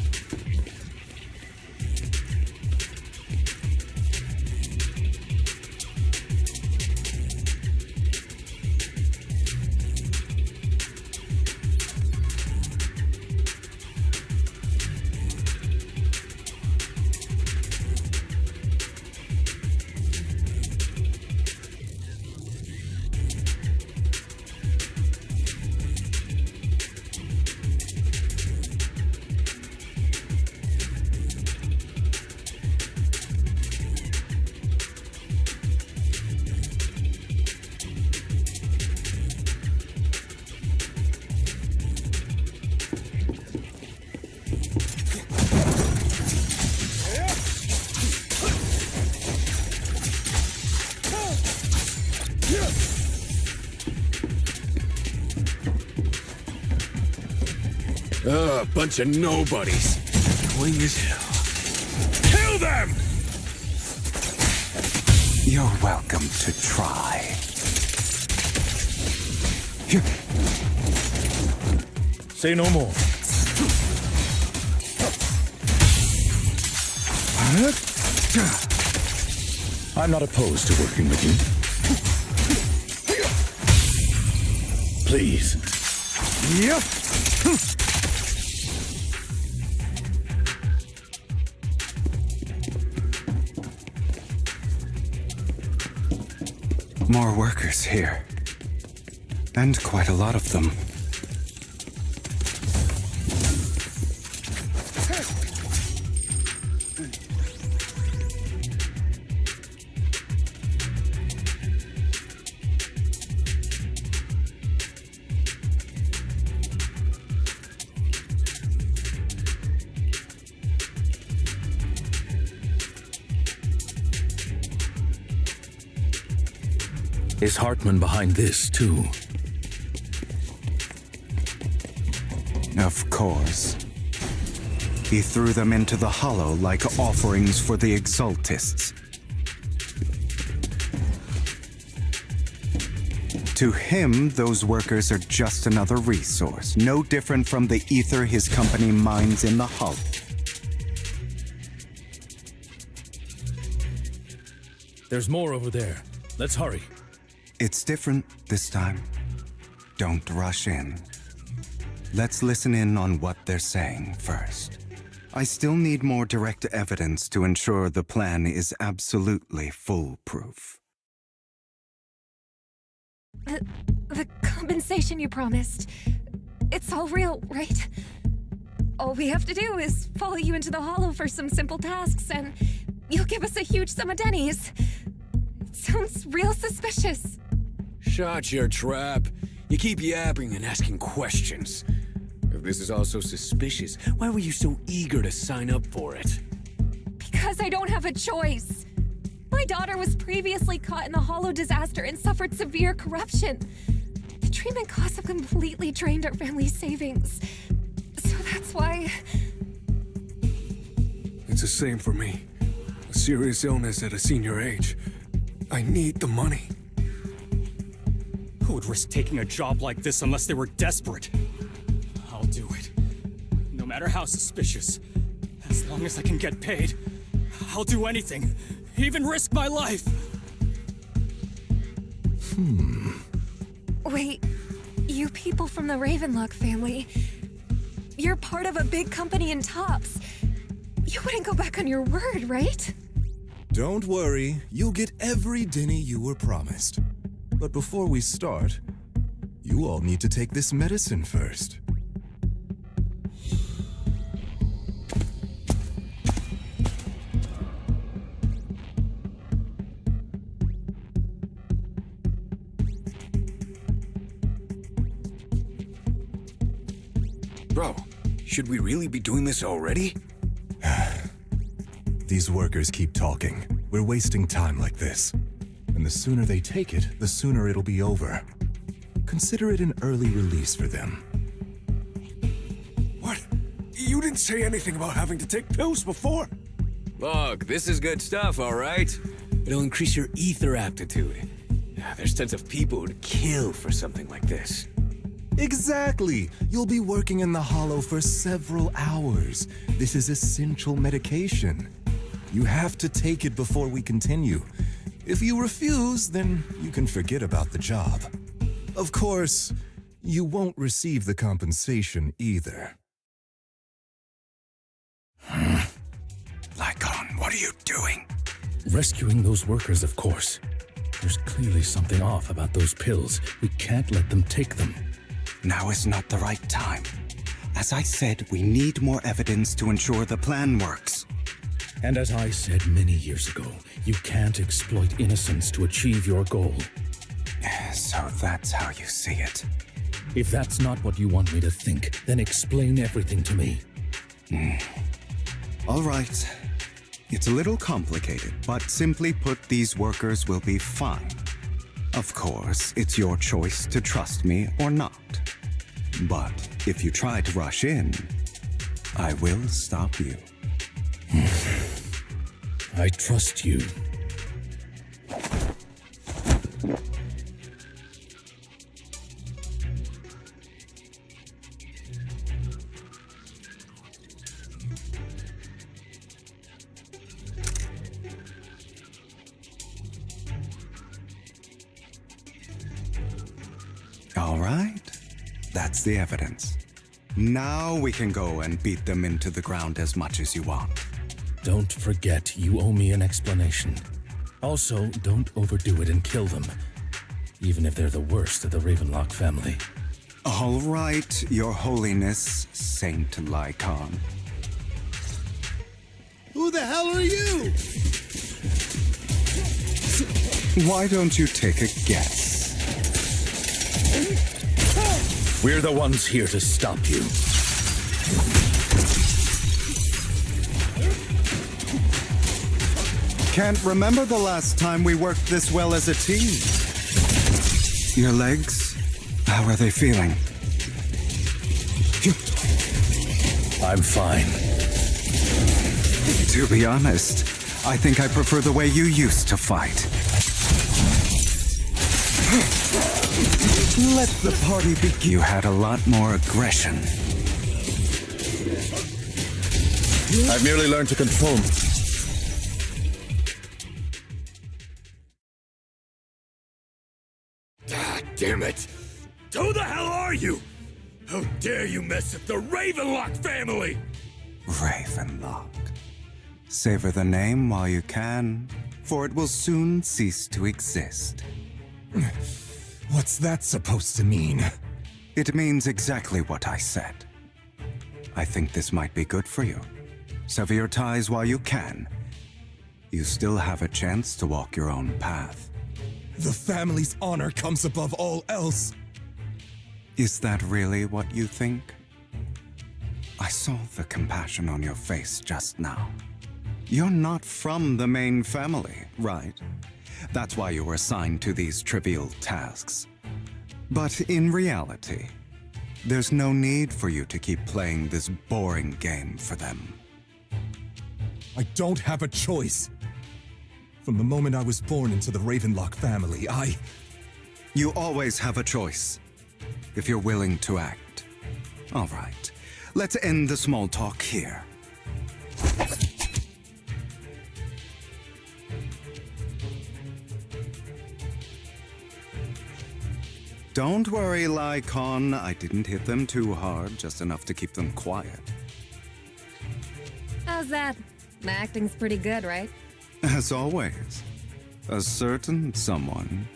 Bunch of nobodies. Annoying as hell. Kill them! You're welcome to try. Say no more. I'm not opposed to working with you. Please. Yep. More workers here. And quite a lot of them. Is Hartman behind this, too? Of course. He threw them into the Hollow like offerings for the Exaltists. To him, those workers are just another resource, no different from the ether his company mines in the Hollow. There's more over there. Let's hurry. It's different this time. Don't rush in. Let's listen in on what they're saying first. I still need more direct evidence to ensure the plan is absolutely foolproof. The compensation you promised. It's all real, right? All we have to do is follow you into the hollow for some simple tasks, and you'll give us a huge sum of dennies. It sounds real suspicious. Shut your trap. You keep yapping and asking questions. If this is all so suspicious, why were you so eager to sign up for it? Because I don't have a choice. My daughter was previously caught in the hollow disaster and suffered severe corruption. The treatment costs have completely drained our family's savings. So that's why... It's the same for me. A serious illness at a senior age. I need the money. Who would risk taking a job like this unless they were desperate? I'll do it. No matter how suspicious. As long as I can get paid, I'll do anything. Even risk my life. Wait, you people from the Ravenlock family, you're part of a big company in Tops. You wouldn't go back on your word, right? Don't worry, you'll get every denny you were promised. But before we start, you all need to take this medicine first. Bro, should we really be doing this already? These workers keep talking. We're wasting time like this. And the sooner they take it, the sooner it'll be over. Consider it an early release for them. What? You didn't say anything about having to take pills before. Look, this is good stuff, all right? It'll increase your ether aptitude. There's tons of people who'd kill for something like this. Exactly! You'll be working in the hollow for several hours. This is essential medication. You have to take it before we continue. If you refuse, then you can forget about the job. Of course, you won't receive the compensation either. Lycon, what are you doing? Rescuing those workers, of course. There's clearly something off about those pills. We can't let them take them. Now is not the right time. As I said, we need more evidence to ensure the plan works. And as I said many years ago, you can't exploit innocence to achieve your goal. So that's how you see it. If that's not what you want me to think, then explain everything to me. All right. It's a little complicated, but simply put, these workers will be fine. Of course, it's your choice to trust me or not. But if you try to rush in, I will stop you. I trust you. All right. That's the evidence. Now we can go and beat them into the ground as much as you want. Don't forget, you owe me an explanation. Also, don't overdo it and kill them, even if they're the worst of the Ravenlock family. All right, Your Holiness, Saint Lycon. Who the hell are you? Why don't you take a guess? We're the ones here to stop you. Can't remember the last time we worked this well as a team. Your legs? How are they feeling? I'm fine. To be honest, I think I prefer the way you used to fight. Let the party begin. You had a lot more aggression. I've merely learned to control damn it! Who the hell are you? How dare you mess with the Ravenlock family? Ravenlock. Savor the name while you can, for it will soon cease to exist. What's that supposed to mean? It means exactly what I said. I think this might be good for you. Sever your ties while you can. You still have a chance to walk your own path. The family's honor comes above all else. Is that really what you think? I saw the compassion on your face just now. You're not from the main family, right? That's why you were assigned to these trivial tasks. But in reality, there's no need for you to keep playing this boring game for them. I don't have a choice. From the moment I was born into the Ravenlock family, You always have a choice, if you're willing to act. All right, let's end the small talk here. Don't worry, YiXuan. I didn't hit them too hard, just enough to keep them quiet. How's that? My acting's pretty good, right? As always, a certain someone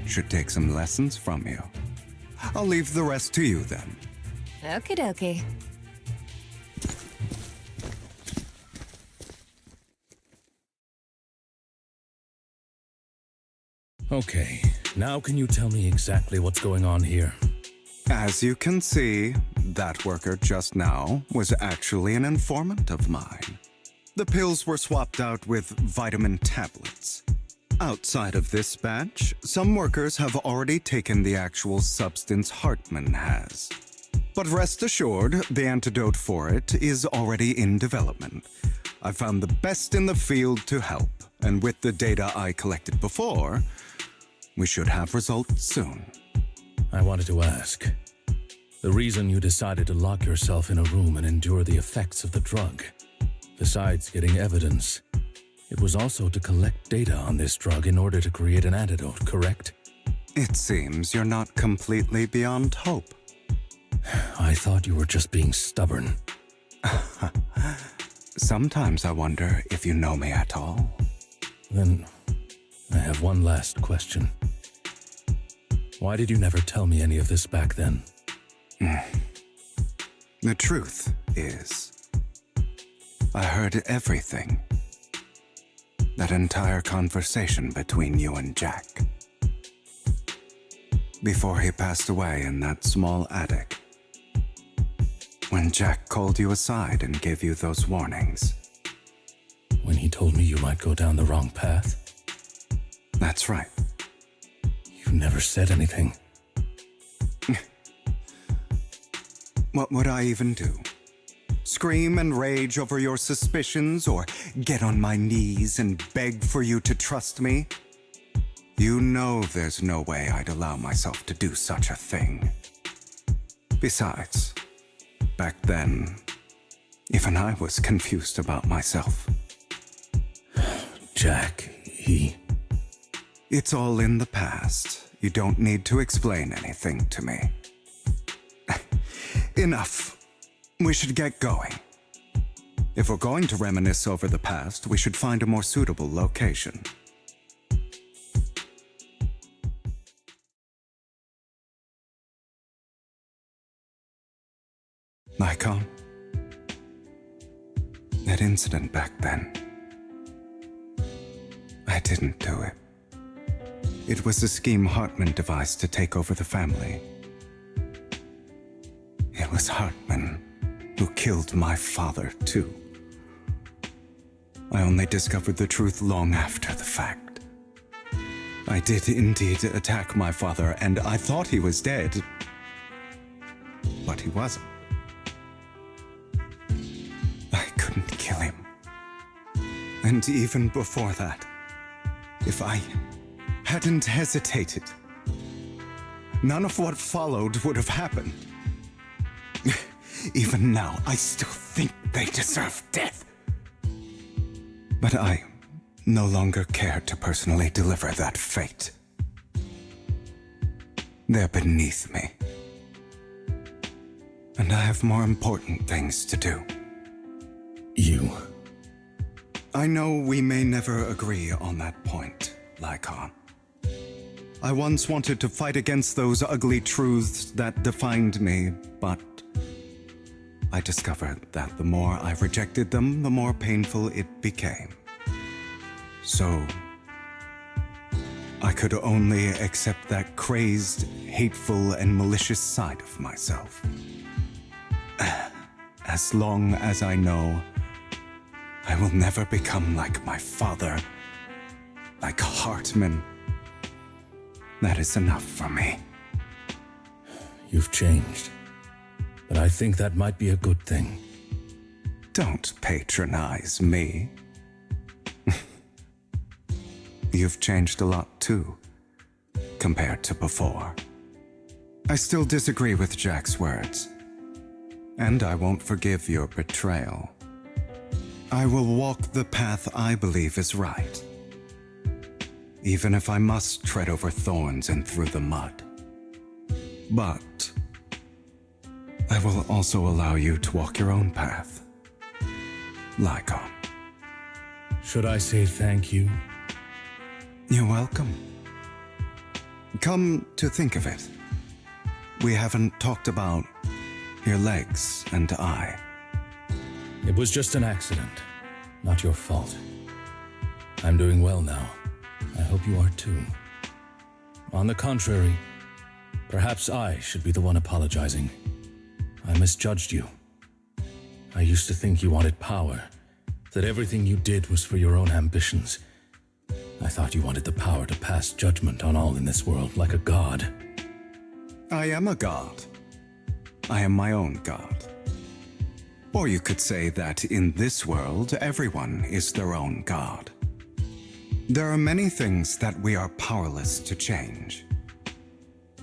should take some lessons from you. I'll leave the rest to you then. Okie dokie. Okay, now can you tell me exactly what's going on here? As you can see, that worker just now was actually an informant of mine. The pills were swapped out with vitamin tablets. Outside of this batch, some workers have already taken the actual substance Hartman has. But rest assured, the antidote for it is already in development. I found the best in the field to help, and with the data I collected before, we should have results soon. I wanted to ask. The reason you decided to lock yourself in a room and endure the effects of the drug, besides getting evidence, it was also to collect data on this drug in order to create an antidote, correct? It seems you're not completely beyond hope. I thought you were just being stubborn. Sometimes I wonder if you know me at all. Then I have one last question. Why did you never tell me any of this back then? The truth is, I heard everything. That entire conversation between you and Jack. Before he passed away in that small attic. When Jack called you aside and gave you those warnings. When he told me you might go down the wrong path? That's right. You never said anything. What would I even do? Scream and rage over your suspicions, or get on my knees and beg for you to trust me? You know there's no way I'd allow myself to do such a thing. Besides, back then, even I was confused about myself. Jack, It's all in the past. You don't need to explain anything to me. Enough. We should get going. If we're going to reminisce over the past, we should find a more suitable location. YiXuan, that incident back then, I didn't do it. It was a scheme Hartman devised to take over the family. It was Hartman who killed my father, too. I only discovered the truth long after the fact. I did indeed attack my father, and I thought he was dead. But he wasn't. I couldn't kill him. And even before that, if I hadn't hesitated, none of what followed would have happened. Even now, I still think they deserve death. But I no longer care to personally deliver that fate. They're beneath me. And I have more important things to do. You. I know we may never agree on that point, YiXuan. I once wanted to fight against those ugly truths that defined me, but I discovered that the more I rejected them, the more painful it became. So, I could only accept that crazed, hateful, and malicious side of myself. As long as I know I will never become like my father, like Hartman, that is enough for me. You've changed, but I think that might be a good thing. Don't patronize me. You've changed a lot too, compared to before. I still disagree with Jack's words, and I won't forgive your betrayal. I will walk the path I believe is right, even if I must tread over thorns and through the mud. But I will also allow you to walk your own path, YiXuan. Should I say thank you? You're welcome. Come to think of it, we haven't talked about your legs and eye. It was just an accident, not your fault. I'm doing well now. I hope you are too. On the contrary, perhaps I should be the one apologizing. I misjudged you. I used to think you wanted power, that everything you did was for your own ambitions. I thought you wanted the power to pass judgment on all in this world like a god. I am a god. I am my own god. Or you could say that in this world, everyone is their own god. There are many things that we are powerless to change.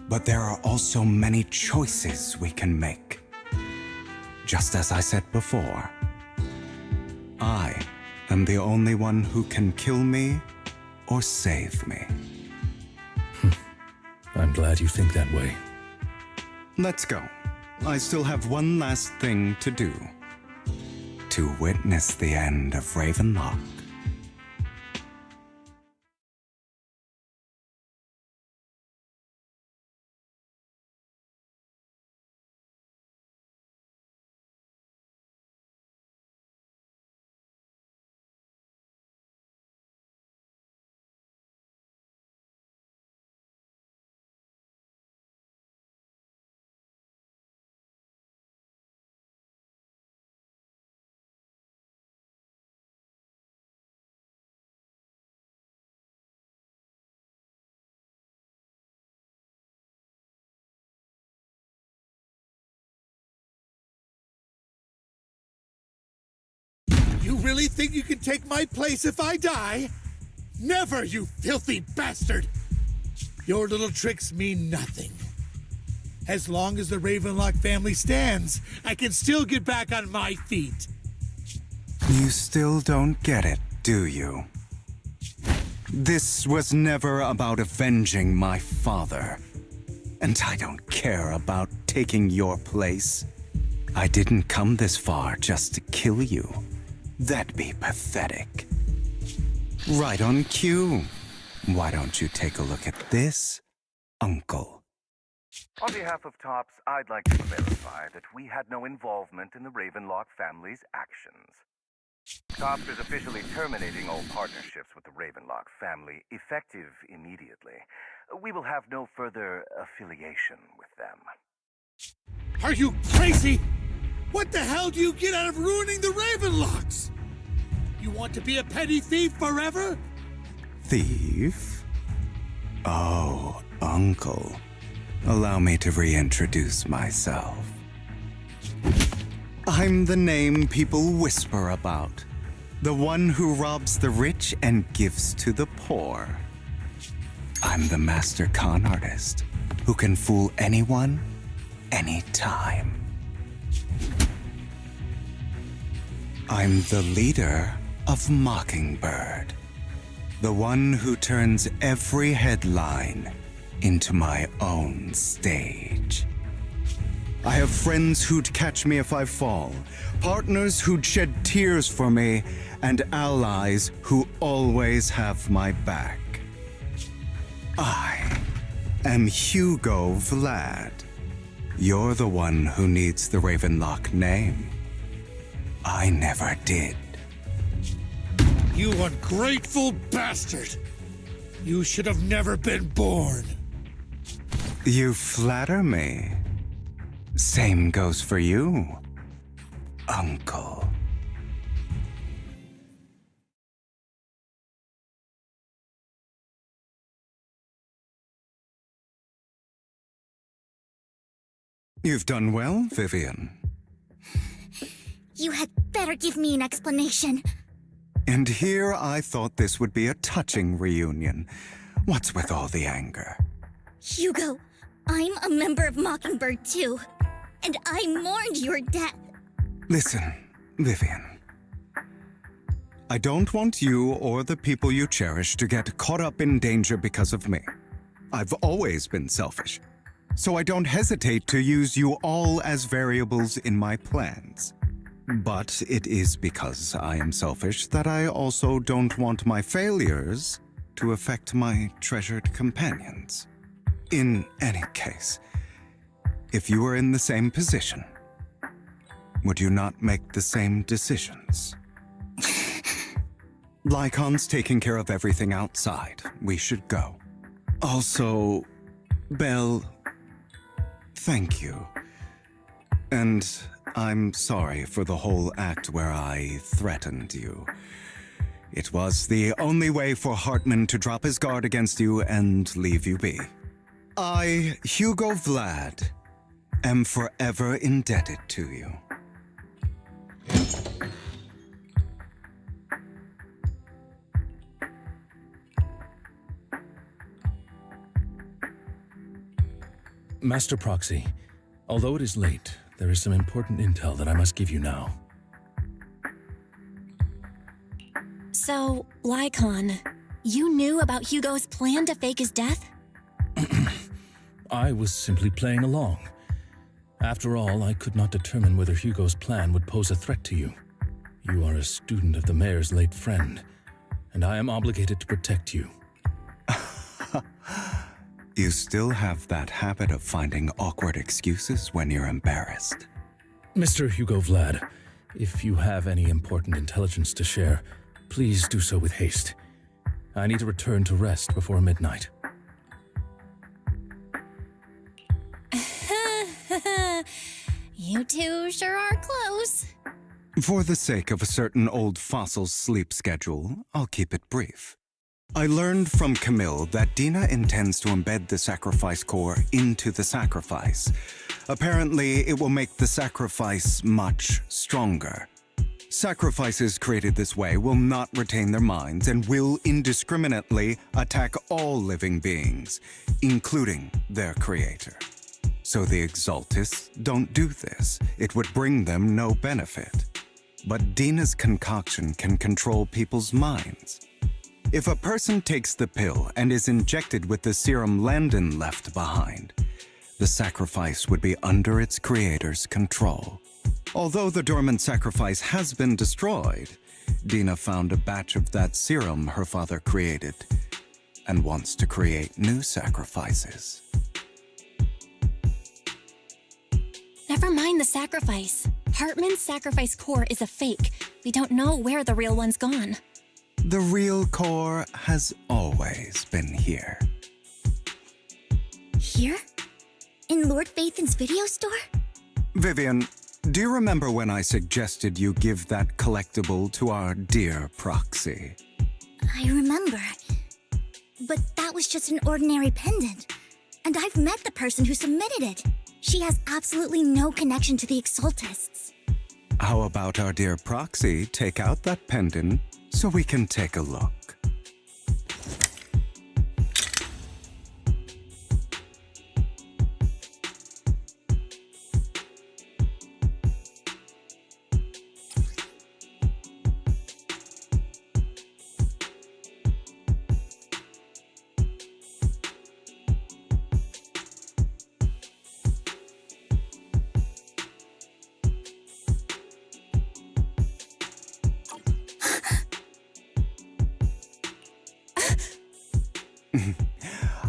But there are also many choices we can make. Just as I said before, I am the only one who can kill me or save me. I'm glad you think that way. Let's go. I still have one last thing to do. To witness the end of Ravenlock. You really think you can take my place if I die? Never, you filthy bastard! Your little tricks mean nothing. As long as the Ravenlock family stands, I can still get back on my feet. You still don't get it, do you? This was never about avenging my father. And I don't care about taking your place. I didn't come this far just to kill you. That'd be pathetic. Right on cue. Why don't you take a look at this, Uncle? On behalf of TOPS, I'd like to verify that we had no involvement in the Ravenlock family's actions. TOPS is officially terminating all partnerships with the Ravenlock family, effective immediately. We will have no further affiliation with them. Are you crazy? What the hell do you get out of ruining the Ravenlocks? You want to be a petty thief forever? Thief? Oh, Uncle. Allow me to reintroduce myself. I'm the name people whisper about. The one who robs the rich and gives to the poor. I'm the master con artist who can fool anyone, anytime. I'm the leader of Mockingbird, the one who turns every headline into my own stage. I have friends who'd catch me if I fall, partners who'd shed tears for me, and allies who always have my back. I am Hugo Vlad. You're the one who needs the Ravenlock name. I never did. You ungrateful bastard! You should have never been born. You flatter me. Same goes for you, Uncle. You've done well, Vivian. You had better give me an explanation. And here I thought this would be a touching reunion. What's with all the anger? Hugo, I'm a member of Mockingbird too, and I mourned your death. Listen, Vivian. I don't want you or the people you cherish to get caught up in danger because of me. I've always been selfish, so I don't hesitate to use you all as variables in my plans. But it is because I am selfish that I also don't want my failures to affect my treasured companions. In any case, if you were in the same position, would you not make the same decisions? Lycon's taking care of everything outside. We should go. Also, Belle, thank you. And I'm sorry for the whole act where I threatened you. It was the only way for Hartman to drop his guard against you and leave you be. I, Hugo Vlad, am forever indebted to you. Master Proxy, although it is late, there is some important intel that I must give you now. So, Lycon, you knew about Hugo's plan to fake his death? I was simply playing along. After all, I could not determine whether Hugo's plan would pose a threat to you. You are a student of the mayor's late friend, and I am obligated to protect you. You still have that habit of finding awkward excuses when you're embarrassed. Mr. Hugo Vlad, if you have any important intelligence to share, please do so with haste. I need to return to rest before midnight. You two sure are close. For the sake of a certain old fossil's sleep schedule, I'll keep it brief. I learned from Camille that Dina intends to embed the sacrifice core into the sacrifice. Apparently, it will make the sacrifice much stronger. Sacrifices created this way will not retain their minds and will indiscriminately attack all living beings, including their creator. So the Exaltists don't do this. It would bring them no benefit. But Dina's concoction can control people's minds. If a person takes the pill and is injected with the serum Landon left behind, the sacrifice would be under its creator's control. Although the dormant sacrifice has been destroyed, Dina found a batch of that serum her father created and wants to create new sacrifices. Never mind the sacrifice. Hartman's sacrifice core is a fake. We don't know where the real one's gone. The real core has always been here. Here? In Lord Phaethon's video store? Vivian, do you remember when I suggested you give that collectible to our dear Proxy? I remember. But that was just an ordinary pendant. And I've met the person who submitted it. She has absolutely no connection to the Exaltists. How about our dear Proxy take out that pendant so we can take a look?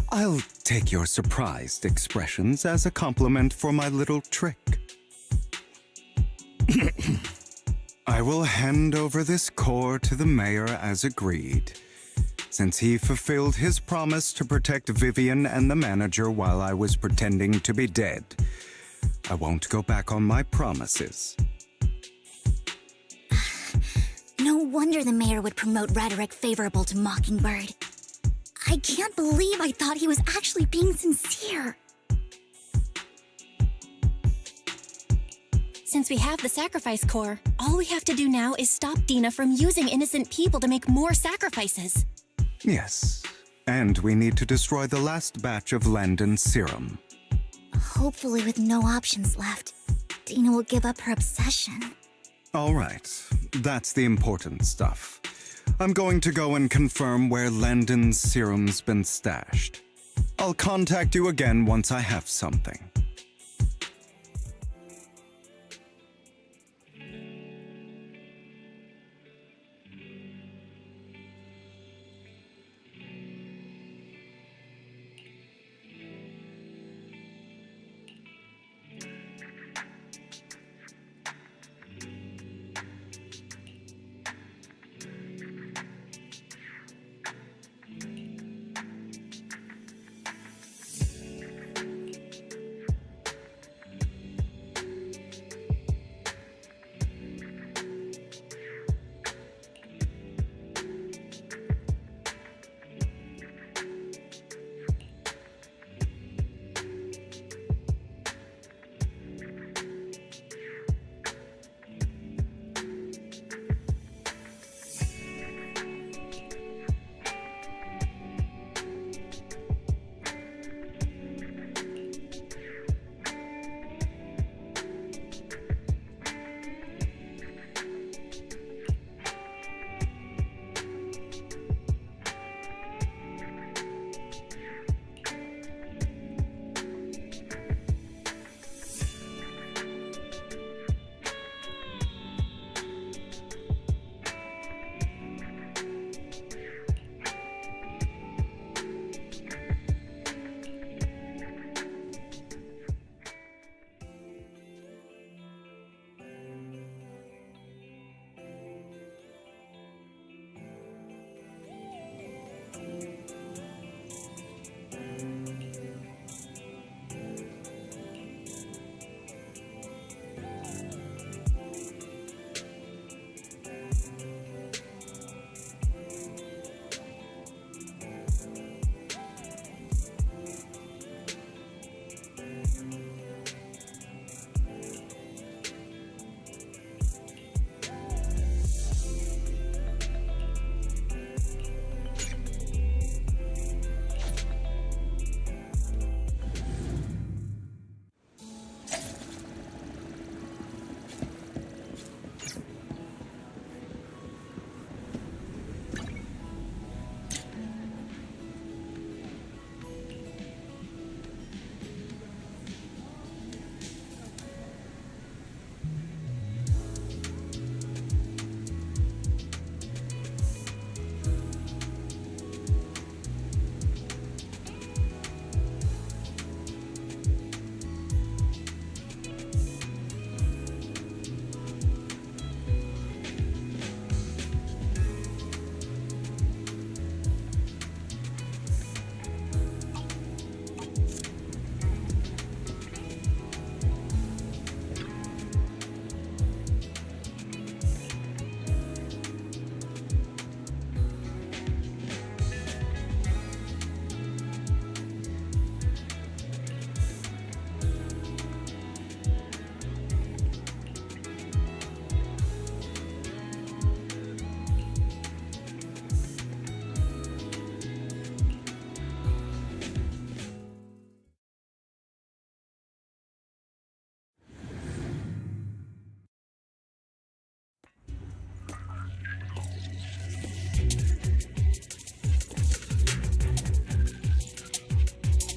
I'll take your surprised expressions as a compliment for my little trick. I will hand over this core to the mayor as agreed. Since he fulfilled his promise to protect Vivian and the manager while I was pretending to be dead, I won't go back on my promises. No wonder the mayor would promote rhetoric favorable to Mockingbird. I can't believe I thought he was actually being sincere. Since we have the sacrifice core, all we have to do now is stop Dina from using innocent people to make more sacrifices. Yes, and we need to destroy the last batch of Landon's serum. Hopefully with no options left, Dina will give up her obsession. All right, that's the important stuff. I'm going to go and confirm where Landon's serum's been stashed. I'll contact you again once I have something.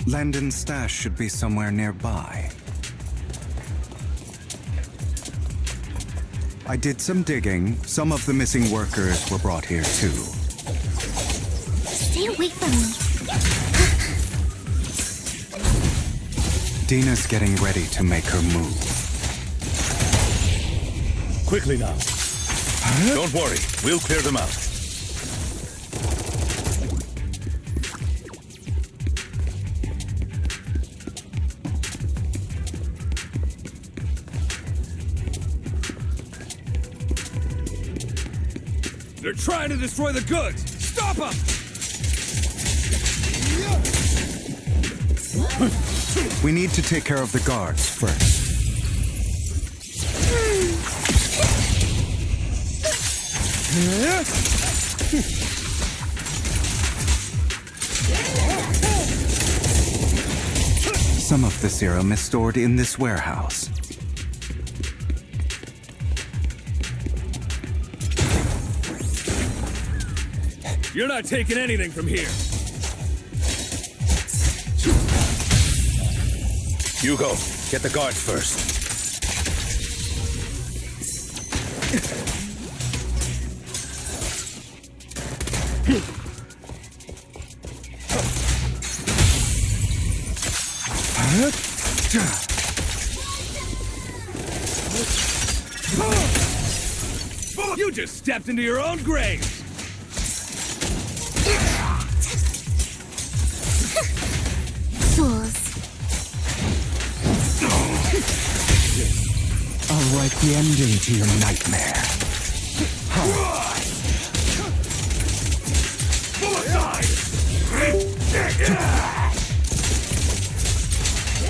Landon's stash should be somewhere nearby. I did some digging. Some of the missing workers were brought here too. Stay away from me. Dina's getting ready to make her move. Quickly now. Don't worry, we'll clear them out. They're trying to destroy the goods! Stop them! We need to take care of the guards first. Some of the serum is stored in this warehouse. You're not taking anything from here. Hugo, get the guards first. You just stepped into your own grave! Fools. I'll write the ending to your nightmare.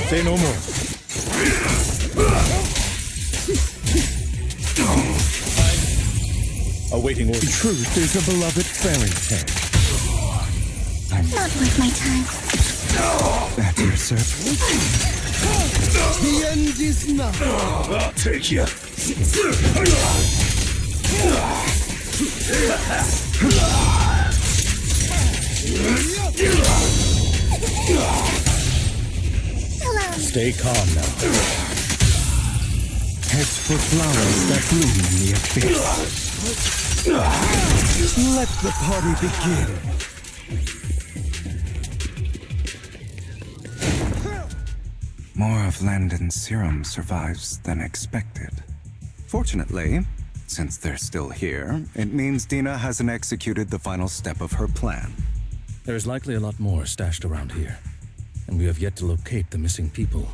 Say no more. Awaiting order. Truth is a beloved fairy tale. Not worth my time. At your service. The end is now. I'll take you. Stay calm now. Heads for flowers that bloom in the abyss. Let the party begin. More of Landon's serum survives than expected. Fortunately, since they're still here, it means Dina hasn't executed the final step of her plan. There's likely a lot more stashed around here, and we have yet to locate the missing people.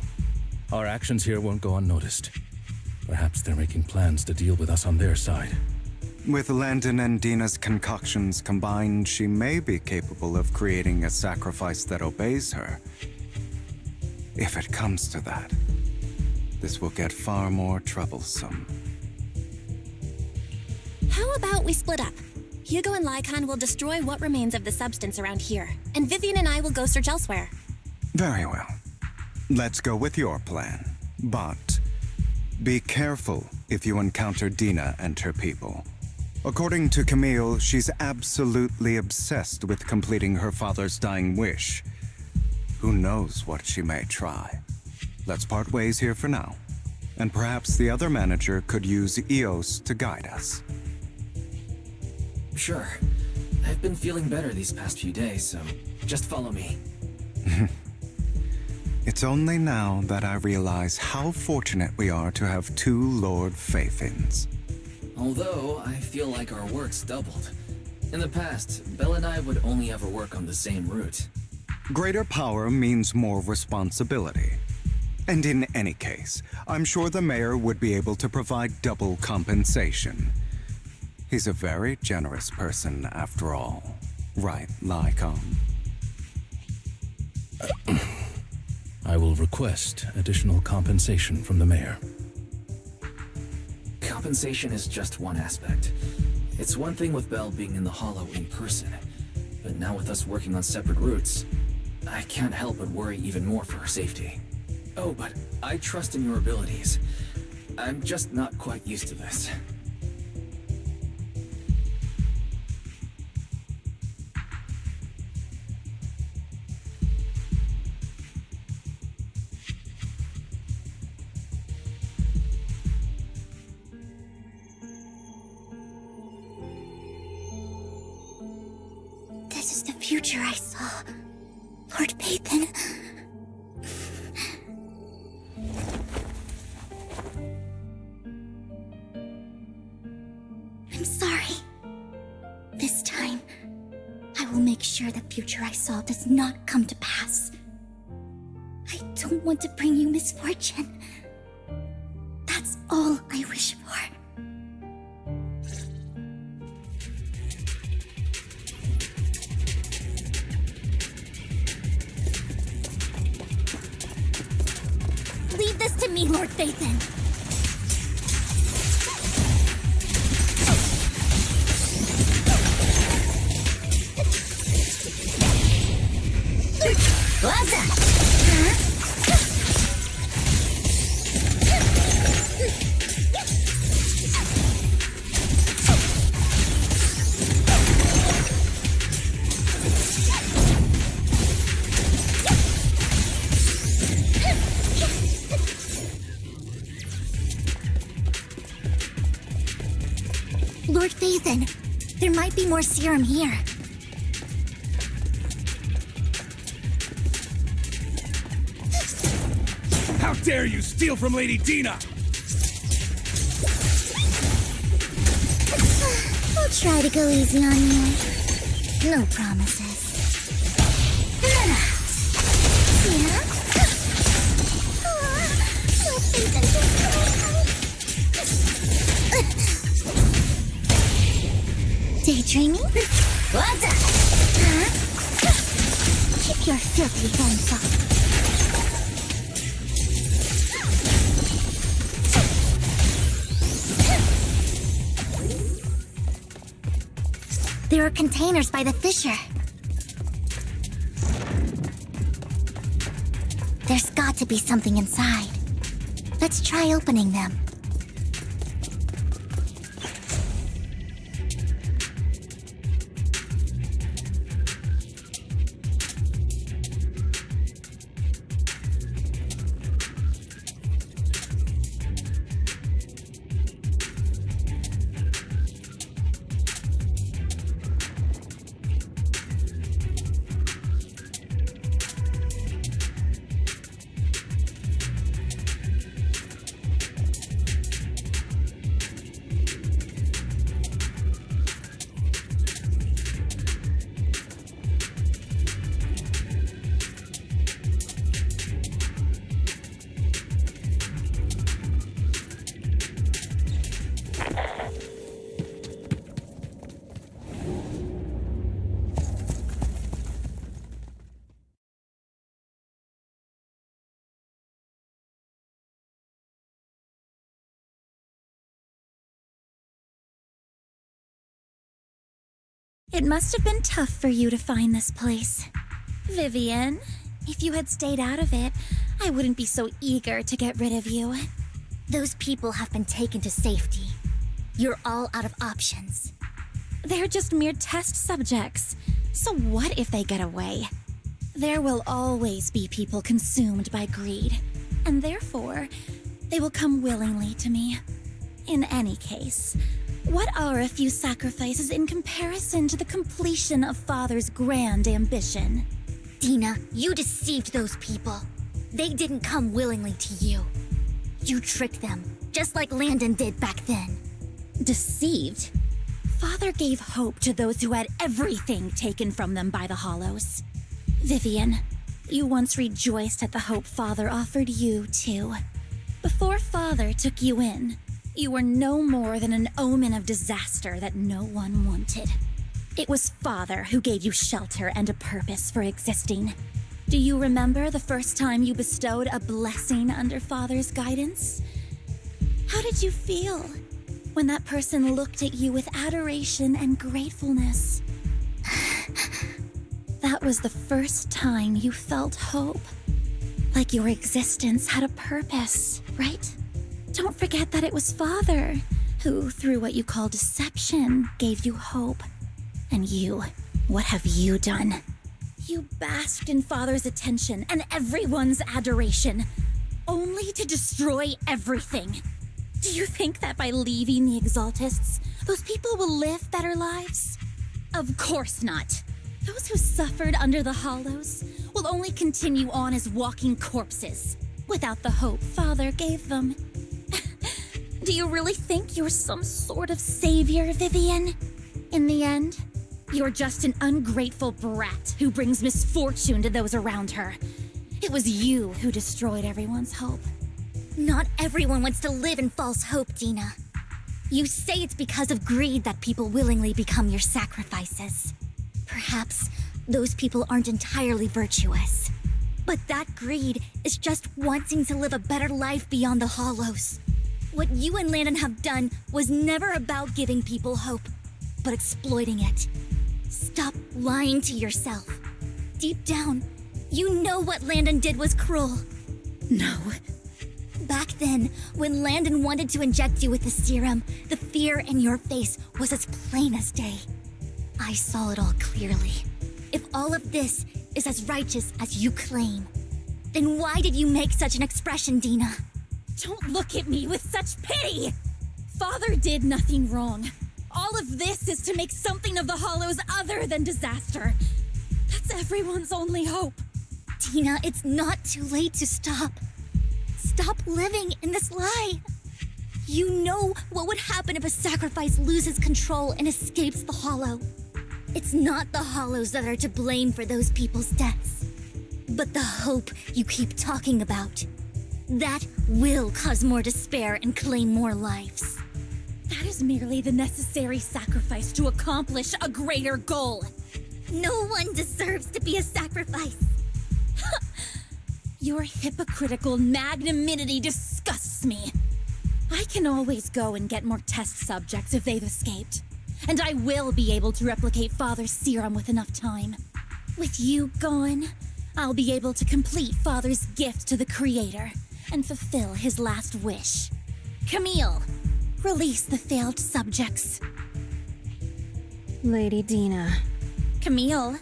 Our actions here won't go unnoticed. Perhaps they're making plans to deal with us on their side. With Landon and Dina's concoctions combined, she may be capable of creating a sacrifice that obeys her. If it comes to that, this will get far more troublesome. How about we split up? Hugo and YiXuan will destroy what remains of the substance around here, and Vivian and I will go search elsewhere. Very well. Let's go with your plan. But be careful if you encounter Dina and her people. According to Camille, she's absolutely obsessed with completing her father's dying wish. Who knows what she may try? Let's part ways here for now. And perhaps the other manager could use EOS to guide us. Sure. I've been feeling better these past few days, so just follow me. It's only now that I realize how fortunate we are to have two Lord Faithins. Although, I feel like our work's doubled. In the past, Belle and I would only ever work on the same route. Greater power means more responsibility. And in any case, I'm sure the mayor would be able to provide double compensation. He's a very generous person, after all. Right, YiXuan? I will request additional compensation from the mayor. Compensation is just one aspect. It's one thing with Belle being in the Hollow in person, but now with us working on separate routes, I can't help but worry even more for her safety. Oh, but I trust in your abilities. I'm just not quite used to this. This is the future I saw Lord Pathan. I'm sorry. This time, I will make sure the future I saw does not come to pass. I don't want to bring you misfortune. That's all I wish for. Leave this to me, Lord Phaethon. What's that? Lord Phaethon, there might be more serum here. How dare you steal from Lady Dina! I'll try to go easy on you. No promises. Yeah? Lord Phaethon, daydreaming? What's up? Huh? Keep your filthy hands off. There are containers by the fissure. There's got to be something inside. Let's try opening them. It must have been tough for you to find this place. Vivian, if you had stayed out of it, I wouldn't be so eager to get rid of you. Those people have been taken to safety. You're all out of options. They're just mere test subjects. So what if they get away? There will always be people consumed by greed, and therefore, they will come willingly to me. In any case, what are a few sacrifices in comparison to the completion of Father's grand ambition? Dina, you deceived those people. They didn't come willingly to you. You tricked them, just like Landon did back then. Deceived? Father gave hope to those who had everything taken from them by the Hollows. Vivian, you once rejoiced at the hope Father offered you, too. Before Father took you in, you were no more than an omen of disaster that no one wanted. It was Father who gave you shelter and a purpose for existing. Do you remember the first time you bestowed a blessing under Father's guidance? How did you feel when that person looked at you with adoration and gratefulness? That was the first time you felt hope. Like your existence had a purpose, right? Don't forget that it was Father who, through what you call deception, gave you hope. And you, what have you done? You basked in Father's attention and everyone's adoration, only to destroy everything. Do you think that by leaving the Exaltists, those people will live better lives? Of course not. Those who suffered under the Hollows will will only continue on as walking corpses, without the hope Father gave them. Do you really think you're some sort of savior, Vivian? In the end, you're just an ungrateful brat who brings misfortune to those around her. It was you who destroyed everyone's hope. Not everyone wants to live in false hope, Dina. You say it's because of greed that people willingly become your sacrifices. Perhaps those people aren't entirely virtuous. But that greed is just wanting to live a better life beyond the Hollows. What you and Landon have done was never about giving people hope, but exploiting it. Stop lying to yourself. Deep down, you know what Landon did was cruel. No. Back then, when Landon wanted to inject you with the serum, the fear in your face was as plain as day. I saw it all clearly. If all of this is as righteous as you claim, then why did you make such an expression, Dina? Don't look at me with such pity! Father did nothing wrong. All of this is to make something of the Hollows other than disaster. That's everyone's only hope. Dina, it's not too late to stop. Stop living in this lie. You know what would happen if a sacrifice loses control and escapes the Hollow. It's not the Hollows that are to blame for those people's deaths, but the hope you keep talking about. That will cause more despair and claim more lives. That is merely the necessary sacrifice to accomplish a greater goal. No one deserves to be a sacrifice. Your hypocritical magnanimity disgusts me. I can always go and get more test subjects if they've escaped. And I will be able to replicate Father's serum with enough time. With you gone, I'll be able to complete Father's gift to the Creator and fulfill his last wish. Camille, release the failed subjects. Lady Dina. Camille,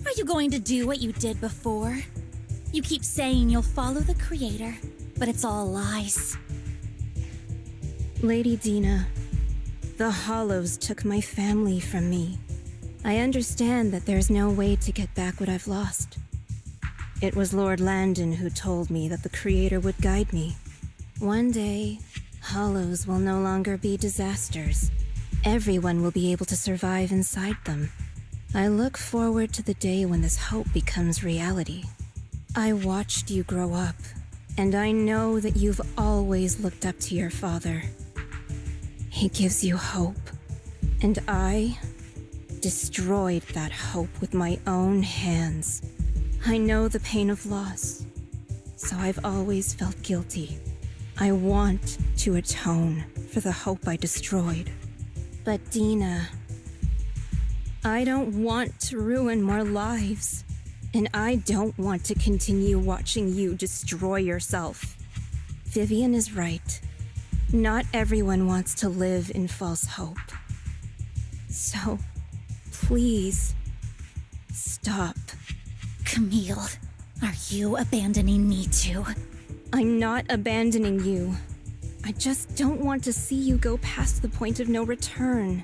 are you going to do what you did before? You keep saying you'll follow the Creator, but it's all lies. Lady Dina, the Hollows took my family from me. I understand that there's no way to get back what I've lost. It was Lord Landon who told me that the Creator would guide me. One day, Hollows will no longer be disasters. Everyone will be able to survive inside them. I look forward to the day when this hope becomes reality. I watched you grow up, and I know that you've always looked up to your father. He gives you hope, and I destroyed that hope with my own hands. I know the pain of loss, so I've always felt guilty. I want to atone for the hope I destroyed. But Dina, I don't want to ruin more lives. And I don't want to continue watching you destroy yourself. Vivian is right. Not everyone wants to live in false hope. So, please, stop. Camille, are you abandoning me too? I'm not abandoning you. I just don't want to see you go past the point of no return.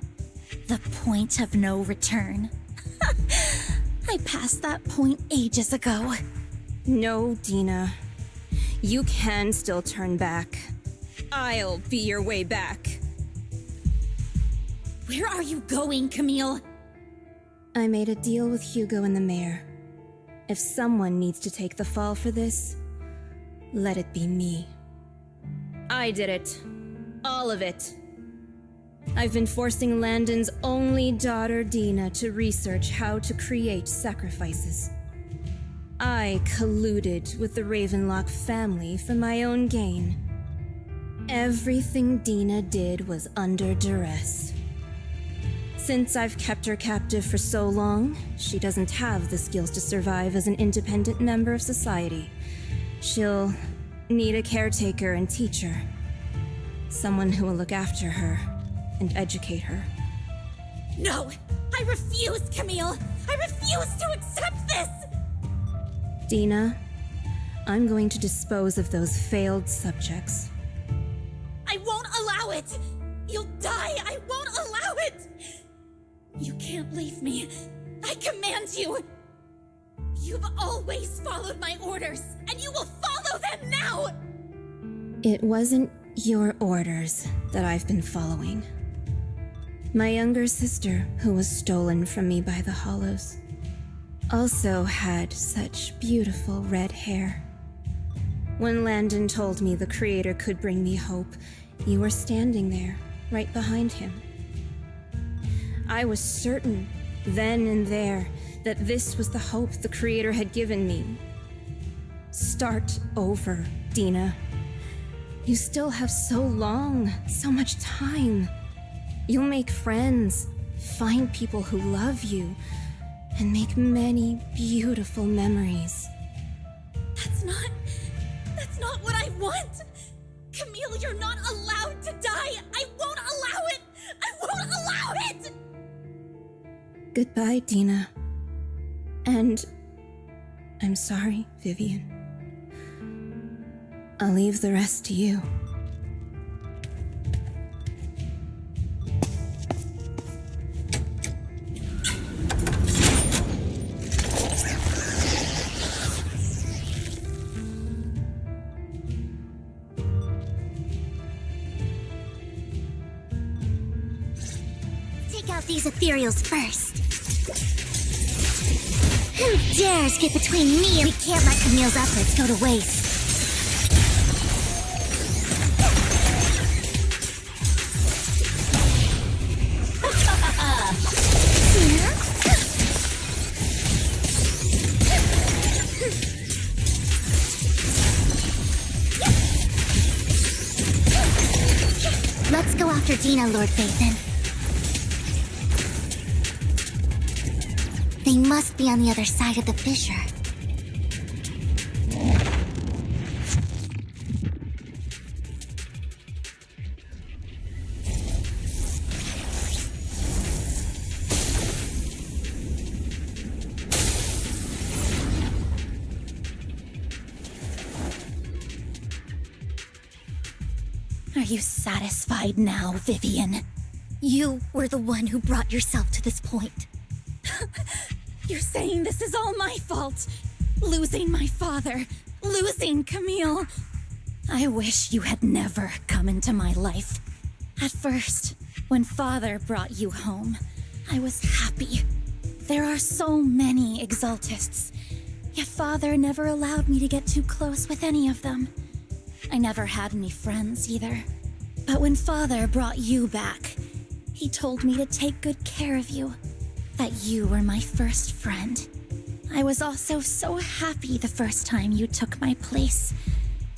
The point of no return? I passed that point ages ago. No, Dina. You can still turn back. I'll be your way back. Where are you going, Camille? I made a deal with Hugo and the mayor. If someone needs to take the fall for this, let it be me. I did it. All of it. I've been forcing Landon's only daughter, Dina, to research how to create sacrifices. I colluded with the Ravenlock family for my own gain. Everything Dina did was under duress. Since I've kept her captive for so long, she doesn't have the skills to survive as an independent member of society. She'll need a caretaker and teacher. Someone who will look after her and educate her. No! I refuse, Camille! I refuse to accept this! Dina, I'm going to dispose of those failed subjects. I won't allow it! You'll die! I won't allow it! You can't leave me. I command you! You've always followed my orders, and you will follow them now! It wasn't your orders that I've been following. My younger sister, who was stolen from me by the Hollows, also had such beautiful red hair. When Landon told me the Creator could bring me hope, you were standing there, right behind him. I was certain, then and there, that this was the hope the Creator had given me. Start over, Dina. You still have so long, so much time. You'll make friends, find people who love you, and make many beautiful memories. That's not what I want! Camille, you're not allowed to die! I won't allow it! I won't allow it! Goodbye, Dina. And I'm sorry, Vivian. I'll leave the rest to you. Take out these ethereals first. Who dares get between me and... We can't let Camille's efforts go to waste. Let's go after Dina, Lord Phaethon. They must be on the other side of the fissure. Are you satisfied now, Vivian? You were the one who brought yourself to this point. You're saying this is all my fault. Losing my father, losing Camille. I wish you had never come into my life. At first, when Father brought you home, I was happy. There are so many Exaltists, yet Father never allowed me to get too close with any of them. I never had any friends either. But when Father brought you back, he told me to take good care of you, that you were my first friend. I was also so happy the first time you took my place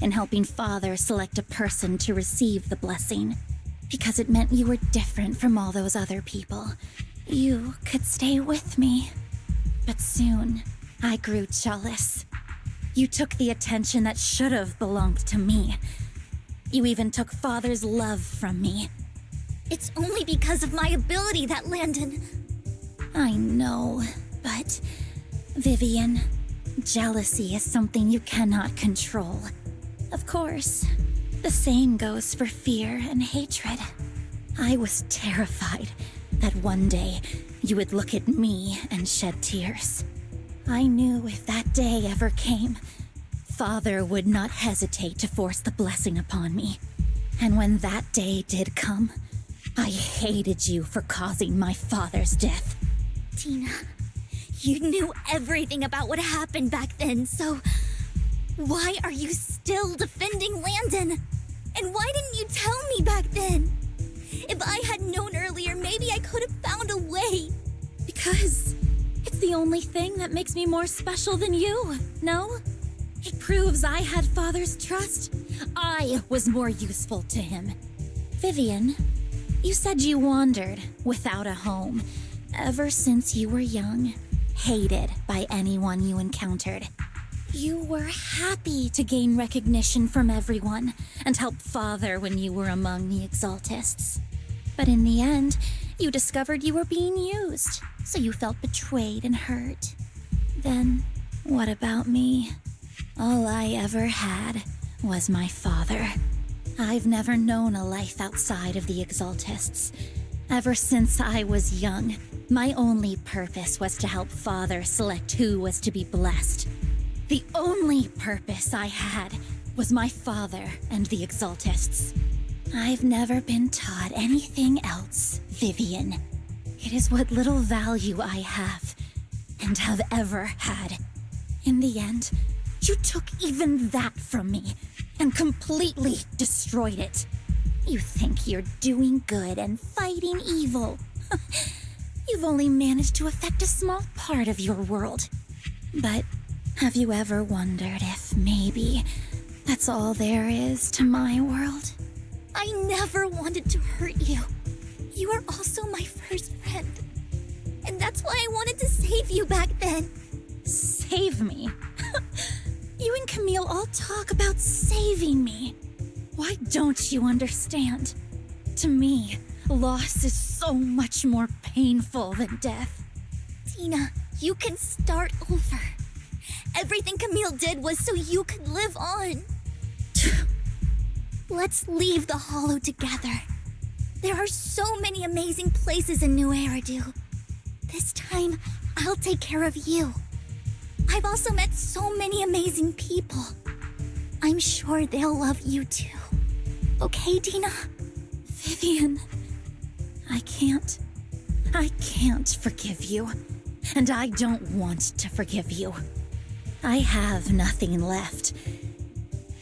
in helping Father select a person to receive the blessing, because it meant you were different from all those other people. You could stay with me. But soon, I grew jealous. You took the attention that should have belonged to me. You even took Father's love from me. It's only because of my ability that Landon... I know, but... Vivian, jealousy is something you cannot control. Of course, the same goes for fear and hatred. I was terrified that one day you would look at me and shed tears. I knew if that day ever came, Father would not hesitate to force the blessing upon me. And when that day did come, I hated you for causing my father's death. Tina, you knew everything about what happened back then, so... Why are you still defending Landon? And why didn't you tell me back then? If I had known earlier, maybe I could have found a way. Because it's the only thing that makes me more special than you, no? It proves I had Father's trust. I was more useful to him. Vivian, you said you wandered without a home ever since you were young, hated by anyone you encountered. You were happy to gain recognition from everyone and help Father when you were among the Exaltists. But in the end, you discovered you were being used, so you felt betrayed and hurt. Then, what about me? All I ever had was my father. I've never known a life outside of the Exaltists, Ever since I was young, my only purpose was to help Father select who was to be blessed. The only purpose I had was my father and the Exaltists. I've never been taught anything else, Vivian. It is what little value I have, and have ever had. In the end, you took even that from me, and completely destroyed it. You think you're doing good and fighting evil. You've only managed to affect a small part of your world. But have you ever wondered if maybe that's all there is to my world? I never wanted to hurt you. You are also my first friend. And that's why I wanted to save you back then. Save me? You and Camille all talk about saving me. Why don't you understand? To me, loss is so much more painful than death. Tina, you can start over. Everything Camille did was so you could live on. Let's leave the Hollow together. There are so many amazing places in New Eridu. This time, I'll take care of you. I've also met so many amazing people. I'm sure they'll love you too. Okay, Tina? Vivian, I can't forgive you. And I don't want to forgive you. I have nothing left.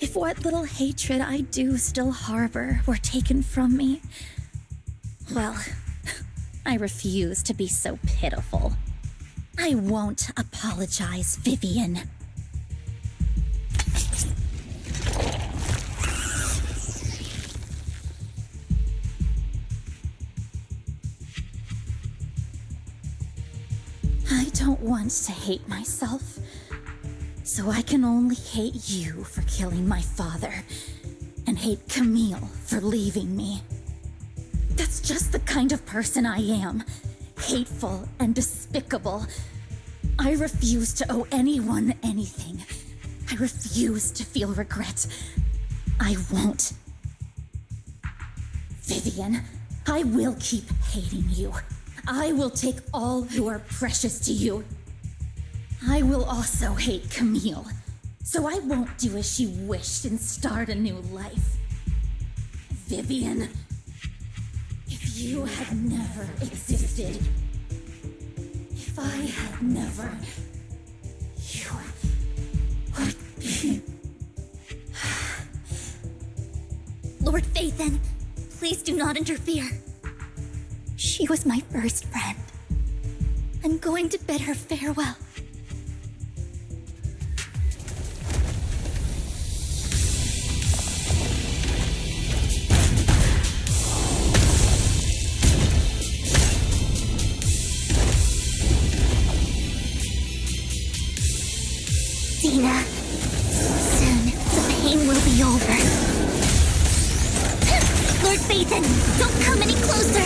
If what little hatred I do still harbor were taken from me, well, I refuse to be so pitiful. I won't apologize, Vivian. I don't want to hate myself, so I can only hate you for killing my father, and hate Camille for leaving me. That's just the kind of person I am. Hateful and despicable. I refuse to owe anyone anything. I refuse to feel regret. I won't. Vivian, I will keep hating you. I will take all who are precious to you. I will also hate Camille, so I won't do as she wished and start a new life. Vivian, if you had never existed, if I had never, you would be... Lord Phaethon, please do not interfere. She was my first friend. I'm going to bid her farewell. Dina, soon the pain will be over. Lord Phaethon, don't come any closer!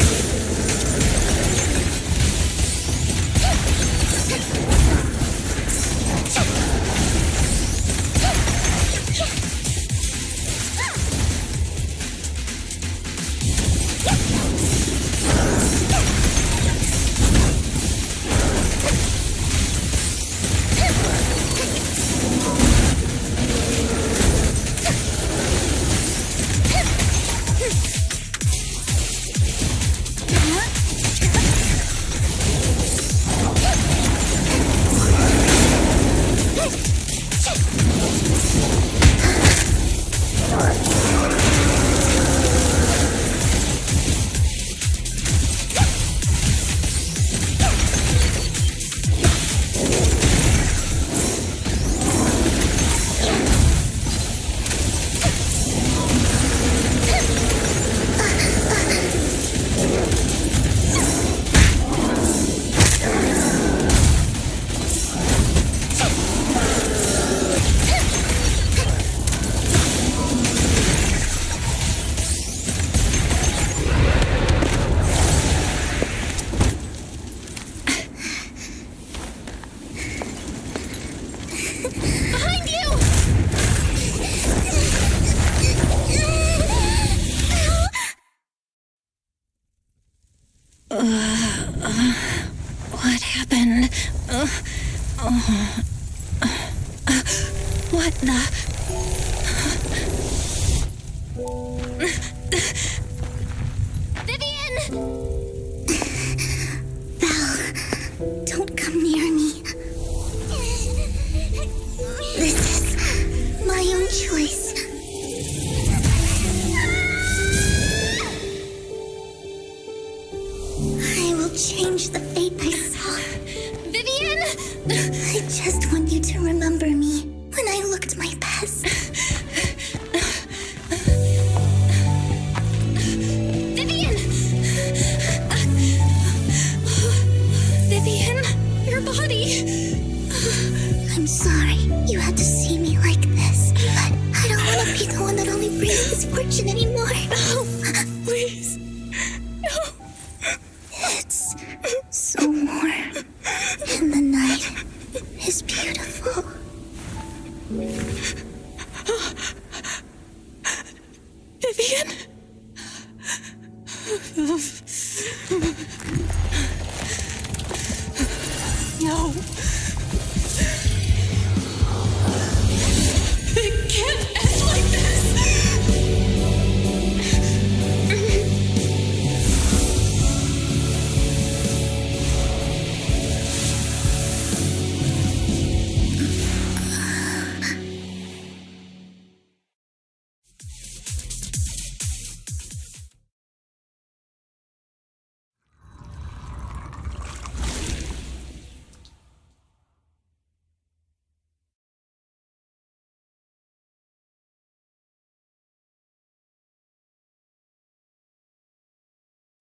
What happened? What the? Vivian! Belle, don't come near me. This is my own choice. I will change the fate I saw. Vivian! I just want you to remember me when I looked my best. Vivian! Vivian, your body! I'm sorry you had to see me like this, but I don't want to be the one that only brings misfortune anymore. No, please. No. It's so warm, and the night is beautiful. Vivian? No. It can't end like this.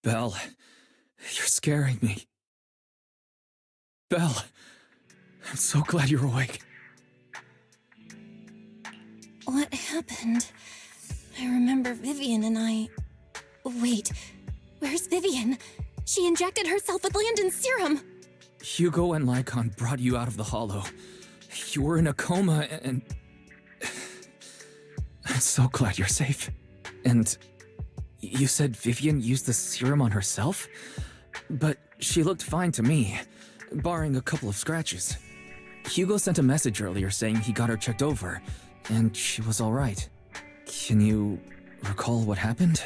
Belle, you're scaring me. Belle, I'm so glad you're awake. What happened? I remember Vivian and I... Wait, where's Vivian? She injected herself with Landon's serum. Hugo and YiXuan brought you out of the hollow. You were in a coma and... I'm so glad you're safe. And you said Vivian used the serum on herself? But she looked fine to me, barring a couple of scratches. Hugo sent a message earlier saying he got her checked over, and she was all right. Can you recall what happened?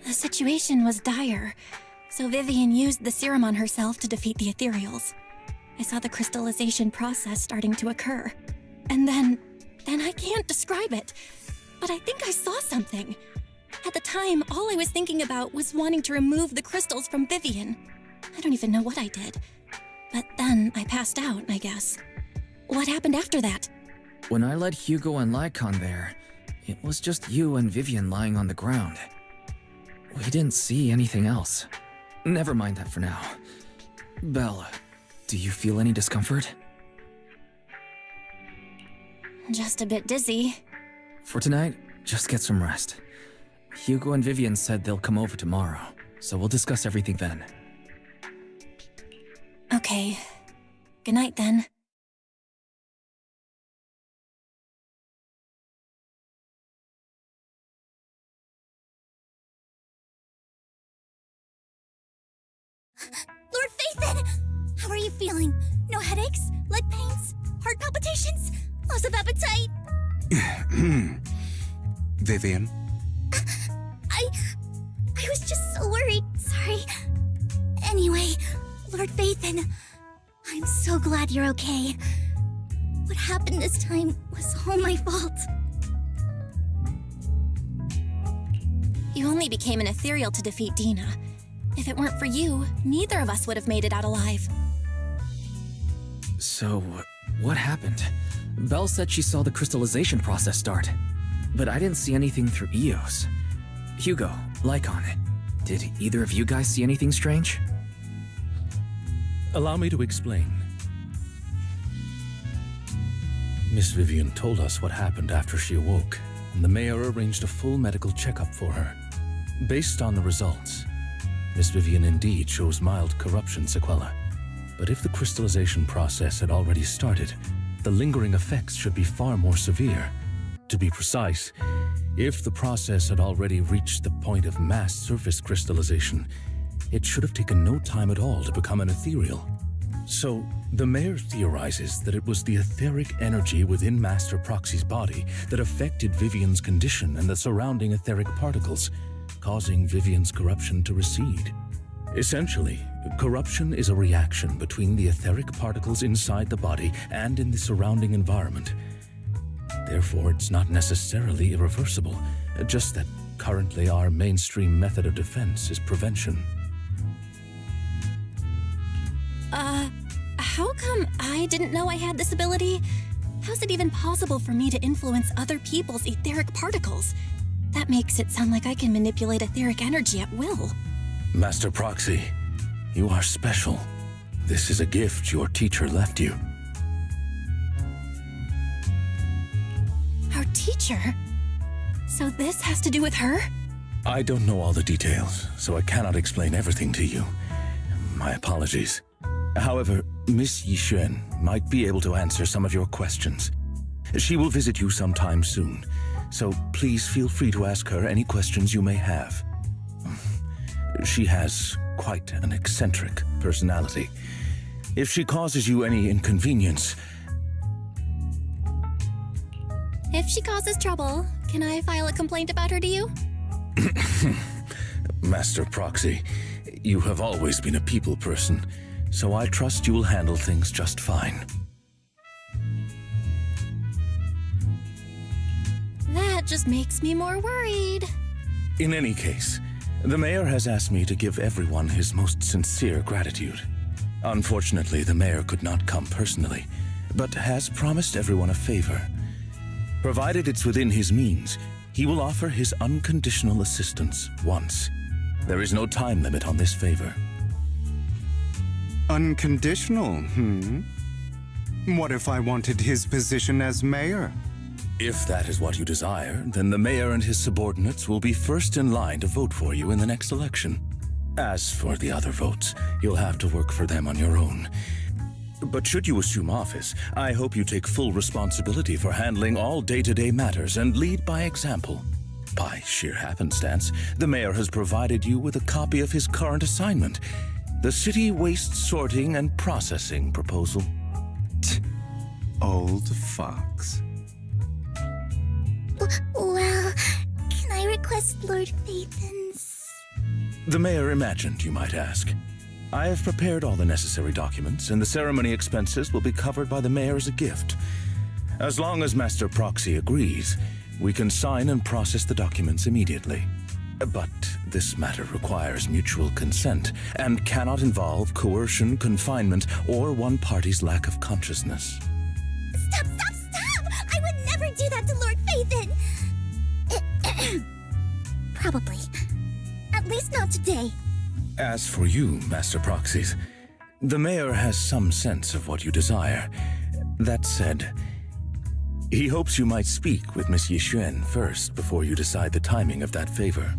The situation was dire, so Vivian used the serum on herself to defeat the ethereals. I saw the crystallization process starting to occur. And then I can't describe it, but I think I saw something. At the time, all I was thinking about was wanting to remove the crystals from Vivian. I don't even know what I did. But then I passed out, I guess. What happened after that? When I led Hugo and YiXuan there, it was just you and Vivian lying on the ground. We didn't see anything else. Never mind that for now. Belle, do you feel any discomfort? Just a bit dizzy. For tonight, just get some rest. Hugo and Vivian said they'll come over tomorrow, so we'll discuss everything then. Okay. Good night then. Lord Phaethon! How are you feeling? No headaches? Leg pains? Heart palpitations? Loss of appetite? Vivian? I was just so worried. Sorry. Anyway, Lord Phaethon, I'm so glad you're okay. What happened this time was all my fault. You only became an ethereal to defeat Dina. If it weren't for you, neither of us would have made it out alive. So, what happened? Belle said she saw the crystallization process start, but I didn't see anything through Eos. Hugo, YiXuan, did either of you guys see anything strange? Allow me to explain. Miss Vivian told us what happened after she awoke, and the mayor arranged a full medical checkup for her. Based on the results, Miss Vivian indeed shows mild corruption sequela. But if the crystallization process had already started, the lingering effects should be far more severe. To be precise, If the process had already reached the point of mass surface crystallization, it should have taken no time at all to become an ethereal. So, the mayor theorizes that it was the etheric energy within Master Proxy's body that affected Vivian's condition and the surrounding etheric particles, causing Vivian's corruption to recede. Essentially, corruption is a reaction between the etheric particles inside the body and in the surrounding environment. Therefore, it's not necessarily irreversible, just that currently our mainstream method of defense is prevention. How come I didn't know I had this ability? How's it even possible for me to influence other people's etheric particles? That makes it sound like I can manipulate etheric energy at will. Master Proxy, you are special. This is a gift your teacher left you. Our teacher? So this has to do with her? I don't know all the details, so I cannot explain everything to you. My apologies. However, Miss YiXuan might be able to answer some of your questions. She will visit you sometime soon, so please feel free to ask her any questions you may have. She has quite an eccentric personality. If she causes you any inconvenience... If she causes trouble, can I file a complaint about her to you? Master Proxy, you have always been a people person, so I trust you will handle things just fine. That just makes me more worried. In any case, the mayor has asked me to give everyone his most sincere gratitude. Unfortunately, the mayor could not come personally, but has promised everyone a favor. Provided it's within his means, he will offer his unconditional assistance once. There is no time limit on this favor. Unconditional, What if I wanted his position as mayor? If that is what you desire, then the mayor and his subordinates will be first in line to vote for you in the next election. As for the other votes, you'll have to work for them on your own. But should you assume office, I hope you take full responsibility for handling all day-to-day matters and lead by example. By sheer happenstance, the mayor has provided you with a copy of his current assignment, the City Waste Sorting and Processing proposal. Old fox. Well, can I request Lord Phaethon's? The mayor imagined you might ask. I have prepared all the necessary documents, and the ceremony expenses will be covered by the mayor as a gift. As long as Master Proxy agrees, we can sign and process the documents immediately. But this matter requires mutual consent and cannot involve coercion, confinement, or one party's lack of consciousness. Stop! I would never do that to Lord Phaethon! Probably. At least not today. As for you, Master Proxies, the mayor has some sense of what you desire. That said, he hopes you might speak with Miss YiXuan first before you decide the timing of that favor.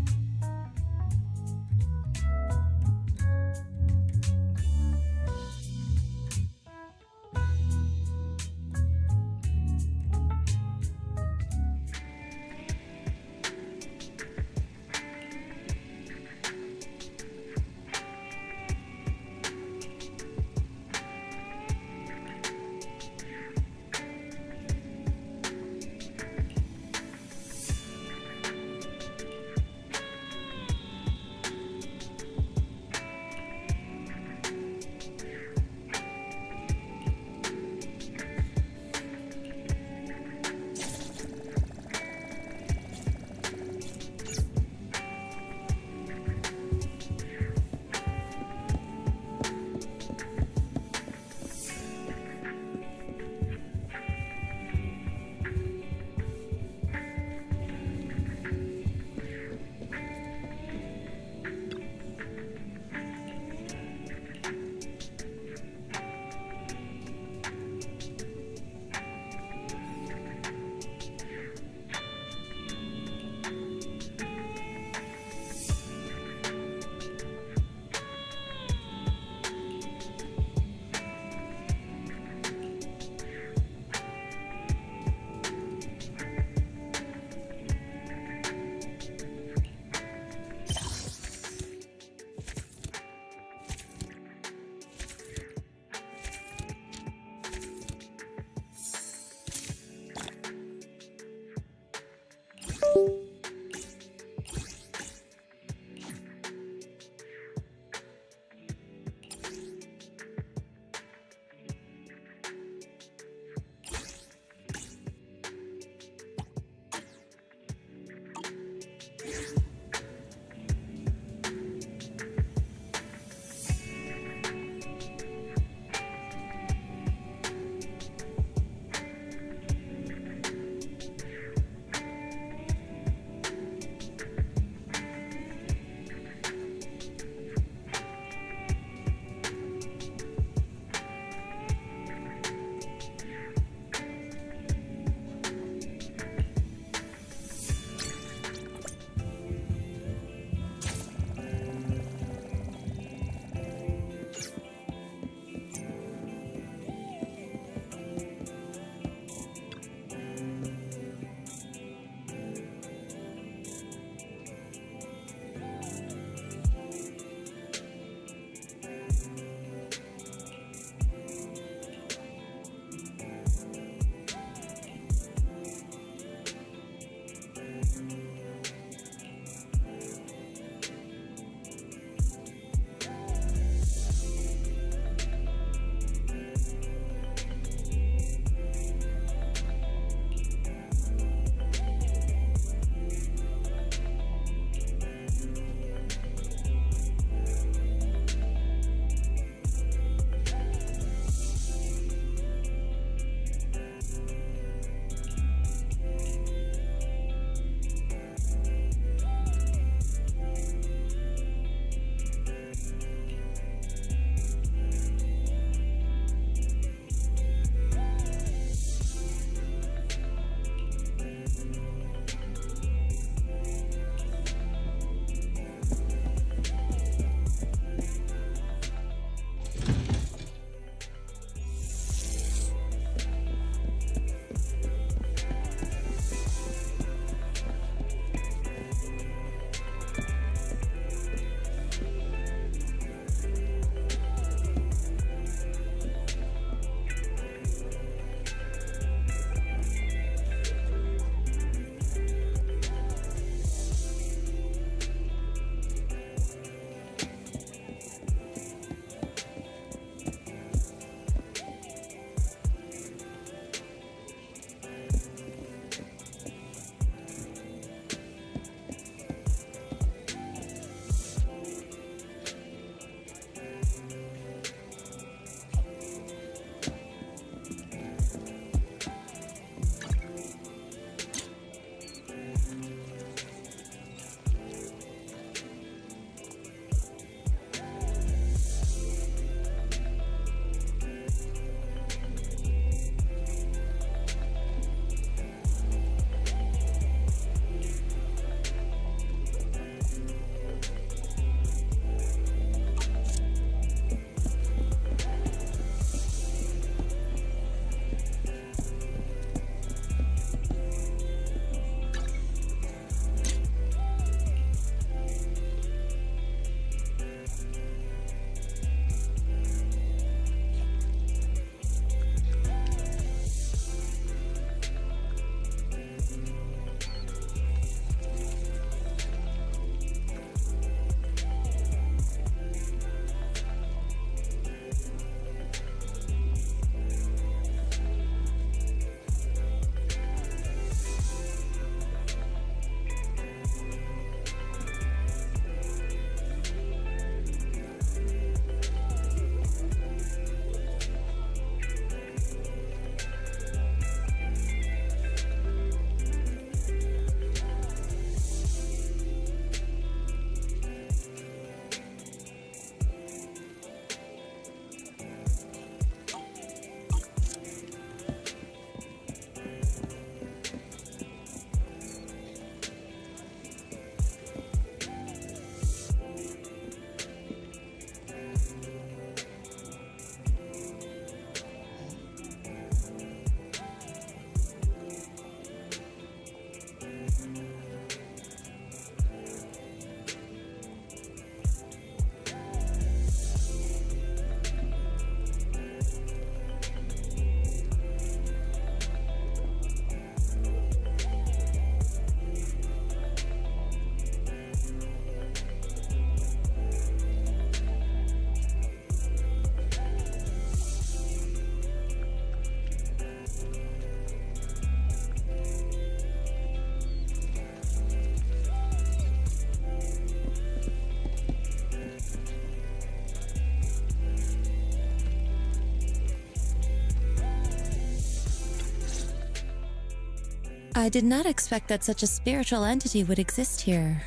I did not expect that such a spiritual entity would exist here.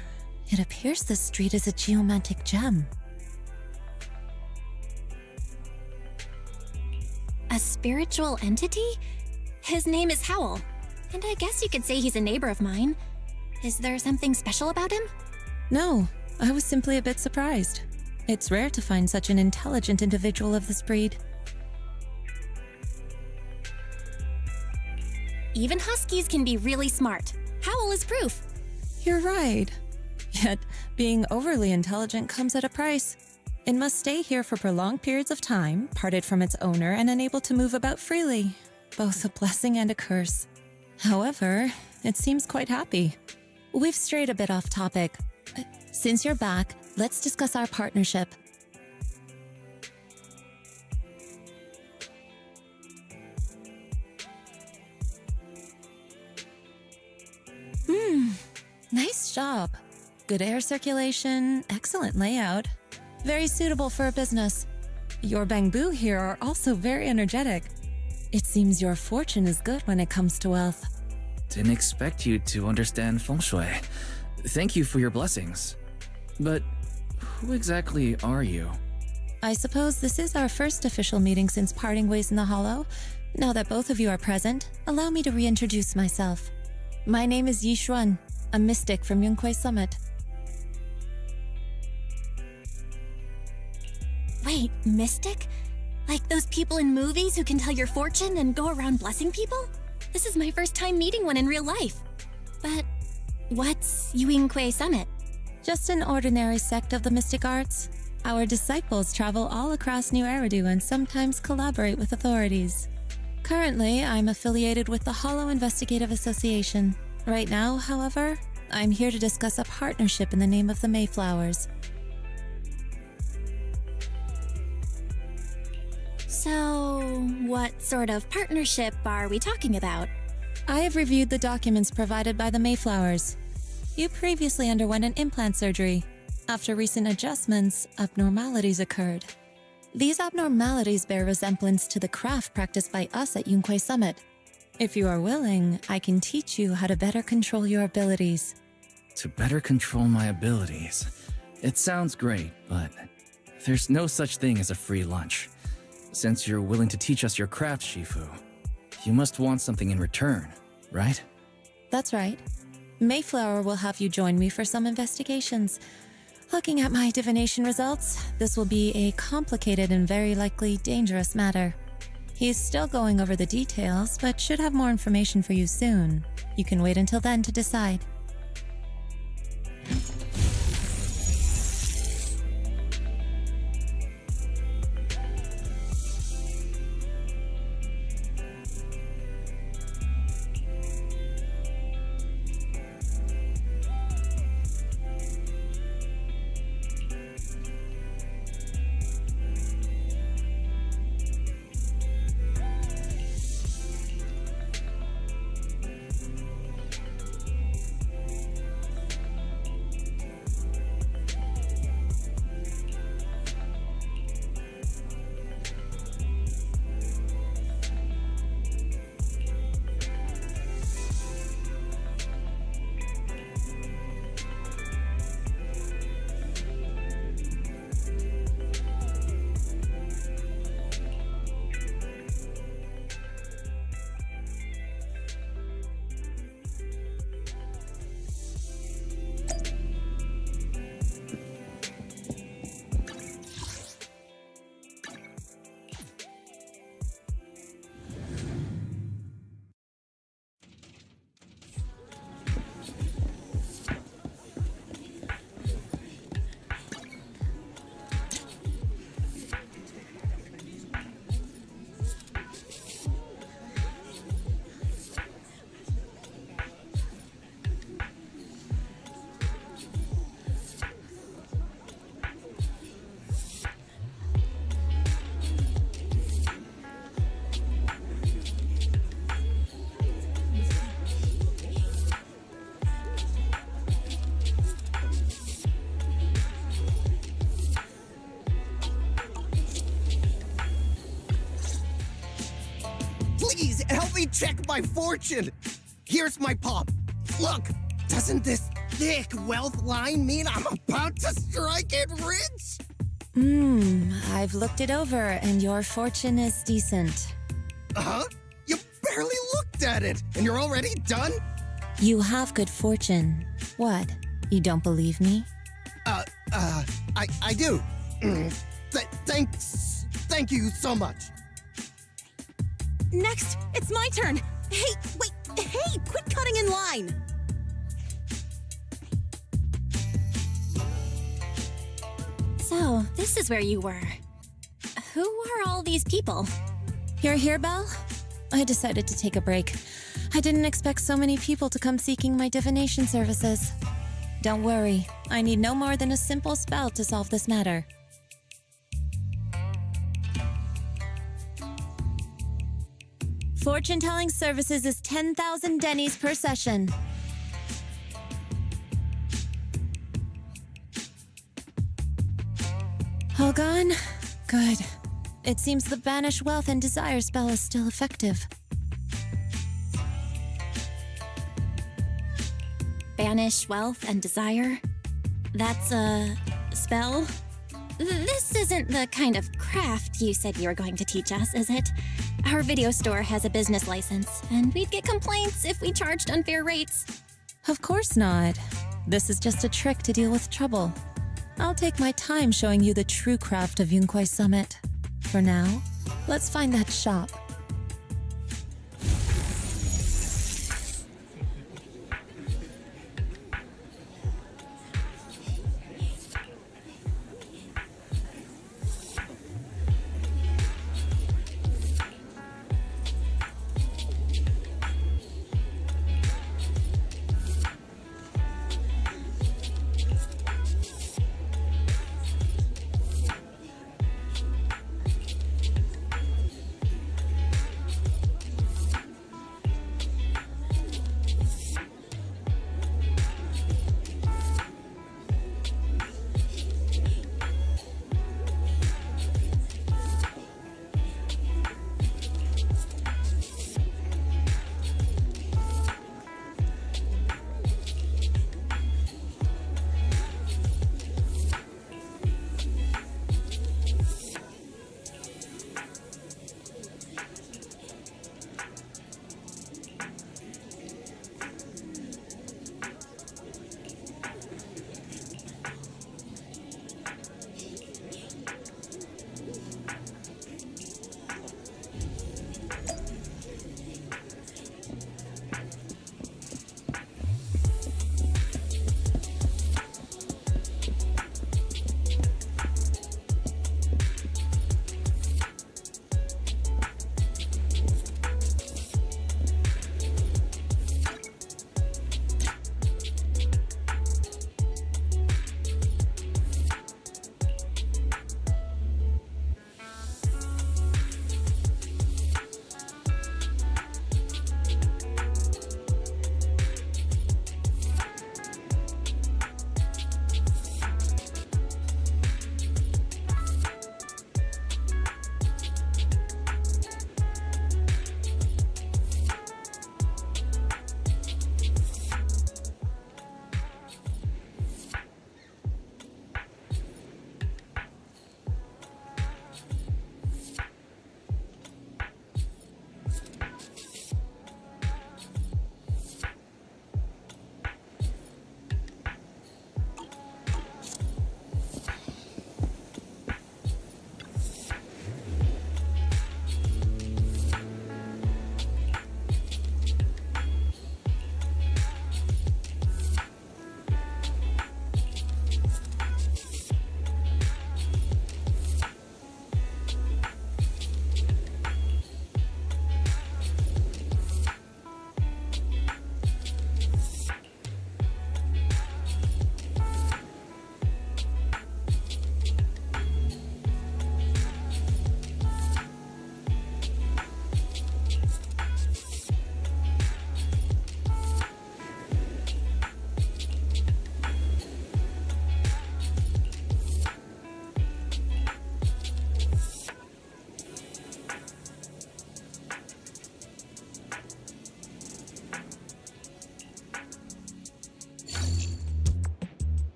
It appears this street is a geomantic gem. A spiritual entity? His name is Howl, and I guess you could say he's a neighbor of mine. Is there something special about him? No, I was simply a bit surprised. It's rare to find such an intelligent individual of this breed. Even huskies can be really smart. Howl is proof. You're right. Yet, being overly intelligent comes at a price. It must stay here for prolonged periods of time, parted from its owner and unable to move about freely. Both a blessing and a curse. However, it seems quite happy. We've strayed a bit off topic. Since you're back, let's discuss our partnership. Nice job. Good air circulation, excellent layout. Very suitable for a business. Your bamboo here are also very energetic. It seems your fortune is good when it comes to wealth. Didn't expect you to understand feng shui. Thank you for your blessings. But who exactly are you? I suppose this is our first official meeting since parting ways in the Hollow. Now that both of you are present, allow me to reintroduce myself. My name is YiXuan, a mystic from Yunquei Summit. Wait, mystic? Like those people in movies who can tell your fortune and go around blessing people? This is my first time meeting one in real life. But what's Yunquei Summit? Just an ordinary sect of the mystic arts. Our disciples travel all across New Eridu and sometimes collaborate with authorities. Currently, I'm affiliated with the Hollow Investigative Association. Right now, however, I'm here to discuss a partnership in the name of the Mayflowers. So, what sort of partnership are we talking about? I have reviewed the documents provided by the Mayflowers. You previously underwent an implant surgery. After recent adjustments, abnormalities occurred. These abnormalities bear resemblance to the craft practiced by us at Yunquei Summit. If you are willing, I can teach you how to better control your abilities. To better control my abilities. It sounds great, but there's no such thing as a free lunch. Since you're willing to teach us your craft, Shifu, you must want something in return, right? That's right. Mayflower will have you join me for some investigations. Looking at my divination results, this will be a complicated and very likely dangerous matter. He's still going over the details, but should have more information for you soon. You can wait until then to decide. Please, help me check my fortune! Here's my palm. Look, doesn't this thick wealth line mean I'm about to strike it rich? I've looked it over, and your fortune is decent. Huh? You barely looked at it, and you're already done? You have good fortune. What? You don't believe me? I do. Thank you so much. Next, it's my turn. Hey, wait, hey, quit cutting in line. So, this is where you were. Who are all these people? You're here, Belle? I decided to take a break. I didn't expect so many people to come seeking my divination services. Don't worry, I need no more than a simple spell to solve this matter. Fortune-telling services is 10,000 dennies per session. All gone? Good. It seems the Banish Wealth and Desire spell is still effective. Banish wealth and desire? That's a spell? This isn't the kind of craft you said you were going to teach us, is it? Our video store has a business license, and we'd get complaints if we charged unfair rates. Of course not. This is just a trick to deal with trouble. I'll take my time showing you the true craft of YiXuan Summit. For now, let's find that shop.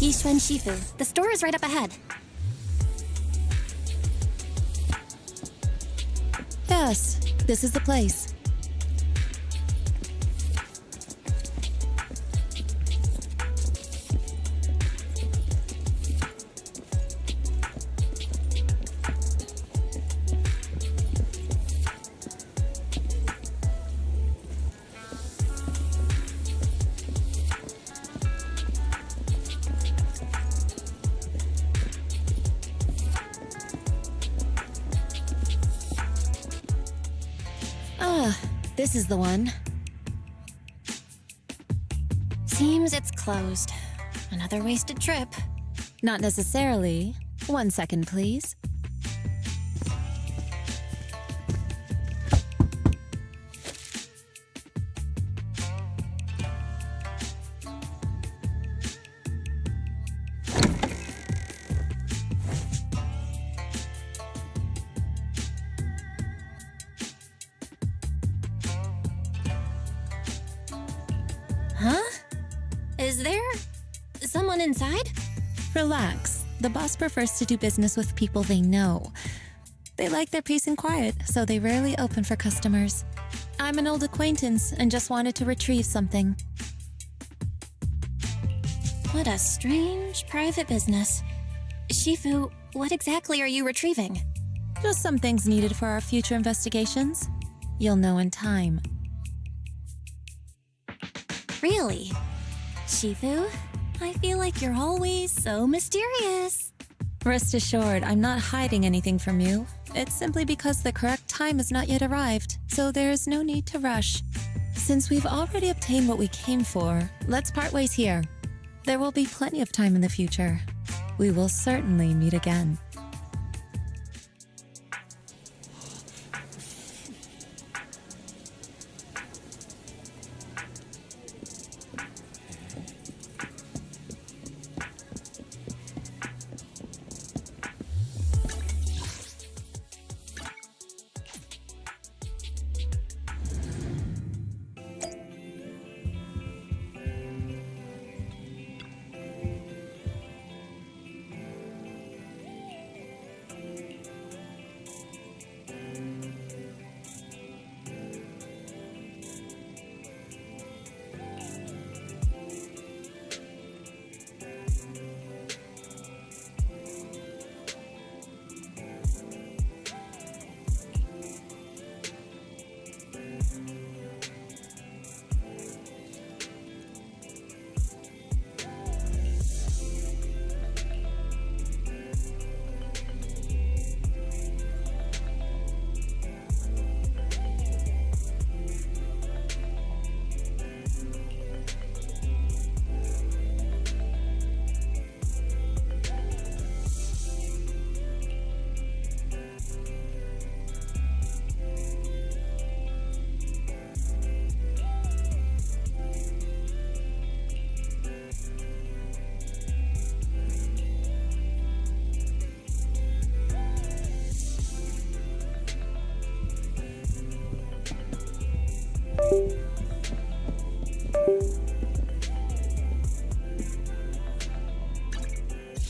YiXuan Shifu. The store is right up ahead. Yes, this is the place. This is the one. Seems it's closed. Another wasted trip. Not necessarily. 1 second, please. Huh? Is there someone inside? Relax. The boss prefers to do business with people they know. They like their peace and quiet, so they rarely open for customers. I'm an old acquaintance and just wanted to retrieve something. What a strange private business. Shifu, what exactly are you retrieving? Just some things needed for our future investigations. You'll know in time. Really? Shifu, I feel like you're always so mysterious. Rest assured, I'm not hiding anything from you. It's simply because the correct time has not yet arrived, so there is no need to rush. Since we've already obtained what we came for, let's part ways here. There will be plenty of time in the future. We will certainly meet again.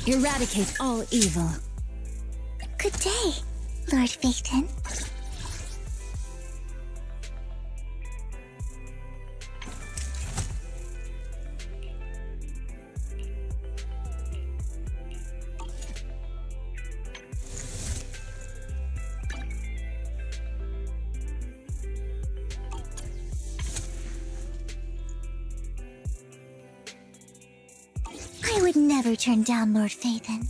Eradicate all evil. Good day, Lord Phaeton. I would never turn down Lord Phaeton.